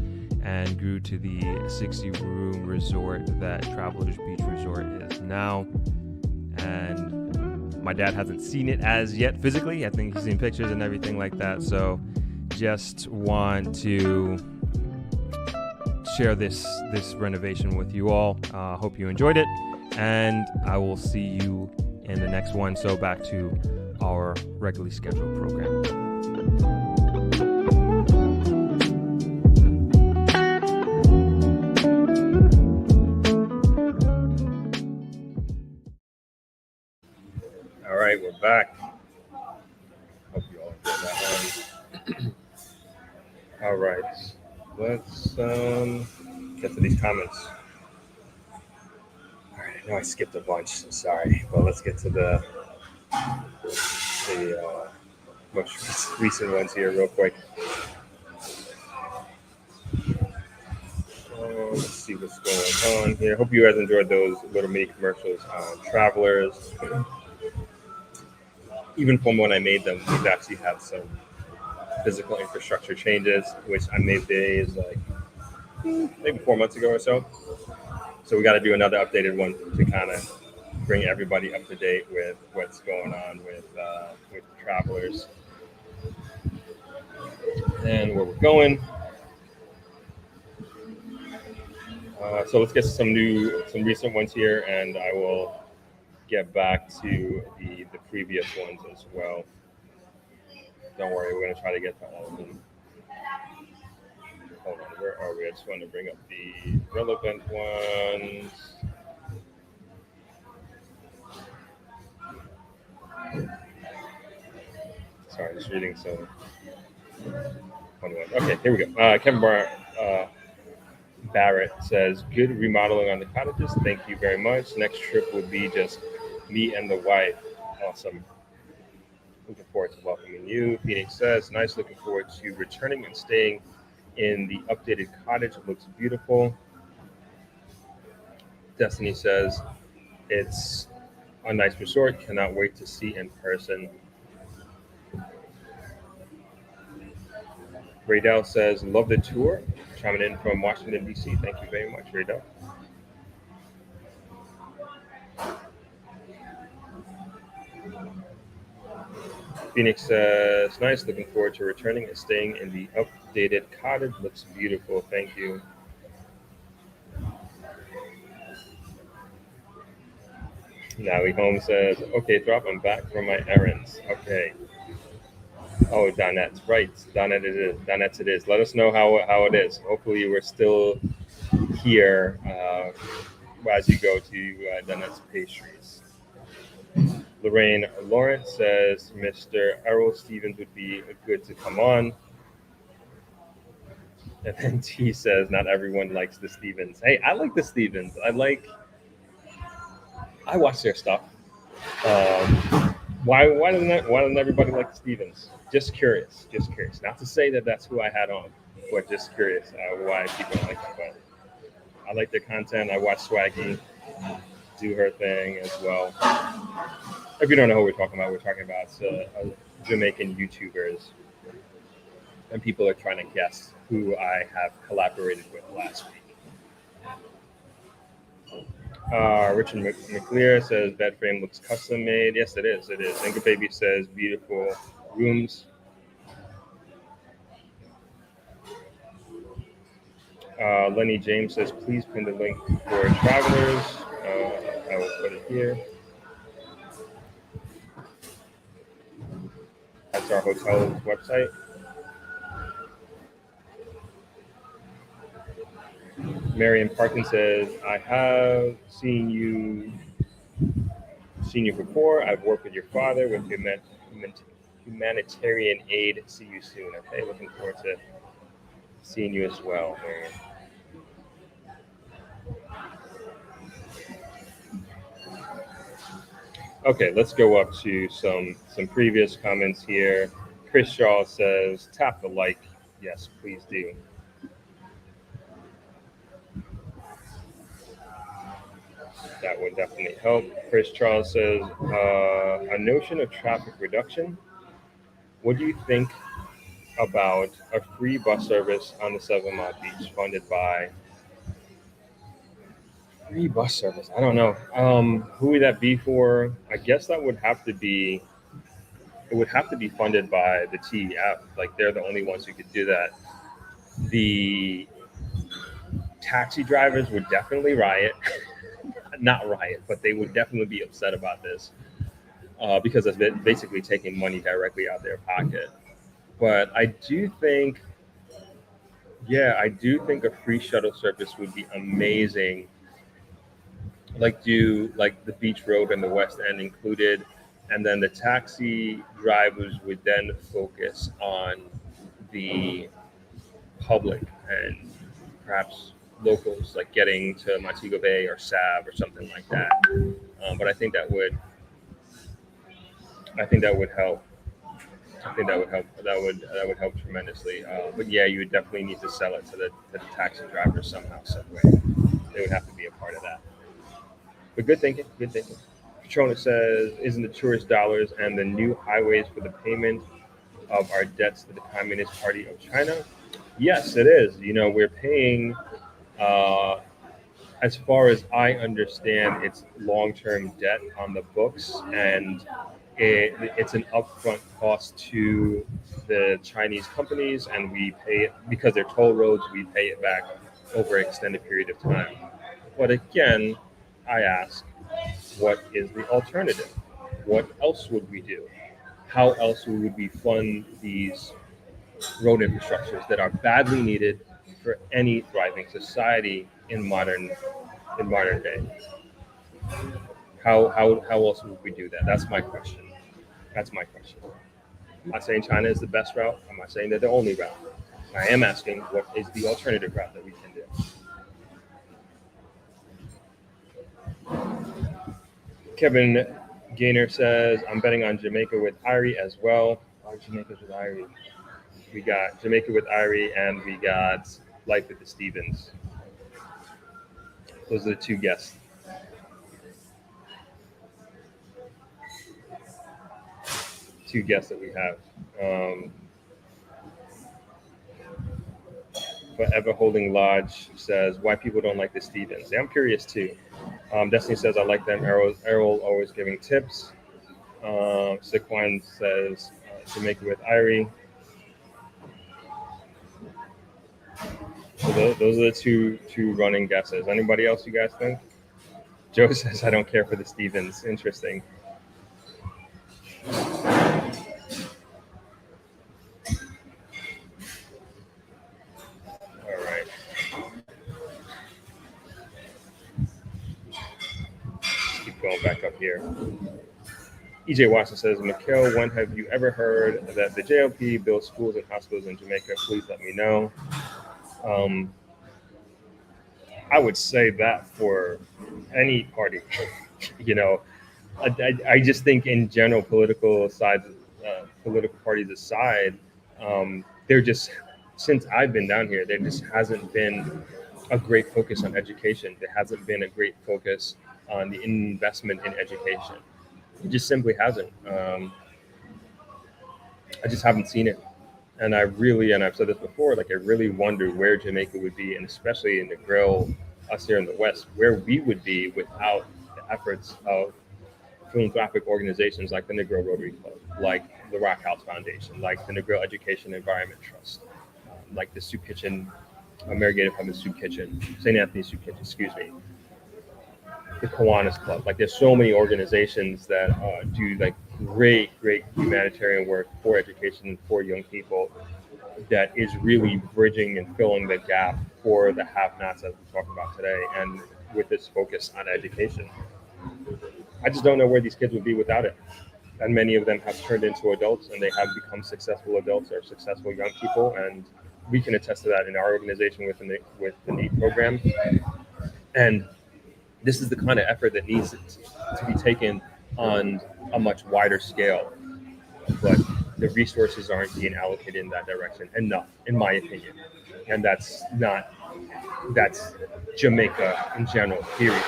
and grew to the 60-room resort that Travelers Beach Resort is now. And my dad hasn't seen it as yet physically. I think he's seen pictures and everything like that. So just want to share this renovation with you all. Hope you enjoyed it, and I will see you in the next one. So back to our regularly scheduled program. All right, we're back. Hope you all enjoyed that one. All right, let's get to these comments. All right, I know I skipped a bunch, so sorry, but let's get to the most recent ones here real quick. Let's see what's going on here. Hope you guys enjoyed those little mini commercials on Travelers. Even from when I made them, we've actually had some physical infrastructure changes, which I made days like maybe 4 months ago or so. So we got to do another updated one to kind of bring everybody up to date with what's going on with Travelers and where we're going. So let's get some recent ones here, and I will get back to the previous ones as well. Don't worry, we're going to try to get to all of them. Hold on, where are we? I just want to bring up the relevant ones. Sorry, just reading some funny ones. Okay, here we go. Kevin Barrett says, good remodeling on the cottages. Thank you very much. Next trip will be just me and the wife. Awesome. Looking forward to welcoming you. Phoenix says, nice. Looking forward to returning and staying in the updated cottage. It looks beautiful. Destiny says, it's a nice resort. Cannot wait to see in person. Raydell says, love the tour. Chiming in from Washington, D.C. Thank you very much, Raydell. Phoenix says, nice. Looking forward to returning and staying in the updated cottage. Looks beautiful. Thank you. Natalie Holmes says, okay, Throp, I'm back from my errands. Okay. Oh, Donette, right? Donette, it is. Donette, it is. Let us know how it is. Hopefully, we're still here as you go to Donette's Pastries. Lorraine Lawrence says Mr. Errol Stevens would be good to come on. And then T says not everyone likes the Stevens. Hey, I like the Stevens. I watch their stuff. Why doesn't everybody like the Stevens? Just curious. Just curious. Not to say that that's who I had on, but just curious why people like it. But I like their content. I watch Swaggy do her thing as well. If you don't know who we're talking about Jamaican YouTubers, and people are trying to guess who I have collaborated with last week. Richard McClear says bed frame looks custom made. Yes, it is. It is. Inga Baby says beautiful rooms. Lenny James says please pin the link for travelers. I will put it here. That's our hotel's website. Marion Parkin says I have seen you before. I've worked with your father with humanitarian aid. See you soon. Okay, looking forward to seeing you as well, Marion. Okay, let's go up to some previous comments here. Chris Shaw says tap the like. Yes, please do. That would definitely help. Chris Charles says a notion of traffic reduction. What do you think about a free bus service on the 7 Mile Beach funded by free bus service? I don't know. Who would that be for? I guess that would have to be funded by the TEF. Like they're the only ones who could do that. The taxi drivers would definitely riot. Not riot, but they would definitely be upset about this because it's basically taking money directly out of their pocket. But I do think a free shuttle service would be amazing. Like the beach road and the West End included, and then the taxi drivers would then focus on the public and perhaps locals, like getting to Montego Bay or Sav or something like that. But I think that would help. I think that would help. That would help tremendously. But yeah, you would definitely need to sell it to the taxi drivers somehow, some way. They would have to be a part of that. But good thinking. Good thinking. Petrona says, "Isn't the tourist dollars and the new highways for the payment of our debts to the Communist Party of China?" Yes, it is. You know, we're paying. As far as I understand, it's long-term debt on the books, and it's an upfront cost to the Chinese companies, and we pay it because they're toll roads. We pay it back over an extended period of time. But again, I ask, what is the alternative? What else would we do? How else would we fund these road infrastructures that are badly needed for any thriving society in modern day? How else would we do that? That's my question. I'm not saying China is the best route. I'm not saying they're the only route. I am asking what is the alternative route that we can do. Kevin Gaynor says, I'm betting on Jamaica with Irie as well. Jamaica's with Irie. We got Jamaica with Irie and we got Life with the Stevens. Those are the two guests. That we have. But Ever Holding Lodge says, why people don't like the Stevens. Yeah, I'm curious too. Destiny says, I like them. Errol always giving tips. Siquan says, Jamaica with Irie. So those are the two running guesses. Anybody else you guys think? Joe says, I don't care for the Stevens. Interesting. up here. EJ Watson says, Mikhail, when have you ever heard that the JLP builds schools and hospitals in Jamaica? Please let me know. I would say that for any party, you know, I just think in general, political parties aside, they're just, since I've been down here, there just hasn't been a great focus on education. There hasn't been a great focus on the investment in education. It just simply hasn't. I just haven't seen it. And I've said this before, like I really wonder where Jamaica would be, and especially in the grill, us here in the West, where we would be without the efforts of philanthropic organizations like the Negro Rotary Club, like the Rock House Foundation, like the Negro Education Environment Trust, like the Soup Kitchen, Marigate Pub and Soup Kitchen, St. Anthony's Soup Kitchen, excuse me, the Kiwanis Club. Like there's so many organizations that do like great humanitarian work for education and for young people that is really bridging and filling the gap for the have-nots as we talk about today, and with this focus on education. I just don't know where these kids would be without it. And many of them have turned into adults, and they have become successful adults or successful young people. And we can attest to that in our organization with the NEAT program. And this is the kind of effort that needs to be taken on a much wider scale. But the resources aren't being allocated in that direction enough, in my opinion. And that's Jamaica in general, period.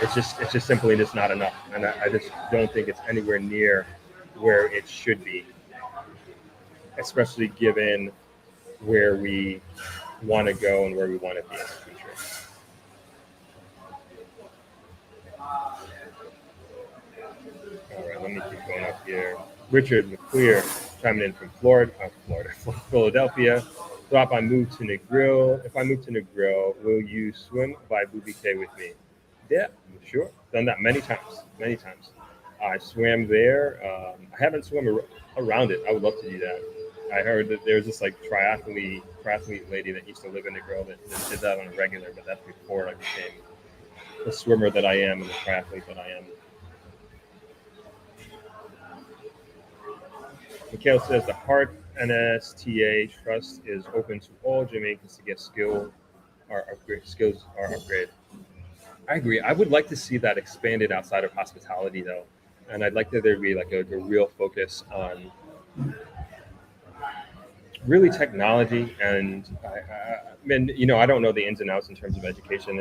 It's just simply just not enough. And I just don't think it's anywhere near where it should be, especially given where we want to go and where we want to be in the future. All right, let me keep going up here. Richard McClear chiming in from Philadelphia. So if I move to Negril, will you swim by Booby K with me? Yeah, sure. Done that many times. I swam there. I haven't swum around it. I would love to do that. I heard that there's this like triathlete lady that used to live in Negril that did that on a regular, but that's before I became the swimmer that I am and the triathlete that I am. Mikhail says the Heart NSTA Trust is open to all Jamaicans to get skills are upgraded. I agree. I would like to see that expanded outside of hospitality, though, and I'd like that there be like a real focus on really technology. And I don't know the ins and outs in terms of education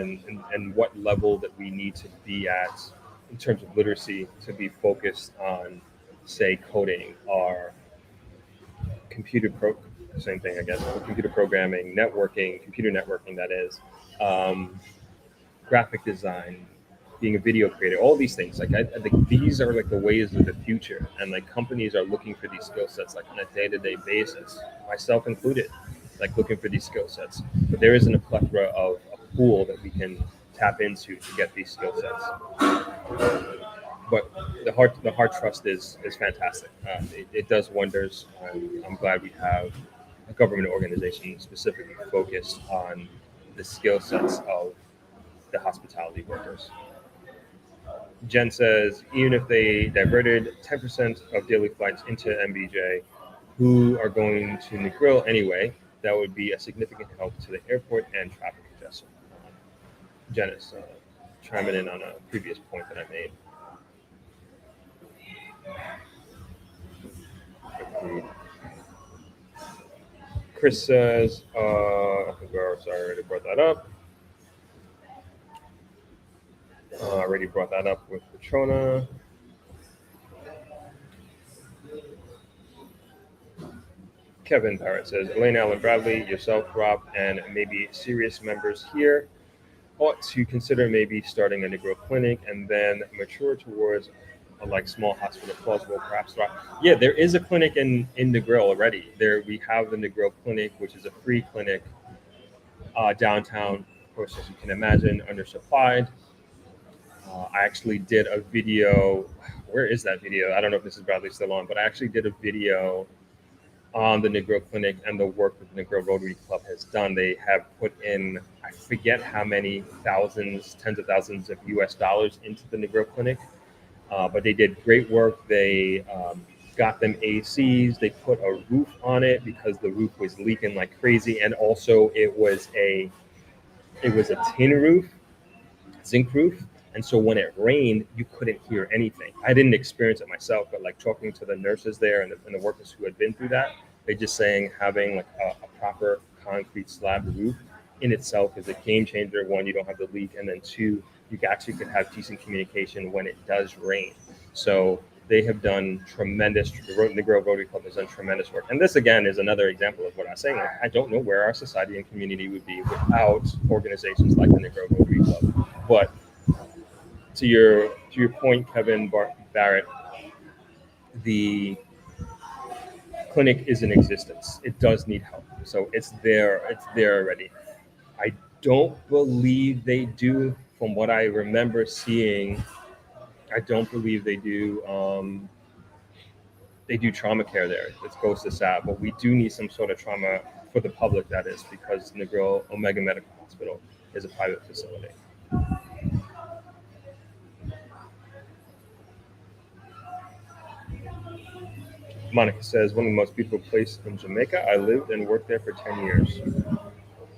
and what level that we need to be at in terms of literacy to be focused on, say, coding or computer programming, computer networking, that is. Graphic design, being a video creator, all these things. Like I think these are like the ways of the future, and like companies are looking for these skill sets like on a day-to-day basis, myself included, like looking for these skill sets. But there isn't a plethora of a pool that we can tap into to get these skill sets. But the Heart Trust is fantastic. It does wonders. I'm glad we have a government organization specifically focused on the skill sets of the hospitality workers. Jen says, even if they diverted 10% of daily flights into MBJ, who are going to Negril anyway, that would be a significant help to the airport and traffic congestion. Jen is chiming in on a previous point that I made. Chris says, sorry, I already brought that up. Already brought that up with Petrona. Kevin Parrott says, Elaine Allen Bradley, yourself, Rob, and maybe serious members here ought to consider maybe starting a Negro clinic and then mature towards a like small hospital, plausible, perhaps. Yeah, there is a clinic in Negril already. There we have the Negro Clinic, which is a free clinic downtown. Of course, as you can imagine, undersupplied. I actually did a video. Where is that video? I don't know if Mrs. Bradley's still on, but I actually did a video on the Negro Clinic and the work that the Negro Rotary Club has done. They have put in, I forget how many tens of thousands of US dollars into the Negro Clinic. but they did great work. They got them ACs. They put a roof on it because the roof was leaking like crazy, and also it was a tin roof, zinc roof. And so when it rained, you couldn't hear anything. I didn't experience it myself, but like talking to the nurses there and the workers who had been through that, they just saying having like a proper concrete slab roof in itself is a game changer. One, you don't have the leak, and then two, you actually could have decent communication when it does rain. So they have done tremendous. The Grove Rotary Club has done tremendous work, and this again is another example of what I was saying. Like, I don't know where our society and community would be without organizations like the Negro Rotary Club. But to your point, Kevin Barrett, the clinic is in existence. It does need help, so it's there. It's there already. I don't believe they do, from what I remember seeing. I don't believe they do. They do trauma care there. It goes to SAP, but we do need some sort of trauma for the public. That is because Negro Omega Medical Hospital is a private facility. Monica says, one of the most beautiful places in Jamaica. I lived and worked there for 10 years.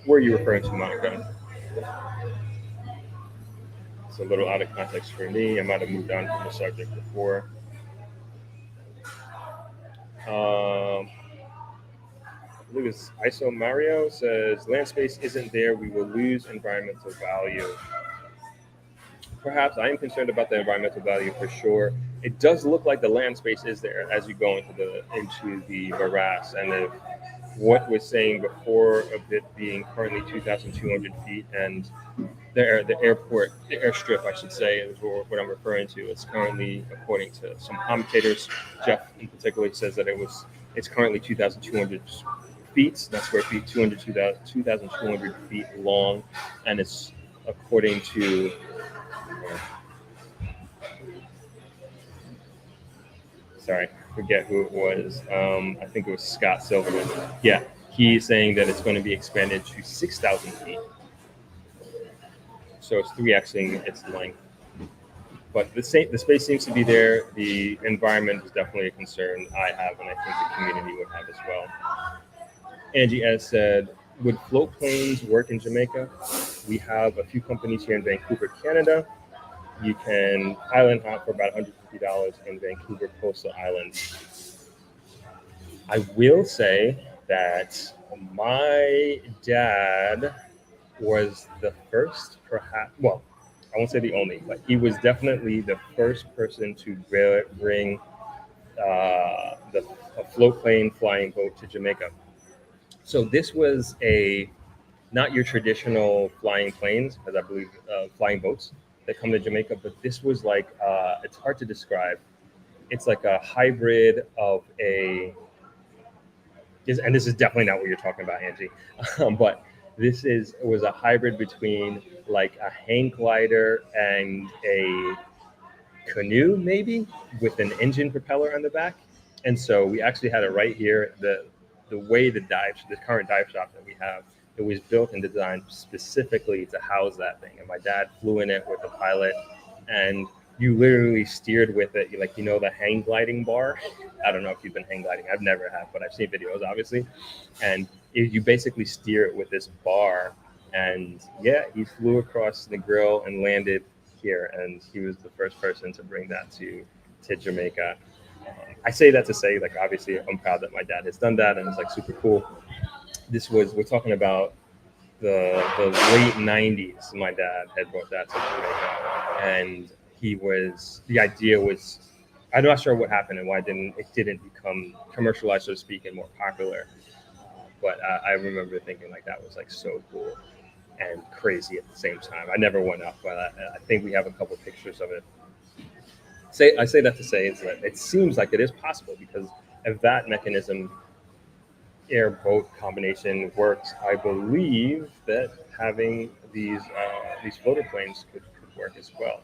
Where are you referring to, Monica? It's a little out of context for me. I might have moved on from the subject before. I believe it's ISO Mario says, land space isn't there. We will lose environmental value. Perhaps I am concerned about the environmental value for sure. It does look like the land space is there as you go into the morass, and if what was saying before of it being currently 2,200 feet, and the airport, the airstrip, I should say, is what I'm referring to. It's currently, according to some commentators, Jeff in particular says that it's currently 2,200 feet. That's square feet, 2,200 feet long, and it's according to. Sorry, forget who it was. I think it was Scott Silverman. Yeah, he's saying that it's going to be expanded to 6,000 feet. So it's 3xing its length. But the space seems to be there. The environment is definitely a concern I have, and I think the community would have as well. Angie S said, would float planes work in Jamaica? We have a few companies here in Vancouver, Canada. You can island hop for about $150 in Vancouver Coastal Island. I will say that my dad was the first, perhaps, well, I won't say the only, but he was definitely the first person to bring a float plane flying boat to Jamaica. So this was not your traditional flying planes, as I believe flying boats that come to Jamaica, but this was like, it's hard to describe. It's like a hybrid of and this is definitely not what you're talking about, Angie, but was a hybrid between like a hang glider and a canoe, maybe with an engine propeller on the back. And so we actually had it right here. The way the current dive shop that we have, it was built and designed specifically to house that thing. And my dad flew in it with a pilot, and you literally steered with it, like, the hang gliding bar. I don't know if you've been hang gliding. I've never have, but I've seen videos, obviously. And you basically steer it with this bar. And yeah, he flew across the grill and landed here, and he was the first person to bring that to Jamaica. I say that to say, like, obviously, I'm proud that my dad has done that, and it's like super cool. We're talking about the late '90s. My dad had brought that to Jamaica, and the idea was, I'm not sure what happened and why it didn't become commercialized, so to speak, and more popular. But I remember thinking like that was like so cool and crazy at the same time. I never went up, but I think we have a couple pictures of it. I say that to say is that it seems like it is possible, because if that mechanism, airboat combination, works, I believe that having these floater planes could work as well.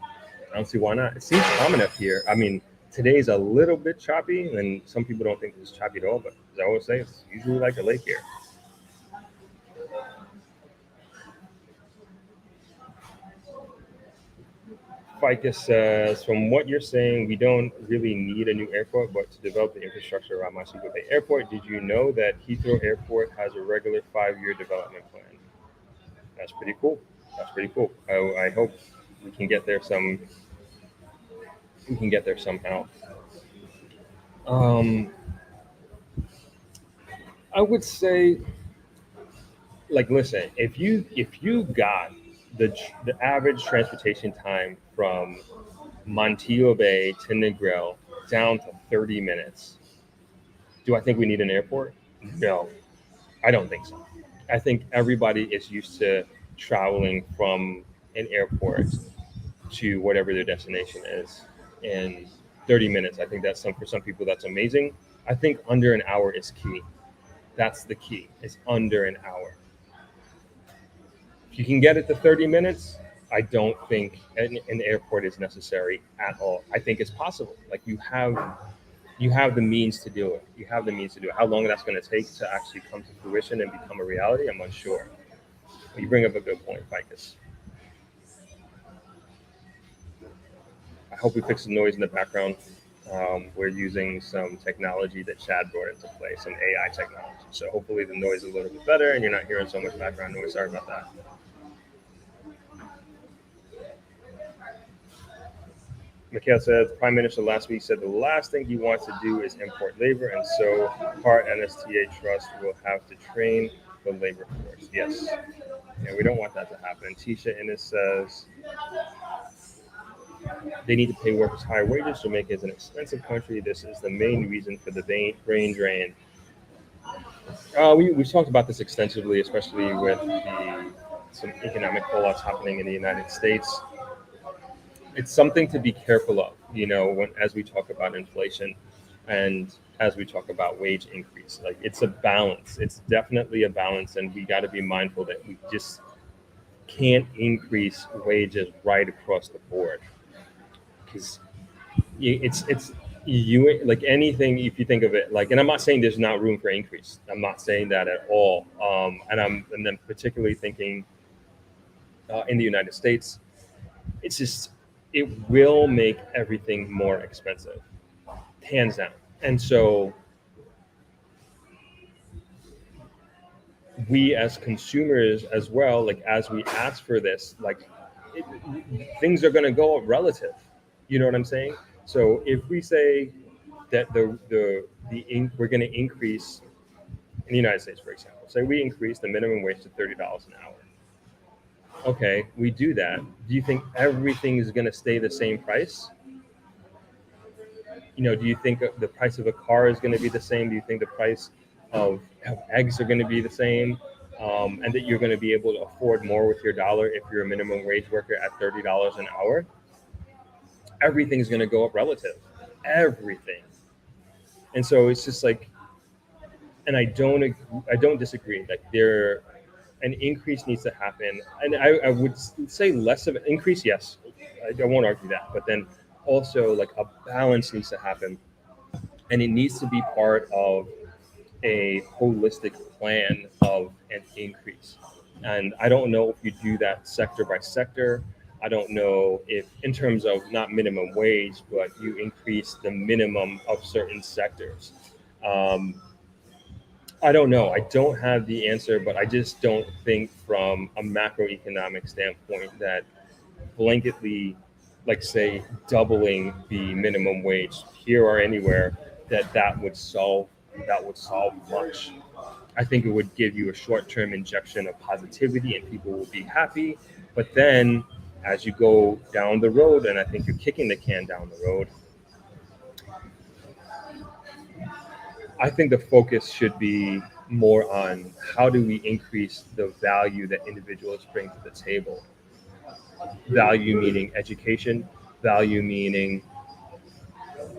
I don't see why not. It seems calm enough here. I mean, today's a little bit choppy, and some people don't think it's choppy at all, but as I always say, it's usually like a lake here. Ficus says, from what you're saying, we don't really need a new airport, but to develop the infrastructure around Montego Bay Airport, did you know that Heathrow Airport has a regular 5-year development plan? That's pretty cool. That's pretty cool. I hope we can get there we can get there somehow. Um, I would say, like, listen, if you got the average transportation time from Montego Bay to Negril down to 30 minutes, do I think we need an airport? No, I don't think so. I think everybody is used to traveling from an airport to whatever their destination is in 30 minutes. I think that's for some people that's amazing. I think under an hour is key. That's the key. It's under an hour. If you can get it to 30 minutes, I don't think an airport is necessary at all. I think it's possible. Like you have the means to do it. You have the means to do it. How long that's going to take to actually come to fruition and become a reality, I'm unsure. But you bring up a good point, Ficus. I hope we fix the noise in the background. We're using some technology that Chad brought into play, some AI technology. So hopefully the noise is a little bit better and you're not hearing so much background noise. Sorry about that. Mikhail says, the Prime Minister last week said the last thing he wants to do is import labor, and so part NSTA Trust will have to train the labor force. Yes. Yeah, we don't want that to happen. Tisha Innes says, they need to pay workers higher wages. Jamaica is an expensive country. This is the main reason for the brain drain. We've talked about this extensively, especially with some economic fallouts happening in the United States. It's something to be careful of, as we talk about inflation and as we talk about wage increase. Like, it's a balance. It's definitely a balance, and we got to be mindful that we just can't increase wages right across the board, because it's you like anything. If you think of it like, and I'm not saying there's not room for increase. I'm not saying that at all. And then particularly thinking in the United States, it's just, it will make everything more expensive, hands down. And so we as consumers as well, like as we ask for this, like things are going to go up relative. You know what I'm saying? So if we say that we're going to increase in the United States, for example, say we increase the minimum wage to $30 an hour. Okay, we do that. Do you think everything is going to stay the same price? Do you think the price of a car is going to be the same? Do you think the price of eggs are going to be the same? And that you're going to be able to afford more with your dollar if you're a minimum wage worker at $30 an hour? Everything's going to go up relative. Everything. And so it's just like, and I don't disagree. Like, an increase needs to happen, and I would say less of an increase. Yes, I won't argue that, but then also like a balance needs to happen, and it needs to be part of a holistic plan of an increase. And I don't know if you do that sector by sector. I don't know if, in terms of not minimum wage, but you increase the minimum of certain sectors. I don't know. I don't have the answer, but I just don't think from a macroeconomic standpoint that blanketly, like say, doubling the minimum wage here or anywhere, that would solve much. I think it would give you a short-term injection of positivity and people will be happy. But then as you go down the road, and I think you're kicking the can down the road, I think the focus should be more on how do we increase the value that individuals bring to the table. Value meaning education, value meaning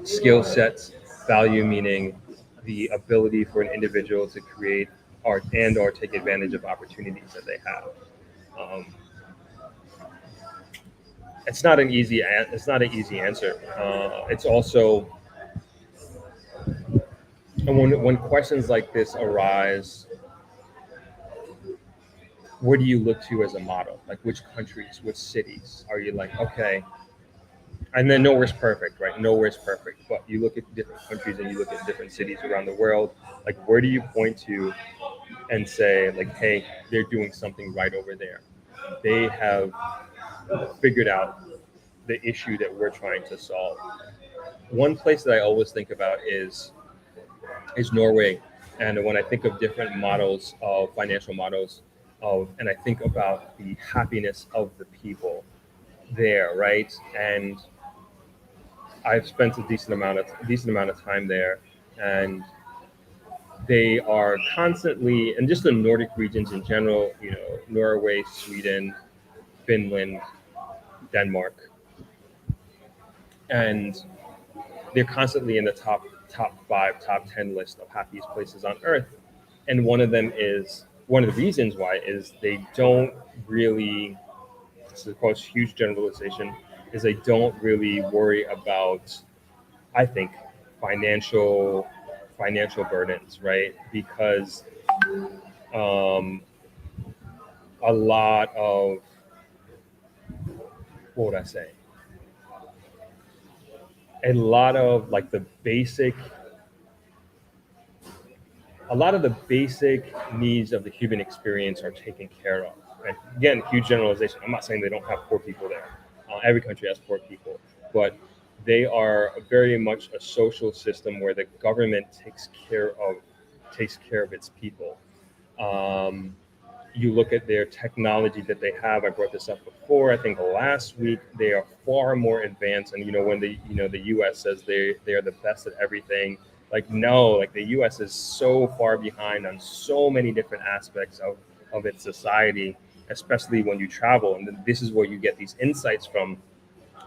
skill sets, value meaning the ability for an individual to create art and or take advantage of opportunities that they have. It's not an easy answer. It's also, and when questions like this arise, where do you look to as a model? Like, which countries, which cities are you like, okay, and then nowhere's perfect, right? Nowhere's perfect. But you look at different countries and you look at different cities around the world. Like, where do you point to and say, like, hey, they're doing something right over there? They have figured out the issue that we're trying to solve. One place that I always think about is Norway. And when I think of different models of financial models and I think about the happiness of the people there, right? And I've spent a decent amount of time there, and they are constantly, and just the Nordic regions in general, Norway, Sweden, Finland, Denmark, and they're constantly in the top 5, top 10 list of happiest places on earth. And one of the reasons why is they don't really, this is of course huge generalization, is they don't really worry about, I think, financial financial burdens, right? Because um, a lot of, what would I say? A lot of like a lot of the basic needs of the human experience are taken care of. And again, huge generalization. I'm not saying they don't have poor people there. Every country has poor people, but they are very much a social system where the government takes care of its people. Um, you look at their technology that they have. I brought this up before. I think last week they are far more advanced. And when the U.S. says they are the best at everything, like no, like the U.S. is so far behind on so many different aspects of its society, especially when you travel. And then this is where you get these insights from.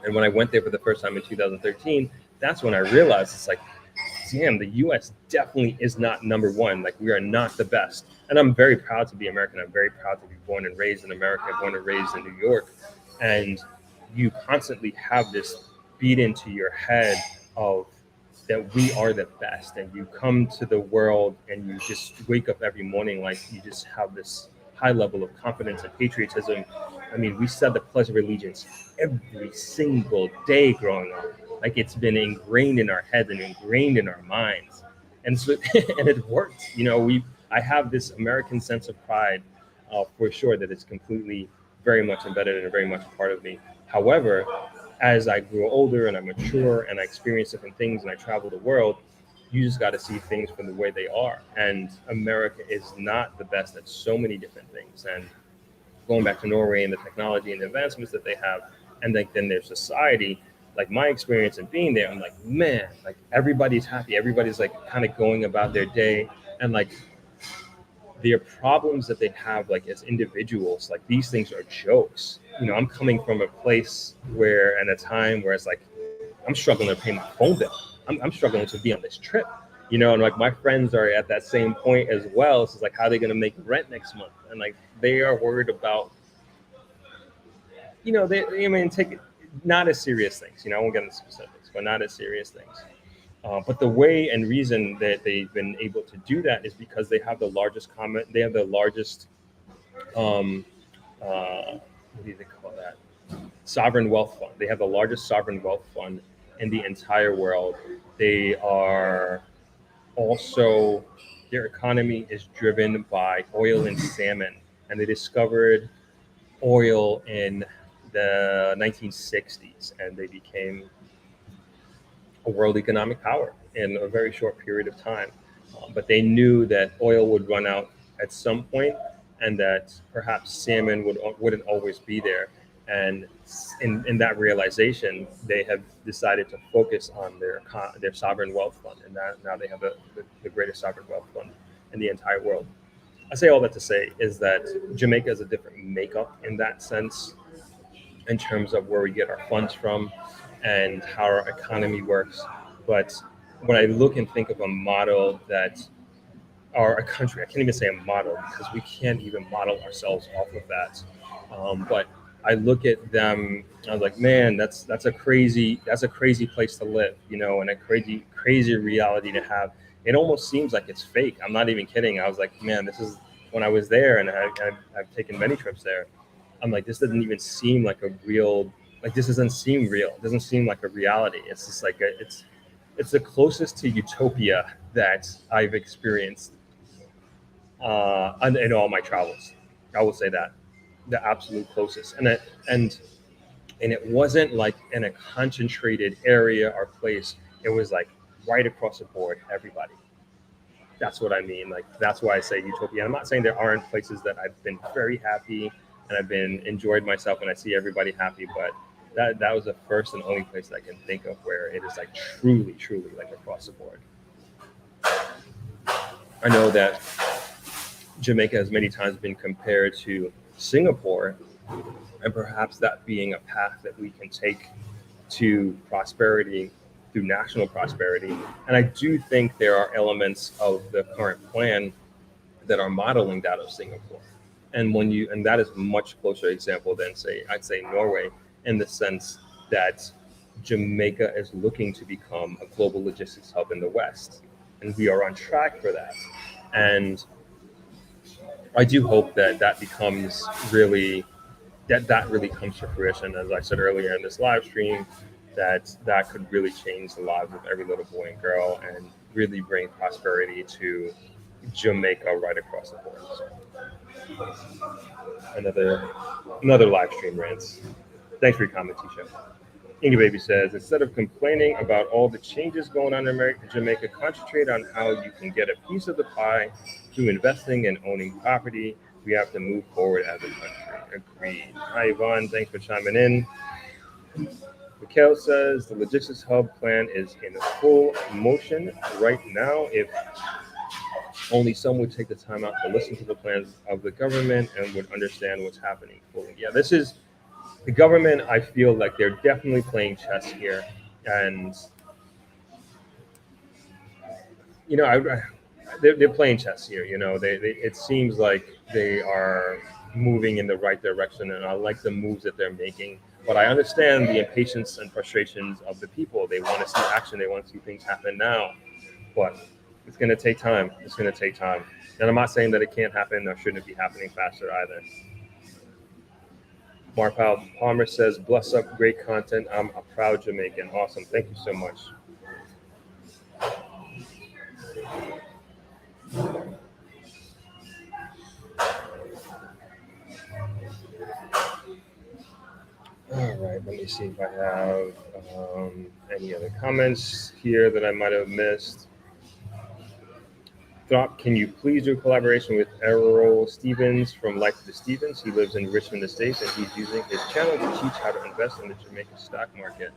And when I went there for the first time in 2013, that's when I realized it's like, damn, the U.S. definitely is not number one. Like, we are not the best. And I'm very proud to be American. I'm very proud to be born and raised in America, born and raised in New York. And you constantly have this beat into your head of that we are the best. And you come to the world and you just wake up every morning like you just have this high level of confidence and patriotism. I mean, we said the Pledge of Allegiance every single day growing up. Like, it's been ingrained in our heads and ingrained in our minds, and so and it worked. I have this American sense of pride, for sure, that is completely, very much embedded and very much a part of me. However, as I grew older and I mature and I experience different things and I travel the world, you just got to see things from the way they are. And America is not the best at so many different things. And going back to Norway and the technology and the advancements that they have, and like then their society, like my experience in being there, I'm like, man, like everybody's happy, everybody's like kind of going about their day, and like their problems that they have, like as individuals, like these things are jokes. I'm coming from a place where, at a time where it's like, I'm struggling to pay my phone bill. I'm struggling to be on this trip, and like my friends are at that same point as well. So it's like, how are they going to make rent next month? And like they are worried about, I mean, take it not as serious things. I won't get into specifics, but not as serious things. But the way and reason that they've been able to do that is because they have the largest they have the largest, what do they call that? Sovereign wealth fund. They have the largest sovereign wealth fund in the entire world. They are also, their economy is driven by oil and salmon, and they discovered oil in the 1960s, and they became a world economic power in a very short period of time. But they knew that oil would run out at some point, and that perhaps salmon wouldn't always be there. And in that realization, they have decided to focus on their sovereign wealth fund, and that now they have the greatest sovereign wealth fund in the entire world. I say all that to say is that Jamaica is a different makeup in that sense, in terms of where we get our funds from and how our economy works. But when I look and think of a model that, or a country, I can't even say a model because we can't even model ourselves off of that. But I look at them, I was like, man, that's a crazy place to live, and a crazy reality to have. It almost seems like it's fake. I'm not even kidding. I was like, man, this is when I was there, and I've taken many trips there. I'm like, this doesn't even seem like a real like this doesn't seem real. It doesn't seem like a reality. It's just like it's the closest to utopia that I've experienced in all my travels. I will say that the absolute closest, and and it wasn't like in a concentrated area or place. It was like right across the board, everybody. That's what I mean. Like that's why I say utopia. I'm not saying there aren't places that I've been very happy and I've been enjoyed myself and I see everybody happy, but that was the first and only place that I can think of where it is like truly, truly like across the board. I know that Jamaica has many times been compared to Singapore, and perhaps that being a path that we can take to prosperity through national prosperity. And I do think there are elements of the current plan that are modeling that of Singapore. And that is a much closer example than say I'd say Norway in the sense that Jamaica is looking to become a global logistics hub in the West, and we are on track for that. And I do hope that that becomes really that really comes to fruition. As I said earlier in this live stream, that could really change the lives of every little boy and girl, and really bring prosperity to Jamaica right across the board. So another another live stream rants. Thanks for your comment, Tisha. Ingy Baby says, instead of complaining about all the changes going on in Jamaica, concentrate on how you can get a piece of the pie through investing and owning property. We have to move forward as a country. Agreed. Hi, Yvonne. Thanks for chiming in. Mikhail says, the logistics hub plan is in full motion right now. If only some would take the time out to listen to the plans of the government and would understand what's happening fully. Yeah, this is the government. I feel like they're definitely playing chess here, and you know, they're playing chess here. You know, it seems like they are moving in the right direction, and I like the moves that they're making. But I understand the impatience and frustrations of the people. They want to see action. They want to see things happen now. But it's going to take time. It's going to take time. And I'm not saying that it can't happen or shouldn't be happening faster either. Mark Palmer says, bless up, great content. I'm a proud Jamaican. Awesome. Thank you so much. All right, let me see if I have any other comments here that I might have missed. Thought, can you please do a collaboration with Errol Stevens from Life of the Stevens? He lives in Richmond Estates, and he's using his channel to teach how to invest in the Jamaican stock market.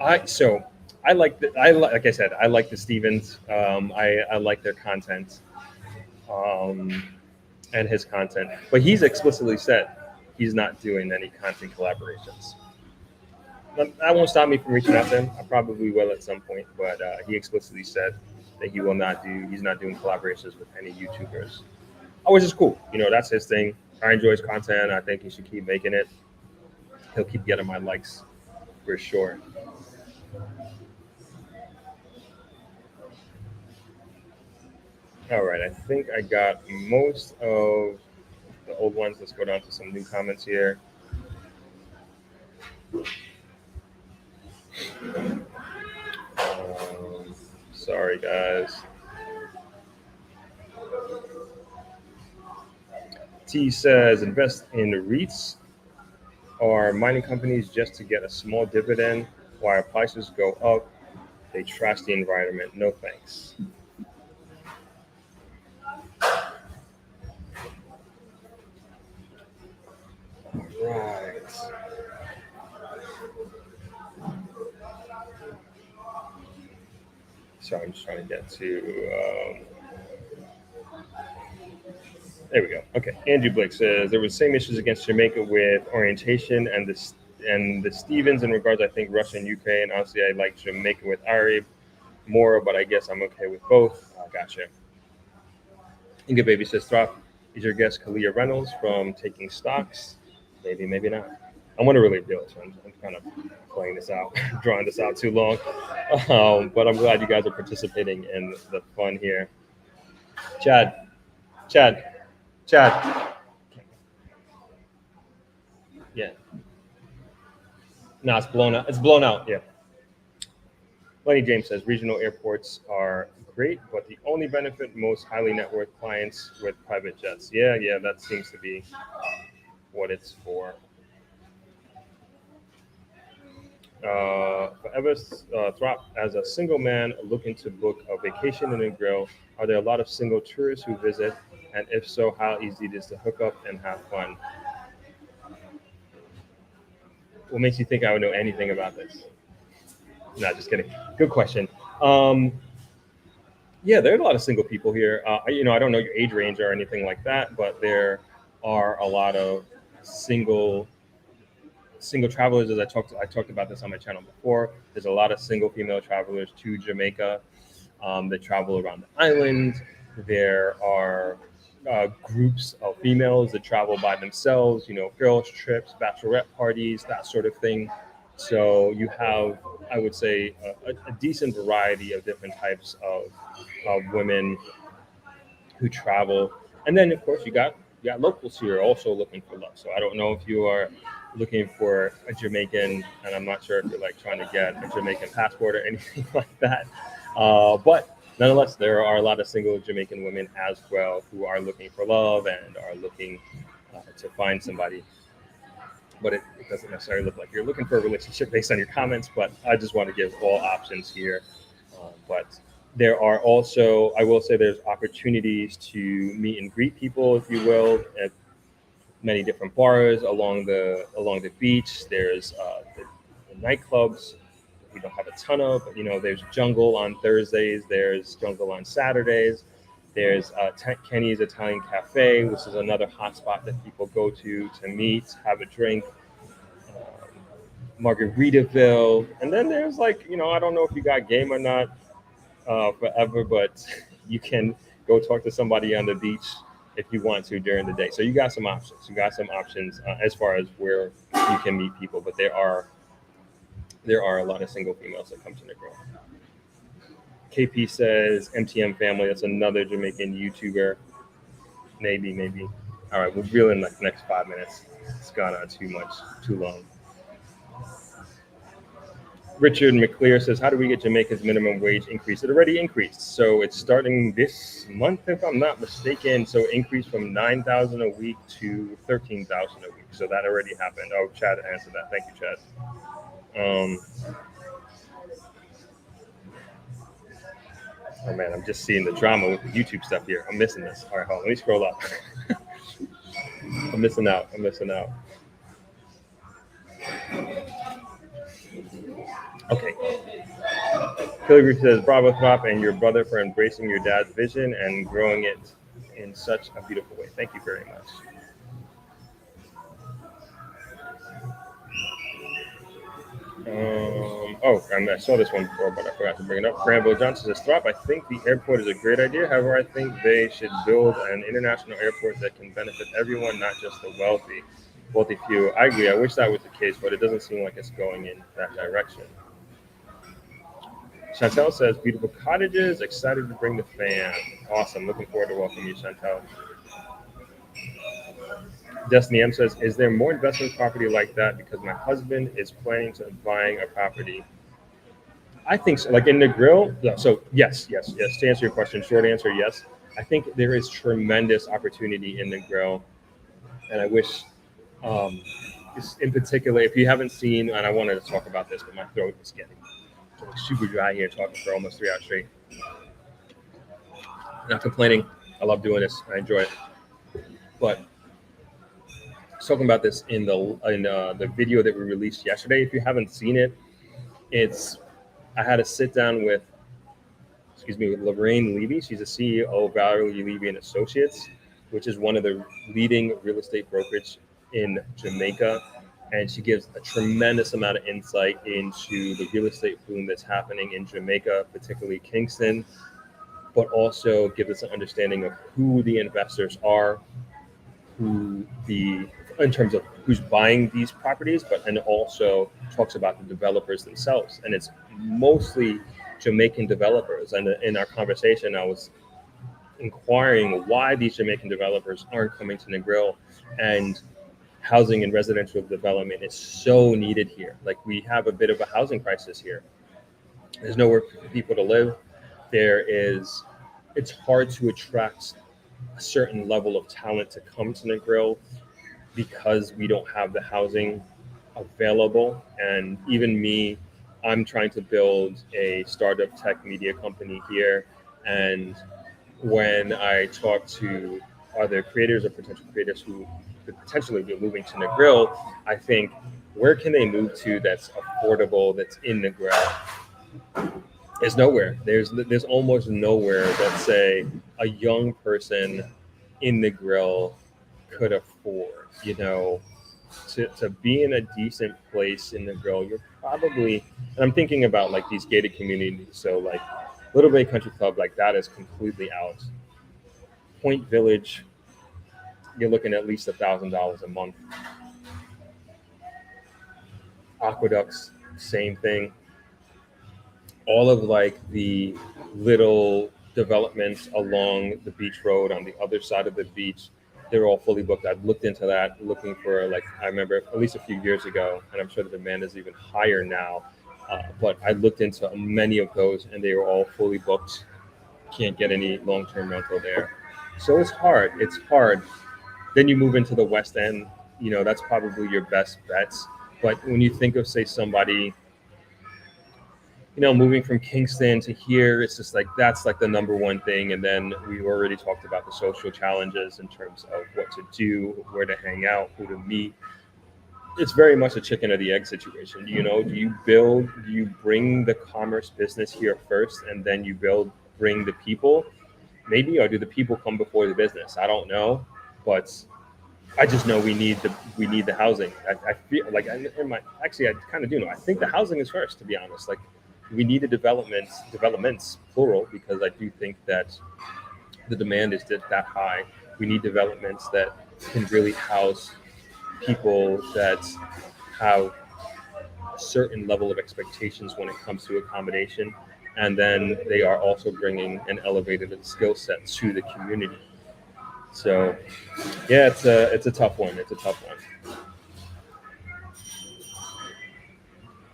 I like like I said, I like the Stevens. I like their content. Um, and his content, but he's explicitly said he's not doing any content collaborations. That won't stop me from reaching out to him. I probably will at some point, but he explicitly said that he will not do. He's not doing collaborations with any YouTubers, which is cool. You know, that's his thing. I enjoy his content. I think he should keep making it. He'll keep getting my likes for sure. All right, I think I got most of the old ones. Let's go down to some new comments here. Sorry, guys. T says, invest in REITs or mining companies just to get a small dividend while prices go up. They trash the environment. No thanks. Right. So I'm just trying to get to. There we go. Okay. Andrew Blake says there were the same issues against Jamaica with orientation and the Stevens in regards. I think Russia and Ukraine. Honestly, I like Jamaica with Arab more, but I guess I'm okay with both. Gotcha. Inga Baby says, Throp, is your guest Kalia Reynolds from Taking Stocks? Maybe, maybe not. I want to really do it, so I'm kind of playing this out, drawing this out too long. But I'm glad you guys are participating in the fun here. Chad. Yeah. No, it's blown out. It's blown out. Yeah. Lenny James says regional airports are great, but the only benefit most highly net worth clients with private jets. Yeah, that seems to be what it's for. Forever Throp, as a single man looking to book a vacation in a grill, are there a lot of single tourists who visit? And if so, how easy it is to hook up and have fun? What makes you think I would know anything about this? No, just kidding. Good question. Um, yeah, there are a lot of single people here. I don't know your age range or anything like that, but there are a lot of single single travelers. As I talked about this on my channel before. There's a lot of single female travelers to Jamaica that travel around the island. There are groups of females that travel by themselves, girls' trips, bachelorette parties, that sort of thing. So you have, I would say, a decent variety of different types of women who travel. And then, of course, you got locals here also looking for love. So I don't know if you are looking for a Jamaican, and I'm not sure if you're like trying to get a Jamaican passport or anything like that. But nonetheless, there are a lot of single Jamaican women as well who are looking for love and are looking to find somebody. But it doesn't necessarily look like you're looking for a relationship based on your comments. But I just want to give all options here. But there are also, I will say, there's opportunities to meet and greet people, if you will, at many different bars along the beach. There's the nightclubs. We don't have a ton of, but there's Jungle on Thursdays. There's Jungle on Saturdays. There's Kenny's Italian Cafe, which is another hotspot that people go to meet, have a drink. Margaritaville, and then there's like, I don't know if you got game or not forever, but you can go talk to somebody on the beach if you want to during the day. So you got some options. You got some options as far as where you can meet people, but there are a lot of single females that come to Negroa. KP says MTM family. That's another Jamaican YouTuber. Maybe. All right, we'll reel in like the next 5 minutes. It's gone on too long. Richard McClear says, how do we get Jamaica's minimum wage increase? It already increased. So it's starting this month, if I'm not mistaken. So it increased from 9,000 a week to 13,000 a week. So that already happened. Oh, Chad answered that. Thank you, Chad. Oh man, I'm just seeing the drama with the YouTube stuff here. I'm missing this. All right, hold on. Let me scroll up. I'm missing out. Okay. Killigrew says, bravo, Thwop, and your brother for embracing your dad's vision and growing it in such a beautiful way. Thank you very much. I saw this one before, but I forgot to bring it up. Granville Johnson says, Thwop, I think the airport is a great idea. However, I think they should build an international airport that can benefit everyone, not just the wealthy few. I agree. I wish that was the case, but it doesn't seem like it's going in that direction. Chantel says, beautiful cottages, excited to bring the fam. Awesome. Looking forward to welcoming you, Chantel. Destiny M says, is there more investment property like that? Because my husband is planning to buying a property. I think so. Like in the grill. Yeah, so yes. To answer your question, short answer, yes. I think there is tremendous opportunity in the grill. And I wish, in particular, if you haven't seen, and I wanted to talk about this, but my throat is getting super dry here talking for almost 3 hours straight. Not complaining. I love doing this. I enjoy it. But talking about this in the video that we released yesterday. If you haven't seen it, I had a sit down with Lorraine Levy. She's the CEO of Valerie Levy and Associates, which is one of the leading real estate brokerage in Jamaica. And she gives a tremendous amount of insight into the real estate boom that's happening in Jamaica, particularly Kingston, but also gives us an understanding of who the investors are, in terms of who's buying these properties, and also talks about the developers themselves. And it's mostly Jamaican developers. And in our conversation, I was inquiring why these Jamaican developers aren't coming to Negril and housing and residential development is so needed here. Like we have a bit of a housing crisis here. There's nowhere for people to live. It's hard to attract a certain level of talent to come to the grill because we don't have the housing available. And even me, I'm trying to build a startup tech media company here. And when I talk to other creators or potential creators who could potentially be moving to Negril, I think, where can they move to that's affordable, that's in Negril? There's nowhere. There's almost nowhere that say a young person in Negril could afford. To be in a decent place in Negril, you're probably, and I'm thinking about like these gated communities. So like Little Bay Country Club, like that is completely out. Point Village, you're looking at least $1,000 a month. Aqueducts, same thing. All of like the little developments along the beach road on the other side of the beach, they're all fully booked. I've looked into that, looking for like I remember at least a few years ago, and I'm sure the demand is even higher now. But I looked into many of those, and they were all fully booked. Can't get any long-term rental there, so it's hard. It's hard. Then you move into the West End. That's probably your best bets. But when you think of, say, somebody moving from Kingston to here, it's just like that's like the number one thing. And then we already talked about the social challenges in terms of what to do, where to hang out, who to meet. It's very much a chicken or the egg situation. Do you bring the commerce business here first and then bring the people? Maybe, or do the people come before the business? I don't know, but I just know we need the housing. I feel like I kind of do know. I think the housing is first, to be honest. Like we need the developments plural, because I do think that the demand is that high. We need developments that can really house people that have a certain level of expectations when it comes to accommodation, and then they are also bringing an elevated skill set to the community. So yeah, it's a tough one. It's a tough one.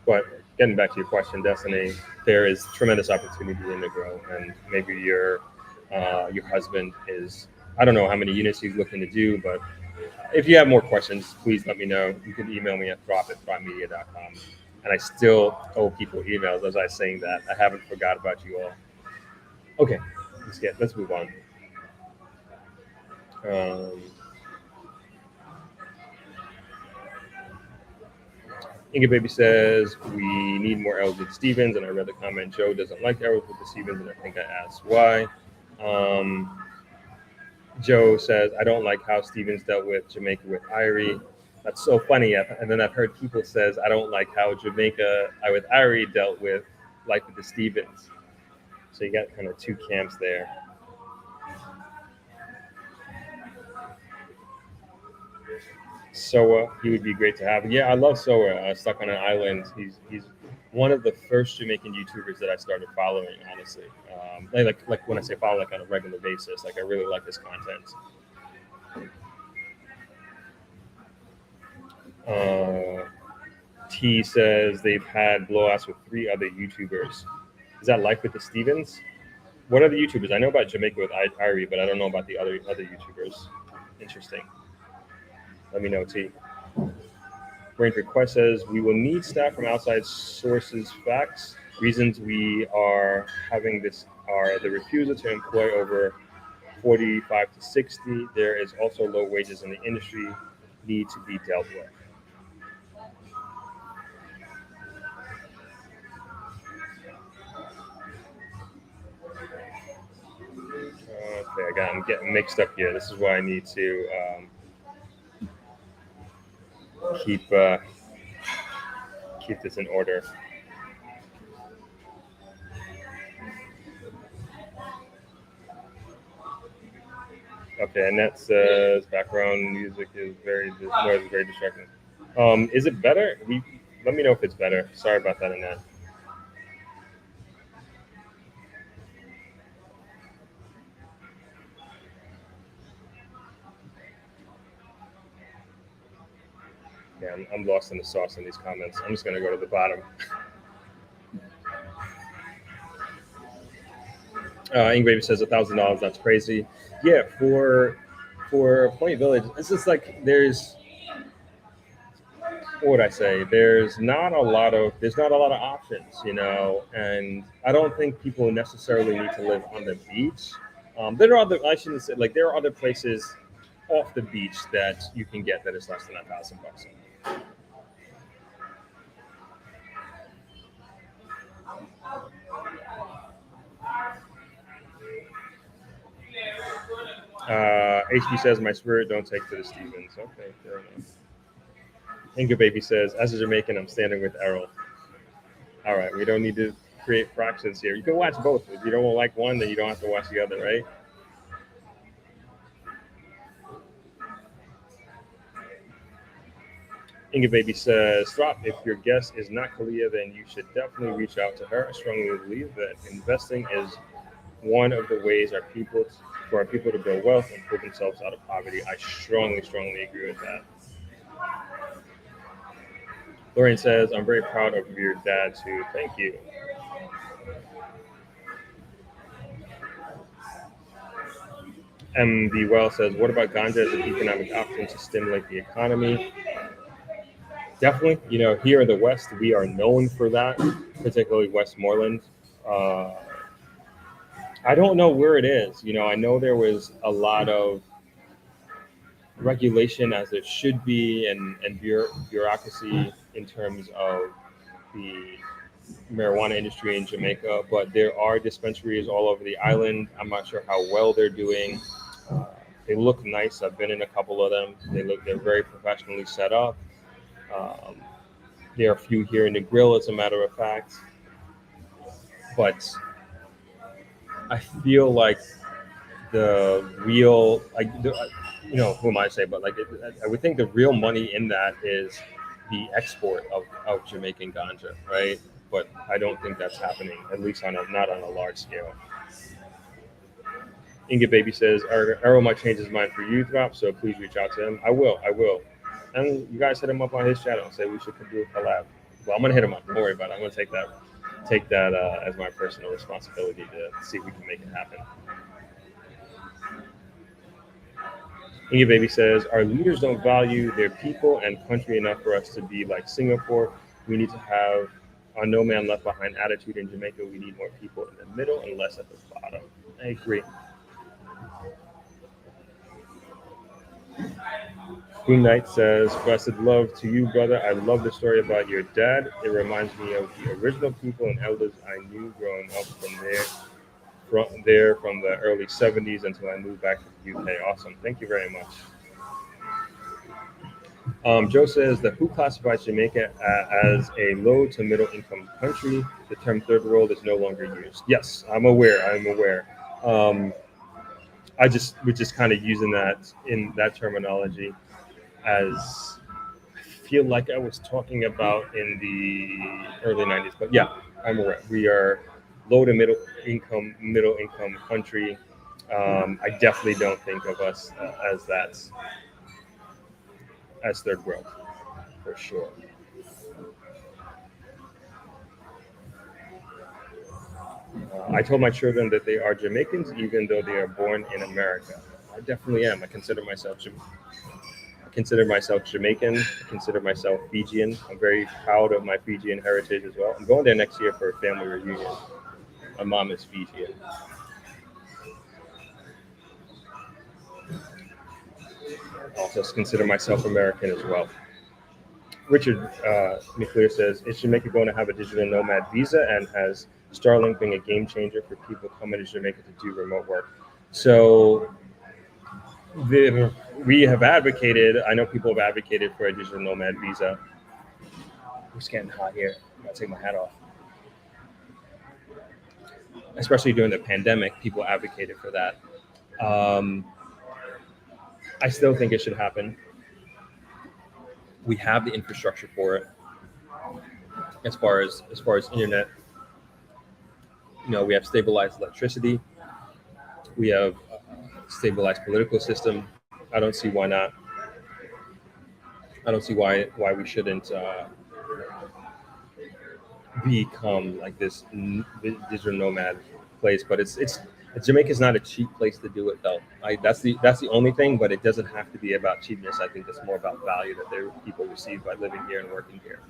But getting back to your question, Destiny, there is tremendous opportunity in the grow, and maybe your husband is. I don't know how many units he's looking to do, but if you have more questions, please let me know. You can email me at drop@thrivemedia.com. And I still owe people emails as I was saying that. I haven't forgot about you all. Okay, let's move on. Um, Inga Baby says we need more L's with Stevens, and I read the comment. Joe doesn't like L's with the Stevens, and I think I asked why. Joe says I don't like how Stevens dealt with Jamaica with Irie. That's so funny. And then I've heard people says I don't like how Jamaica with Irie dealt with Life with the Stevens. So you got kind of two camps there. Soa, he would be great to have. Yeah, I love Soa. Stuck on an Island. He's one of the first Jamaican YouTubers that I started following. Honestly, like when I say follow, like on a regular basis. Like I really like his content. T says they've had blowouts with 3 other YouTubers. Is that Life with the Stevens? What are the YouTubers? I know about Jamaica with Irie, but I don't know about the other YouTubers. Interesting. Let me know, T. Range Request says we will need staff from outside sources. Facts. Reasons we are having this are the refusal to employ over 45 to 60. There is also low wages in the industry need to be dealt with. Okay, I'm getting mixed up here. This is why I need to keep this in order. Okay, and that says background music is very distracting. Is it better? Let me know if it's better. Sorry about that, Annette. Yeah, I'm lost in the sauce in these comments. I'm just gonna go to the bottom. Ink Baby says $1,000. That's crazy. Yeah, for Point Village, it's just like what would I say? There's not a lot of options, and I don't think people necessarily need to live on the beach. There are other I shouldn't say like there are other places off the beach that you can get that is less than $1,000. HB says my spirit don't take to the Stevens. Okay, fair enough. Inga Baby says, as a Jamaican, I'm standing with Errol. All right, we don't need to create fractions here. You can watch both. If you don't like one, then you don't have to watch the other, right? Inga Baby says, Throp, if your guest is not Kalia, then you should definitely reach out to her. I strongly believe that investing is one of the ways for our people to build wealth and pull themselves out of poverty. I strongly, strongly agree with that. Lorraine says, I'm very proud of your dad too. Thank you. MB Well says, what about ganja as an economic option to stimulate the economy? Definitely. Here in the West, we are known for that, particularly Westmoreland. Uh, I don't know where it is. I know there was a lot of regulation as it should be and bureaucracy in terms of the marijuana industry in Jamaica, but there are dispensaries all over the island. I'm not sure how well they're doing. Uh, they look nice. I've been in a couple of them. They're very professionally set up. Um, there are a few here in the grill, as a matter of fact. But I feel like the real, who am I to say, but I would think the real money in that is the export of Jamaican ganja, right? But I don't think that's happening, at least not on a large scale. Inga Baby says, Arrow might change his mind for you, Drop, so please reach out to him. I will. And you guys hit him up on his channel and say we should do a collab. Well, I'm going to hit him up. Don't worry about it. I'm going to take that as my personal responsibility to see if we can make it happen. Inga Baby says, our leaders don't value their people and country enough for us to be like Singapore. We need to have a no man left behind attitude in Jamaica. We need more people in the middle and less at the bottom. I agree. Boom Knight says, blessed love to you, brother. I love the story about your dad. It reminds me of the original people and elders I knew growing up from the early 70s until I moved back to the UK. Awesome. Thank you very much. Joe says that who classifies Jamaica as a low to middle income country? The term third world is no longer used. Yes, I'm aware. We're just kind of using that in that terminology as I feel like I was talking about in the early 90s. But yeah, I'm aware. We are low to middle income country. I definitely don't think of us as that as third world for sure. I told my children that they are Jamaicans, even though they are born in America. I definitely am. I consider myself Jamaican. I consider myself Fijian. I'm very proud of my Fijian heritage as well. I'm going there next year for a family reunion. My mom is Fijian. I also consider myself American as well. Richard McClear says, is Jamaica going to have a digital nomad visa, and has Starlink been a game changer for people coming to Jamaica to do remote work? So we have advocated, I know people have advocated for a digital nomad visa. It's getting hot here. I'm going to take my hat off. Especially during the pandemic, people advocated for that. I still think it should happen. We have the infrastructure for it. As far as internet, we have stabilized electricity. We have a stabilized political system. I don't see why not. I don't see why we shouldn't become like this digital nomad place. But it's Jamaica's not a cheap place to do it though. That's the only thing, but it doesn't have to be about cheapness. I think it's more about value that their people receive by living here and working here.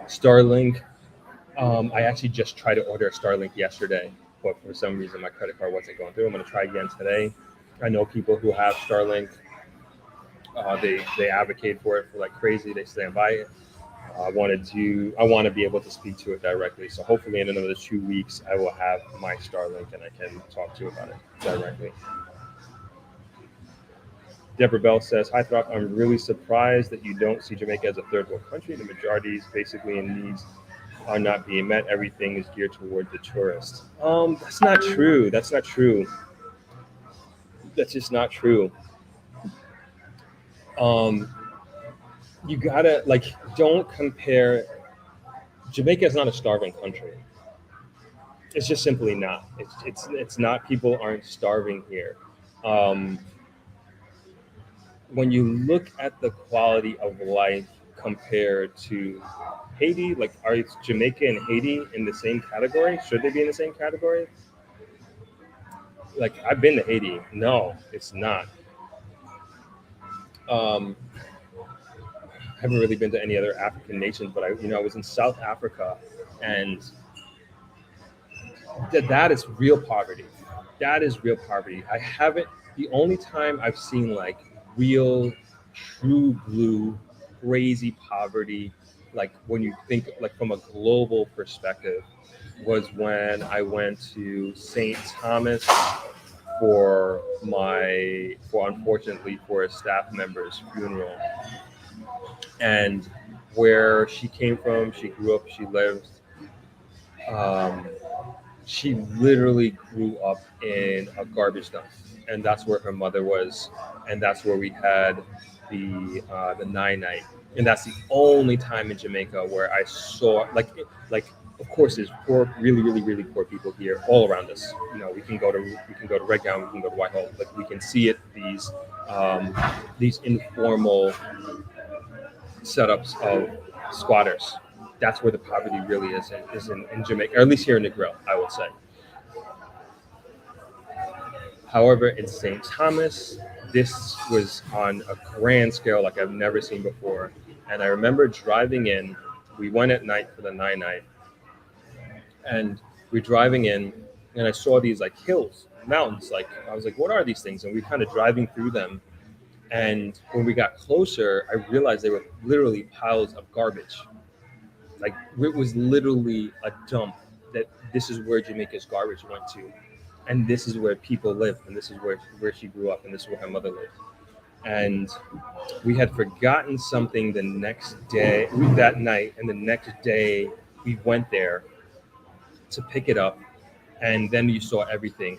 Starlink. I actually just tried to order a Starlink yesterday, but for some reason my credit card wasn't going through. I'm going to try again today. I know people who have Starlink. They advocate for it for like crazy. They stand by it. I want to be able to speak to it directly. So hopefully in another 2 weeks I will have my Starlink and I can talk to you about it directly. Deborah Bell says, "Hi Throp, I'm really surprised that you don't see Jamaica as a third world country. The majority is basically in needs are not being met. Everything is geared toward the tourist." That's not true. That's not true. That's just not true. Um, you gotta like don't compare. Jamaica is not a starving country. It's just simply not. It's not. People aren't starving here. Um, when you look at the quality of life compared to Haiti, like are Jamaica and Haiti in the same category? Should they be in the same category? Like I've been to Haiti. No, it's not. Um, I haven't really been to any other African nations, but I was in South Africa, and that is real poverty. That is real poverty. I haven't. The only time I've seen like real, true blue, crazy poverty, like when you think like from a global perspective, was when I went to St. Thomas for unfortunately for a staff member's funeral, and where she came from, she grew up, she lived. Um, she literally grew up in a garbage dump, and that's where her mother was, and that's where we had the nine night, and that's the only time in Jamaica where I saw like of course there's poor, really really really poor people here all around us. We can go to Red Gown, we can go to Whitehall, like we can see it these informal setups of squatters. That's where the poverty really is in Jamaica, or at least here in the Grill, I would say. However, in St. Thomas, this was on a grand scale like I've never seen before. And I remember driving in, we went at night for the nine night, and we're driving in, and I saw these like hills, mountains. Like, I was like, what are these things? And we kind of driving through them. And when we got closer, I realized they were literally piles of garbage. Like, it was literally a dump that this is where Jamaica's garbage went to. And this is where people live, and this is where she grew up, and this is where her mother lived. And we had forgotten something the next day, that night, and the next day we went there to pick it up, and then you saw everything,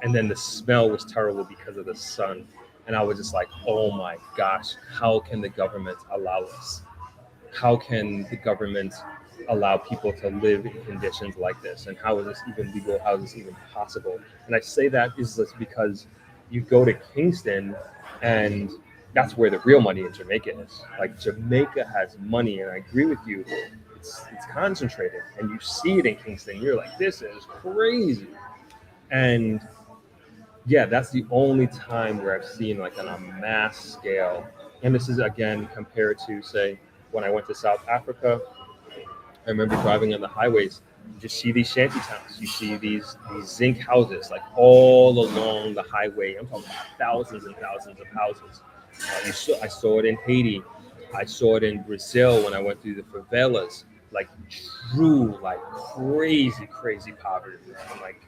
and then the smell was terrible because of the sun, and I was just like, oh my gosh, how can the government allow this? How can the government allow people to live in conditions like this? And how is this even legal? How is this even possible? And I say that is just because you go to Kingston, and that's where the real money in Jamaica is. Like, Jamaica has money, and I agree with you. It's concentrated, and you see it in Kingston. You're like, this is crazy. And yeah, that's the only time where I've seen like on a mass scale. And this is again compared to, say, when I went to South Africa. I remember driving on the highways. You just see these shanty towns. You see these zinc houses like all along the highway. I'm talking about thousands and thousands of houses. I saw it in Haiti. I saw it in Brazil when I went through the favelas. Like true, like crazy, crazy poverty. Like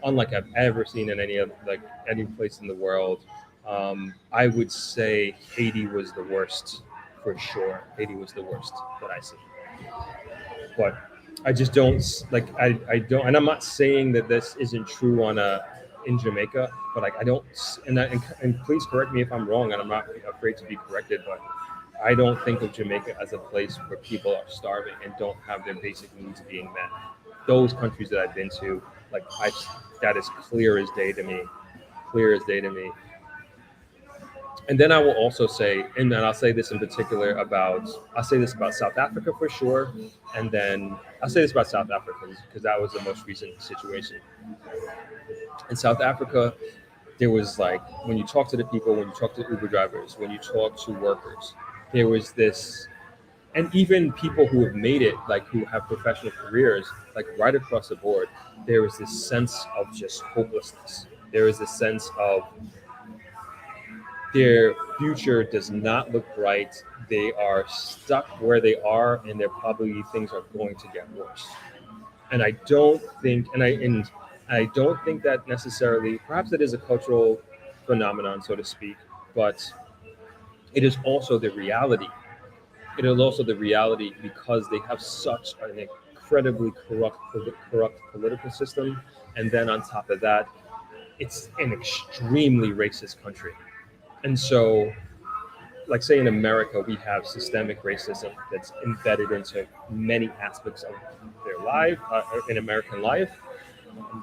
unlike I've ever seen in any other like any place in the world. I would say Haiti was the worst for sure. Haiti was the worst that I see. But I just don't like I don't, and I'm not saying that this isn't true on a in Jamaica, but like I don't, and please correct me if I'm wrong, and I'm not afraid to be corrected, but I don't think of Jamaica as a place where people are starving and don't have their basic needs being met. Those countries that I've been to, that is clear as day to me, clear as day to me. And then I will also say, and then I'll say this in particular about, I'll say this about South Africa for sure, and then I'll say this about South Africa because that was the most recent situation. In South Africa, there was like when you talk to the people, when you talk to Uber drivers, when you talk to workers, there was this, and even people who have made it, like who have professional careers, like right across the board, there was this sense of just hopelessness. There is this sense of their future does not look bright. They are stuck where they are, and they're probably things are going to get worse. And I don't think, and I don't think that necessarily. Perhaps it is a cultural phenomenon, so to speak, but it is also the reality. It is also the reality because they have such an incredibly corrupt political system, and then on top of that, it's an extremely racist country. And so, like say in America, we have systemic racism that's embedded into many aspects of their life, in American life,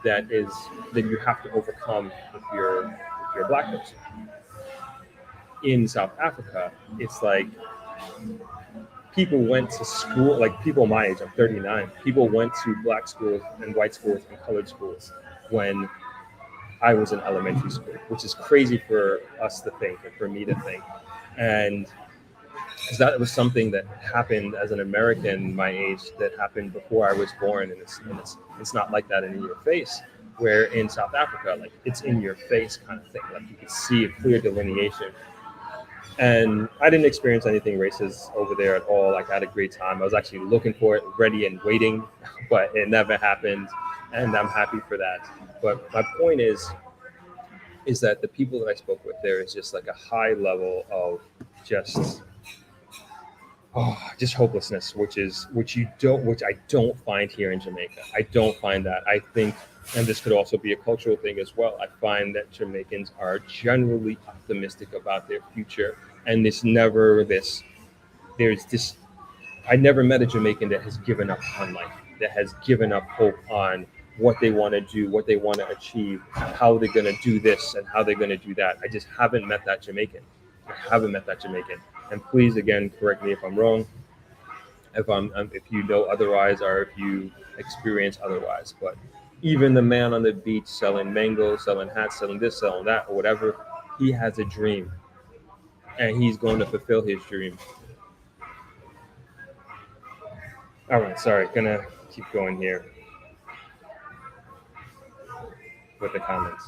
that is that you have to overcome if you're a black person. In South Africa, it's like people went to school, like people my age, I'm 39, people went to black schools and white schools and colored schools when I was in elementary school, which is crazy for us to think and for me to think. And because that was something that happened as an American my age that happened before I was born, and it's not like that in your face. Where in South Africa, like it's in your face kind of thing, like you can see a clear delineation. And I didn't experience anything racist over there at all. Like I had a great time. I was actually looking for it, ready and waiting, but it never happened, and I'm happy for that. But my point is that the people that I spoke with there is just like a high level of just just hopelessness, which I don't find here in Jamaica. I don't find that. I think, and this could also be a cultural thing as well. I find that Jamaicans are generally optimistic about their future, and there's never this. There's this. I never met a Jamaican that has given up on life, that has given up hope on what they want to do, what they want to achieve, how they're going to do this, and how they're going to do that. I just haven't met that Jamaican. I haven't met that Jamaican. And please, again, correct me if I'm wrong, if you know otherwise, or if you experience otherwise. But even the man on the beach selling mangoes, selling hats, selling this, selling that, or whatever, he has a dream, and he's going to fulfill his dream. All right, sorry, gonna keep going here with the comments.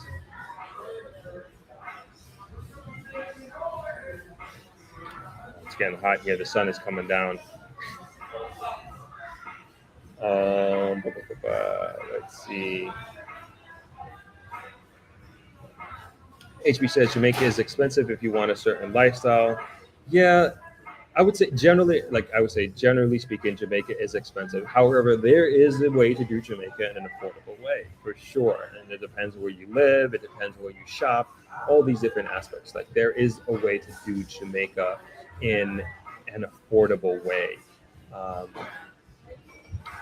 It's getting hot here. The sun is coming down. Let's see. HB says Jamaica is expensive if you want a certain lifestyle. Yeah, I would say generally, generally speaking, Jamaica is expensive. However, there is a way to do Jamaica in an affordable way, for sure. And it depends where you live, it depends where you shop, all these different aspects. Like there is a way to do Jamaica in an affordable way. Um,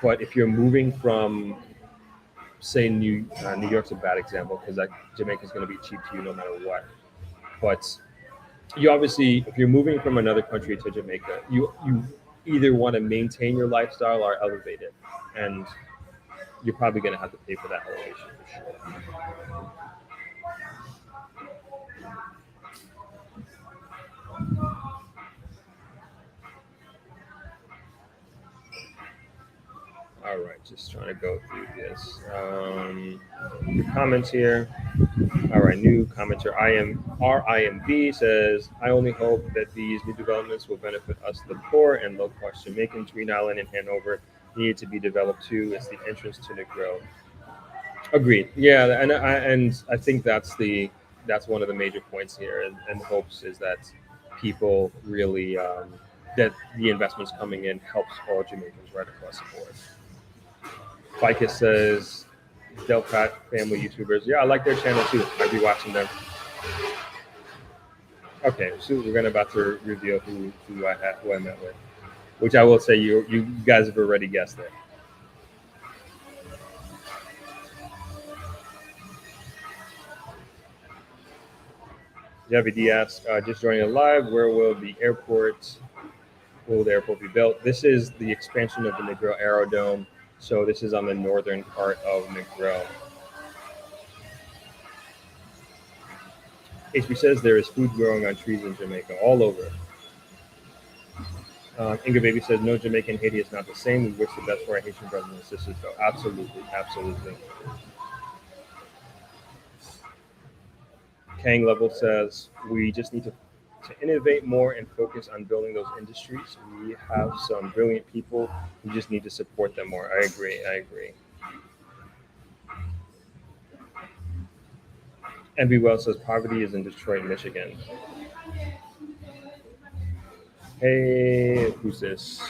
but if you're moving from, say, New York's a bad example because Jamaica is going to be cheap to you no matter what. But you obviously, if you're moving from another country to Jamaica, you either want to maintain your lifestyle or elevate it, and you're probably going to have to pay for that elevation for sure. All right, just trying to go through this. Your comments here. All right, new commenter. RIMB says, I only hope that these new developments will benefit us, the poor and low cost Jamaicans. Green Island and Hanover need to be developed too. It's the entrance to the growth. Agreed. Yeah, and I think that's one of the major points here, and hopes is that people really that the investments coming in helps all Jamaicans right across the board. Ficus says, Delcat family YouTubers. Yeah, I like their channel too. I'd be watching them. Okay, so we're gonna about to reveal who I met with, which I will say you guys have already guessed it. JVD asks, just joining live, will the airport be built? This is the expansion of the Negril Aerodrome. So this is on the northern part of Negril. HB says there is food growing on trees in Jamaica, all over. Inga Baby says, no, Jamaica and Haiti is not the same. We wish the best for our Haitian brothers and sisters, though. Absolutely, absolutely. Kang Level says, we just need to innovate more and focus on building those industries. We have some brilliant people. We just need to support them more. I agree. MB Well says, poverty is in Detroit, Michigan. Hey, who's this?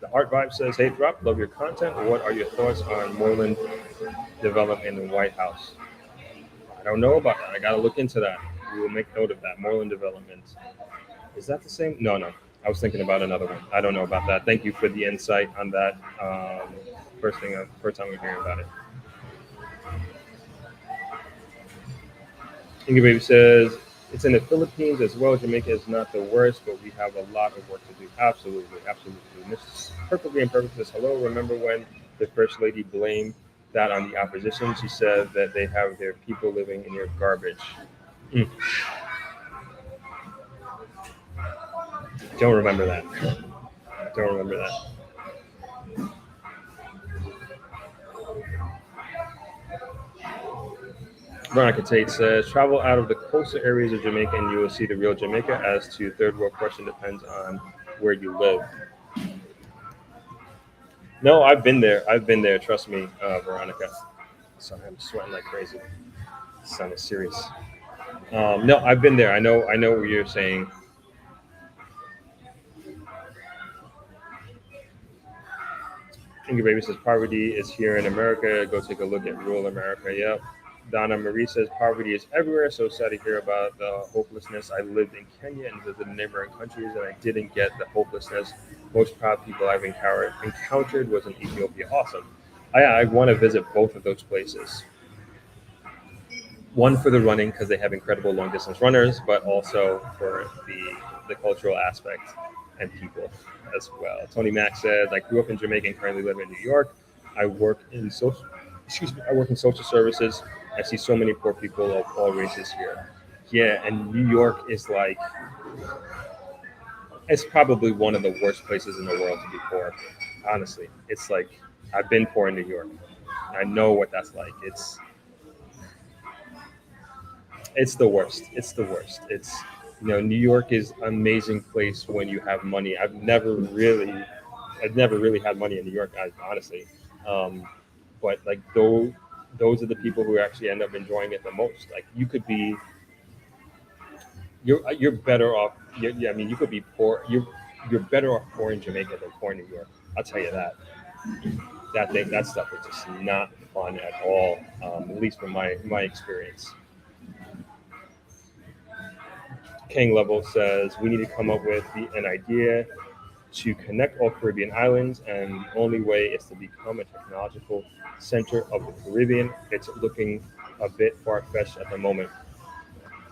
The Art Vibe says, hey, Drop, love your content. What are your thoughts on Moreland development in the White House? I don't know about that. I got to look into that. We will make note of that. Moreland development. Is that the same? No. I was thinking about another one. I don't know about that. Thank you for the insight on that. First time we're hearing about it. Inga Baby says, it's in the Philippines as well. Jamaica is not the worst, but we have a lot of work to do. Absolutely. Mrs. Perfectly Imperfect says, hello. Remember when the First Lady blamed that on the opposition? She said that they have their people living in your garbage. Don't remember that. Veronica Tate says, travel out of the coastal areas of Jamaica and you will see the real Jamaica. As to third world question, depends on where you live. No, I've been there. Trust me, Veronica. Sorry, I'm sweating like crazy. This sounded serious. No, I've been there. I know what you're saying. Inga Baby says, poverty is here in America. Go take a look at rural America. Yep. Donna Marie says, poverty is everywhere. So sad to hear about the hopelessness. I lived in Kenya and visited neighboring countries, and I didn't get the hopelessness. Most proud people I've encountered was in Ethiopia. Awesome. I want to visit both of those places. One for the running because they have incredible long distance runners, but also for the cultural aspect and people as well. Tony Mack said, I grew up in Jamaica and currently live in New York. I work in social services. I see so many poor people of all races here. Yeah, and New York is like, it's probably one of the worst places in the world to be poor. Honestly, it's like, I've been poor in New York. I know what that's like. It's the worst. It's New York is an amazing place when you have money. I've never really had money in New York, honestly. But like those are the people who actually end up enjoying it the most. Like you could be, you're better off. I mean, you could be poor. You're better off poor in Jamaica than poor in New York. I'll tell you that. That stuff is just not fun at all. At least from my experience. King Level says we need to come up with an idea to connect all Caribbean islands, and the only way is to become a technological center of the Caribbean. It's looking a bit far-fetched at the moment.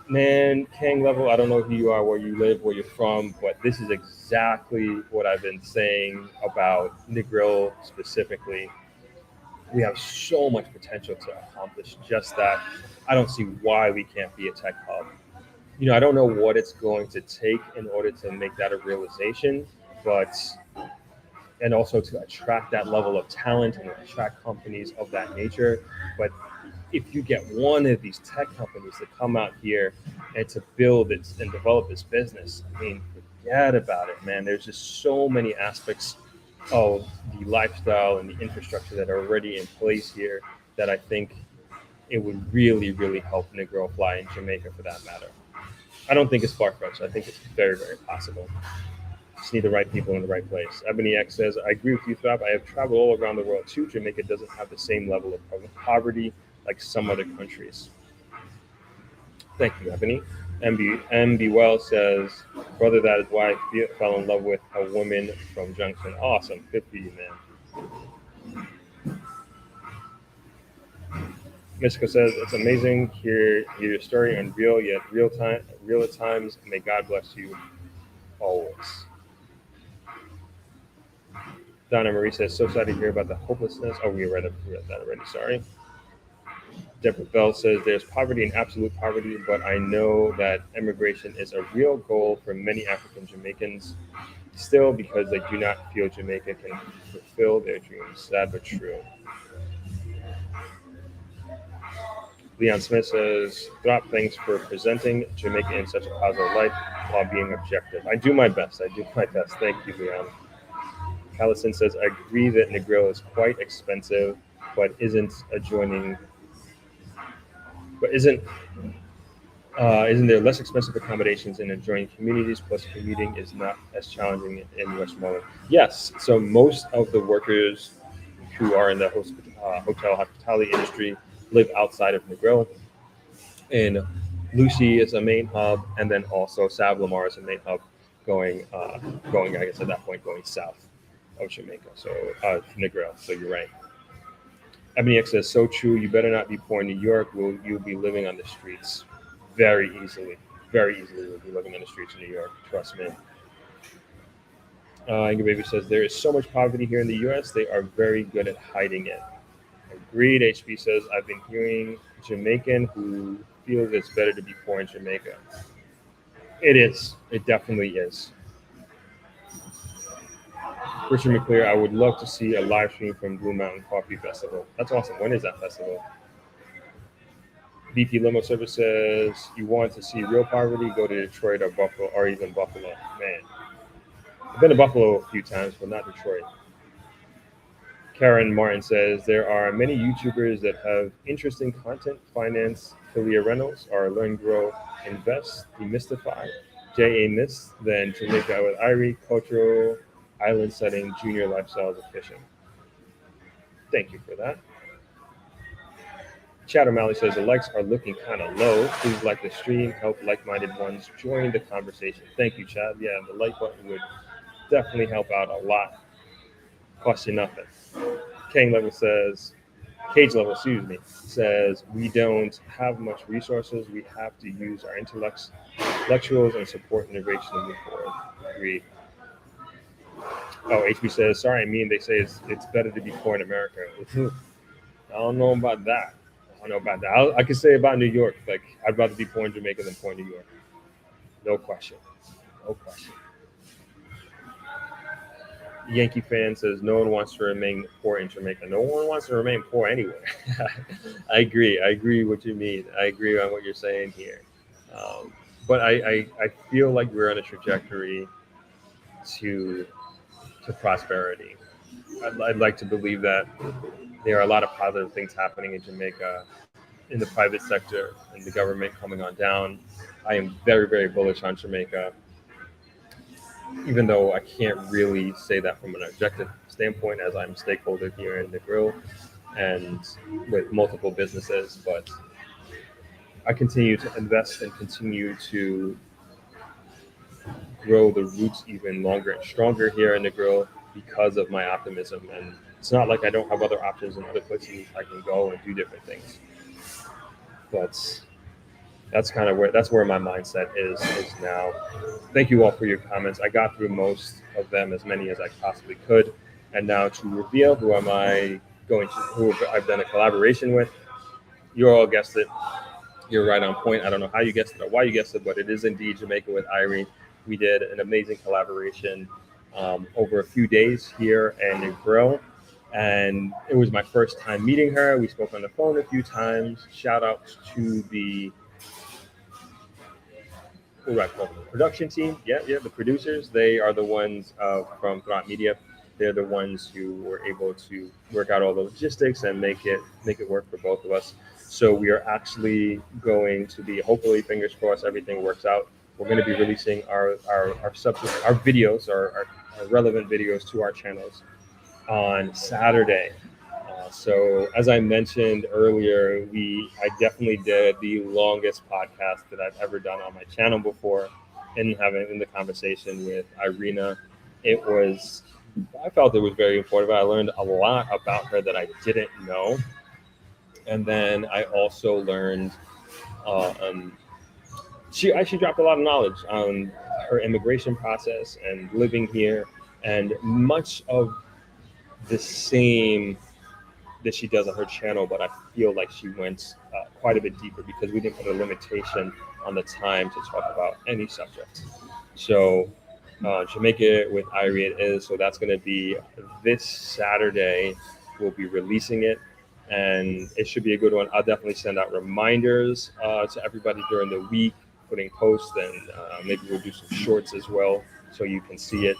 Man, King Level, I don't know who you are, where you live, where you're from, but this is exactly what I've been saying about Negril specifically. We have so much potential to accomplish just that. I don't see why we can't be a tech hub. I don't know what it's going to take in order to make that a realization, and also to attract that level of talent and attract companies of that nature. But if you get one of these tech companies to come out here and to build it and develop this business, I mean, forget about it, man. There's just so many aspects of the lifestyle and the infrastructure that are already in place here that I think it would really, really help Negro fly in Jamaica for that matter. I don't think it's far-fetched. I think it's very, very possible. Just need the right people in the right place. Ebony X says, I agree with you, Thab. I have traveled all around the world too. Jamaica doesn't have the same level of poverty like some other countries. Thank you, Ebony. MB Well says, brother, that is why I fell in love with a woman from Junction. Awesome. Good for you, man. Mystical says it's amazing hear your story unreal yet real at times. May God bless you always. Donna Marie says so sad to hear about the hopelessness. Oh, we read that already. Sorry. Deborah Bell says there's poverty and absolute poverty, but I know that immigration is a real goal for many African Jamaicans still because they do not feel Jamaica can fulfill their dreams. Sad but true. Leon Smith says, Drop, thanks for presenting Jamaica in such a positive light while being objective. I do my best. I do my best. Thank you, Leon. Callison says, I agree that Negril is quite expensive, but isn't there less expensive accommodations in adjoining communities? Plus, commuting is not as challenging in Westmoreland. Yes, so most of the workers who are in the hotel hospitality industry live outside of Negril. And Lucy is a main hub, and then also Sav Lamar is a main hub going I guess at that point going south of Jamaica. So Negril. So you're right. Ebony X says, so true. You better not be poor in New York. You'll be living on the streets very easily. Very easily, you'll be living on the streets of New York. Trust me. Angry Baby says, there is so much poverty here in the U.S. They are very good at hiding it. Agreed. HP says, I've been hearing Jamaican who feels it's better to be poor in Jamaica. It is. It definitely is. Richard McClear, I would love to see a live stream from Blue Mountain Coffee Festival. That's awesome. When is that festival? BP Limo Service says, you want to see real poverty, go to Detroit or Buffalo, or even Buffalo. Man, I've been to Buffalo a few times, but not Detroit. Karen Martin says, there are many YouTubers that have interesting content, finance, Kalia Reynolds, or Learn, Grow, Invest, Demystify, J.A. Miss, then Jamaica with Irie, Cultural, Island Setting, Junior Lifestyles Efficient. Thank you for that. Chad O'Malley says the likes are looking kind of low. Please like the stream, help like-minded ones join the conversation. Thank you, Chad. Yeah, the like button would definitely help out a lot. Cost you nothing. Cage Level, excuse me, says we don't have much resources. We have to use our intellectuals and support innovation to move forward. Agreed. Oh, HB says, sorry, they say it's better to be poor in America. I don't know about that. I can say about New York, like I'd rather be poor in Jamaica than poor in New York. No question. No question. Yankee fan says no one wants to remain poor in Jamaica. No one wants to remain poor anywhere. I agree what you mean. I agree on what you're saying here. But I feel like we're on a trajectory to prosperity. I'd like to believe that there are a lot of positive things happening in Jamaica, in the private sector, and the government coming on down. I am very, very bullish on Jamaica, even though I can't really say that from an objective standpoint, as I'm a stakeholder here in the grill and with multiple businesses. But I continue to invest and continue to grow the roots even longer and stronger here in the grill because of my optimism. And it's not like I don't have other options in other places I can go and do different things. But that's where my mindset is now. Thank you all for your comments. I got through most of them, as many as I possibly could. And now to reveal who I've done a collaboration with. You all guessed it. You're right on point. I don't know how you guessed it or why you guessed it, but it is indeed Jamaica with Irie. We did an amazing collaboration over a few days here in the grill. And it was my first time meeting her. We spoke on the phone a few times. Shout out to the production team. Yeah, the producers. They are the ones from Thought Media. They're the ones who were able to work out all the logistics and make it work for both of us. So we are actually going to be, hopefully, fingers crossed, everything works out. We're going to be releasing our videos, our relevant videos to our channels on Saturday. So as I mentioned earlier, I definitely did the longest podcast that I've ever done on my channel before, and having the conversation with Irina. I felt it was very informative. I learned a lot about her that I didn't know. And then I also learned um, she actually dropped a lot of knowledge on her immigration process and living here, and much of the same that she does on her channel, but I feel like she went quite a bit deeper because we didn't put a limitation on the time to talk about any subject. So, Jamaica with Irie it is. So that's going to be this Saturday. We'll be releasing it, and it should be a good one. I'll definitely send out reminders to everybody during the week, putting posts, and maybe we'll do some shorts as well, so you can see it.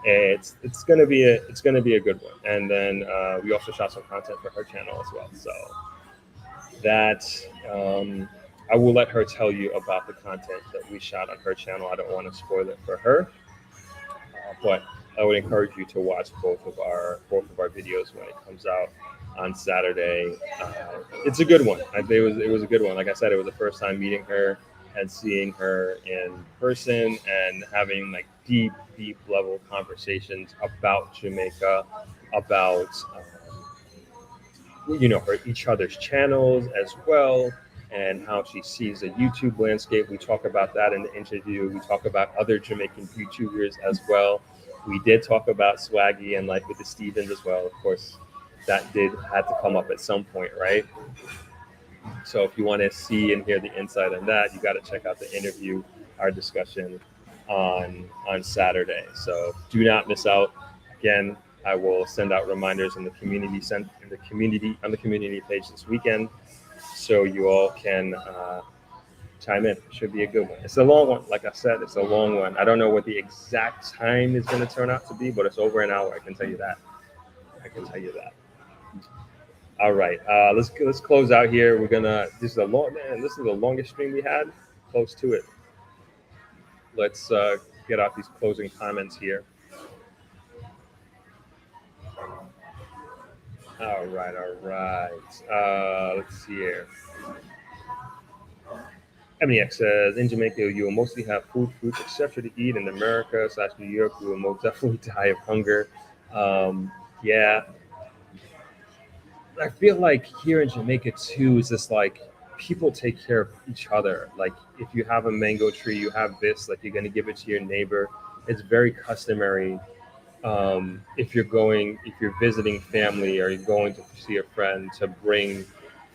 It's gonna be a good one. And then we also shot some content for her channel as well. So that I will let her tell you about the content that we shot on her channel. I don't want to spoil it for her, but I would encourage you to watch both of our videos when it comes out on Saturday. It's a good one. It was a good one. Like I said, it was the first time meeting her and seeing her in person and having like deep level conversations about Jamaica, about her each other's channels as well, and how she sees the YouTube landscape. We talk about that in the interview. We talk about other Jamaican YouTubers as well. We did talk about Swaggy and like with the Stevens as well. Of course, that did had to come up at some point, right? So if you want to see and hear the insight on that, you got to check out the interview, our discussion on Saturday. So do not miss out. Again, I will send out reminders in the community on the community page this weekend, so you all can chime in. It should be a good one. It's a long one, like I said. It's a long one. I don't know what the exact time is going to turn out to be, but it's over an hour. I can tell you that. I can tell you that. All right, let's close out here. We're gonna. This is a long man. This is the longest stream we had. Close to it. Let's get out these closing comments here. All right, all right. Let's see here. MEX says, in Jamaica, you will mostly have fruits, etc. to eat. In America / New York, you will most definitely die of hunger. Yeah, I feel like here in Jamaica too, is just like people take care of each other. Like if you have a mango tree, you have this, like you're gonna give it to your neighbor. It's very customary. If you're visiting family or you're going to see a friend, to bring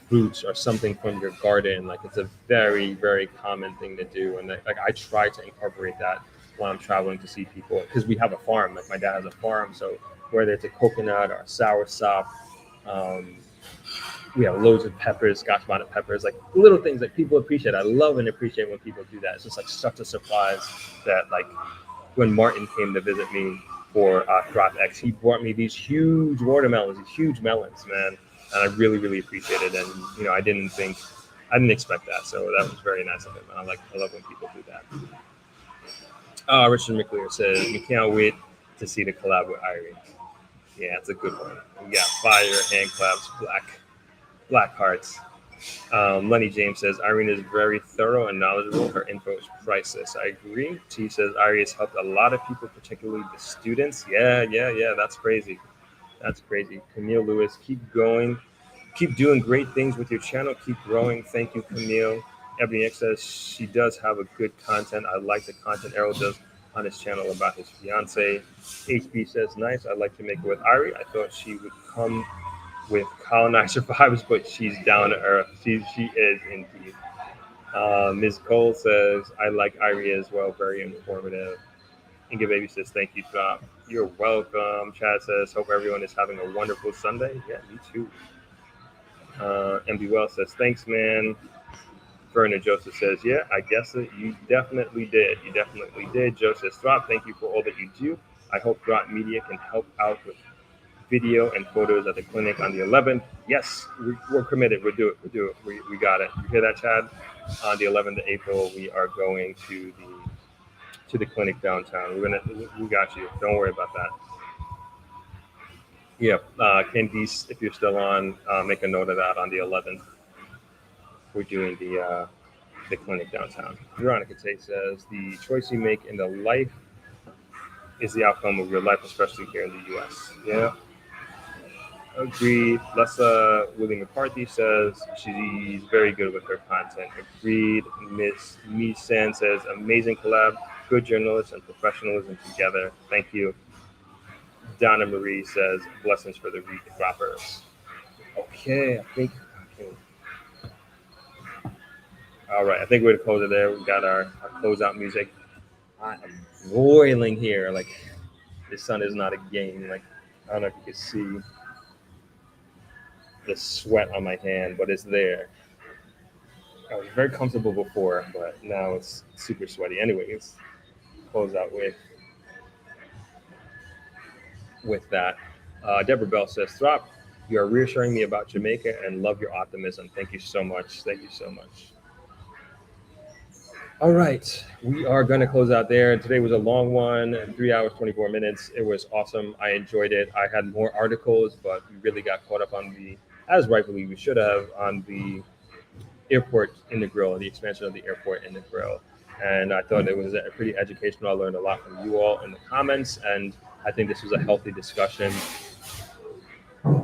fruits or something from your garden. Like it's a very common thing to do, and like I try to incorporate that when I'm traveling to see people, because we have a farm. Like my dad has a farm, so whether it's a coconut or a soursop, um, we have loads of peppers, Scotch bonnet peppers, like little things that people appreciate. I love and appreciate when people do that. It's just like such a surprise that like when Martin came to visit me for Crop X, he brought me these huge watermelons, these huge melons, man, and I really appreciate it. And I didn't expect that, so that was very nice of him. And I love when people do that. Richard McLear says, "We can't wait to see the collab with Irie." Yeah, it's a good one. We got fire, hand claps, black hearts. Lenny James says, Irene is very thorough and knowledgeable. Her info is priceless. I agree. T says, Irene has helped a lot of people, particularly the students. Yeah. That's crazy. That's crazy. Camille Lewis, keep going. Keep doing great things with your channel. Keep growing. Thank you, Camille. Ebony X says, she does have a good content. I like the content Errol does on his channel about his fiance. HB says, nice. I like Jamaica with Irie. I thought she would come with colonized survivors, but she's down to earth. She is indeed. Ms. Cole says, I like Irie as well. Very informative. Inga Baby says, thank you, Drop. You're welcome. Chad says, hope everyone is having a wonderful Sunday. Yeah, me too. MB Well says, thanks, man. Vernon Joseph says, yeah, I guess it. You definitely did. You definitely did. Joe says, Drop, thank you for all that you do. I hope Drop Media can help out with video and photos at the clinic on the 11th. Yes, we're committed. We'll do it. We got it. You hear that, Chad? On the 11th of April, we are going to the clinic downtown. We got you. Don't worry about that. Yep. Candice, if you're still on, make a note of that. On the 11th, we're doing the clinic downtown. Veronica Tate says, the choice you make in the life is the outcome of your life, especially here in the U.S. Yeah. Agreed. Lessa Willie McCarthy says she's very good with her content. Agreed. Miss Misan says amazing collab, good journalists and professionalism together. Thank you. Donna Marie says blessings for the week droppers. Okay, I think. Okay. All right, I think we're to close it there. We got our closeout music. I am boiling here. Like the sun is not a game. Like I don't know if you can see the sweat on my hand, but it's there. I was very comfortable before, but now it's super sweaty. Anyway, let's close out with that. Deborah Bell says, "Throp, you are reassuring me about Jamaica and love your optimism. Thank you so much. Thank you so much." All right, we are going to close out there. Today was a long one, 3 hours, 24 minutes. It was awesome. I enjoyed it. I had more articles, but we really got caught up on as rightfully we should have, on the airport in the grill, the expansion of the airport in the grill. And I thought it was pretty educational. I learned a lot from you all in the comments, and I think this was a healthy discussion.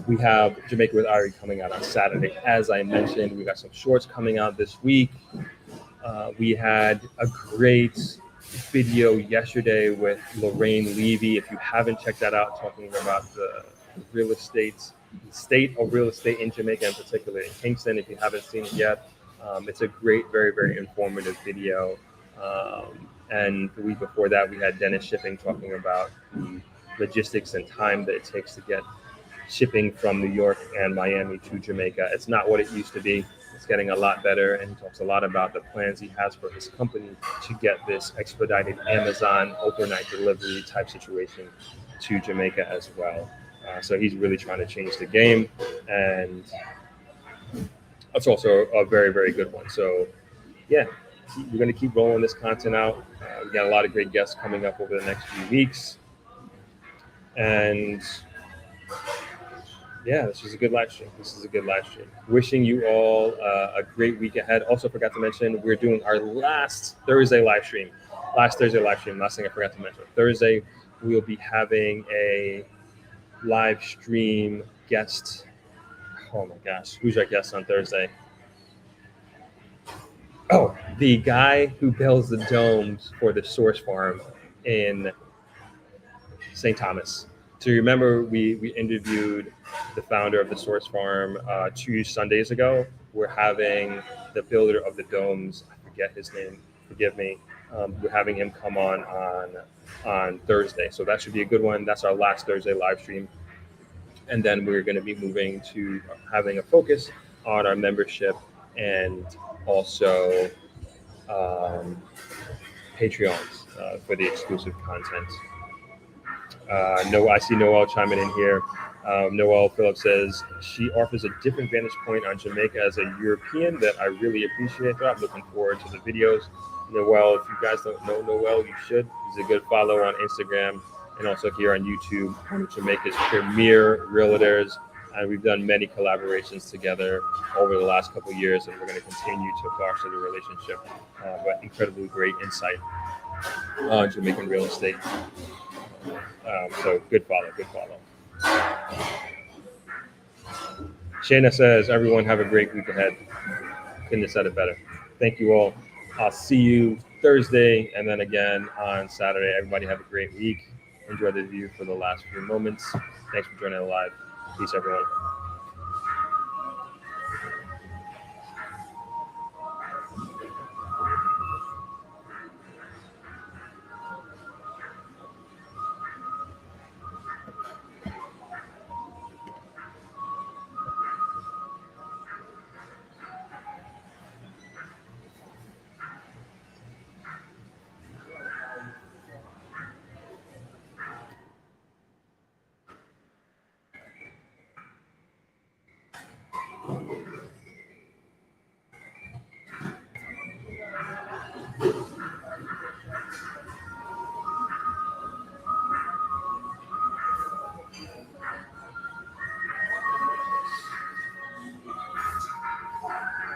We have Jamaica with Ari coming out on Saturday. As I mentioned, we got some shorts coming out this week. We had a great video yesterday with Lorraine Levy. If you haven't checked that out, talking about the state of real estate in Jamaica, in particular in Kingston. If you haven't seen it yet, it's a great, very, very informative video. And the week before that, we had Dennis Shipping talking about the logistics and time that it takes to get shipping from New York and Miami to Jamaica. It's not what it used to be. It's getting a lot better, and he talks a lot about the plans he has for his company to get this expedited Amazon overnight delivery type situation to Jamaica as well. So he's really trying to change the game, and that's also a very, very good one. So yeah, we're going to keep rolling this content out. We got a lot of great guests coming up over the next few weeks, and yeah, this is a good live stream. Wishing you all a great week ahead. Also forgot to mention, we're doing our last Thursday live stream. Last thing I forgot to mention. Thursday, we'll be having a live stream guest. Oh my gosh, who's our guest on Thursday? Oh, the guy who builds the domes for the Source Farm in St. Thomas. So you remember we interviewed the founder of the Source Farm 2 Sundays ago. We're having the builder of the domes, I forget his name, forgive me. We're having him come on Thursday. So that should be a good one. That's our last Thursday live stream. And then we're going to be moving to having a focus on our membership and also Patreons for the exclusive content. No, I see Noel chiming in here. Noel Phillips says she offers a different vantage point on Jamaica as a European that I really appreciate. I'm looking forward to the videos. Noel, if you guys don't know Noel, you should. He's a good follow on Instagram and also here on YouTube. One of Jamaica's premier realtors, and we've done many collaborations together over the last couple of years, and we're going to continue to foster the relationship. But incredibly great insight on Jamaican real estate. So good follow. Shayna says, everyone have a great week ahead. Couldn't have said it better. Thank you all. I'll see you Thursday and then again on Saturday. Everybody have a great week. Enjoy the view for the last few moments. Thanks for joining us live. Peace, everyone.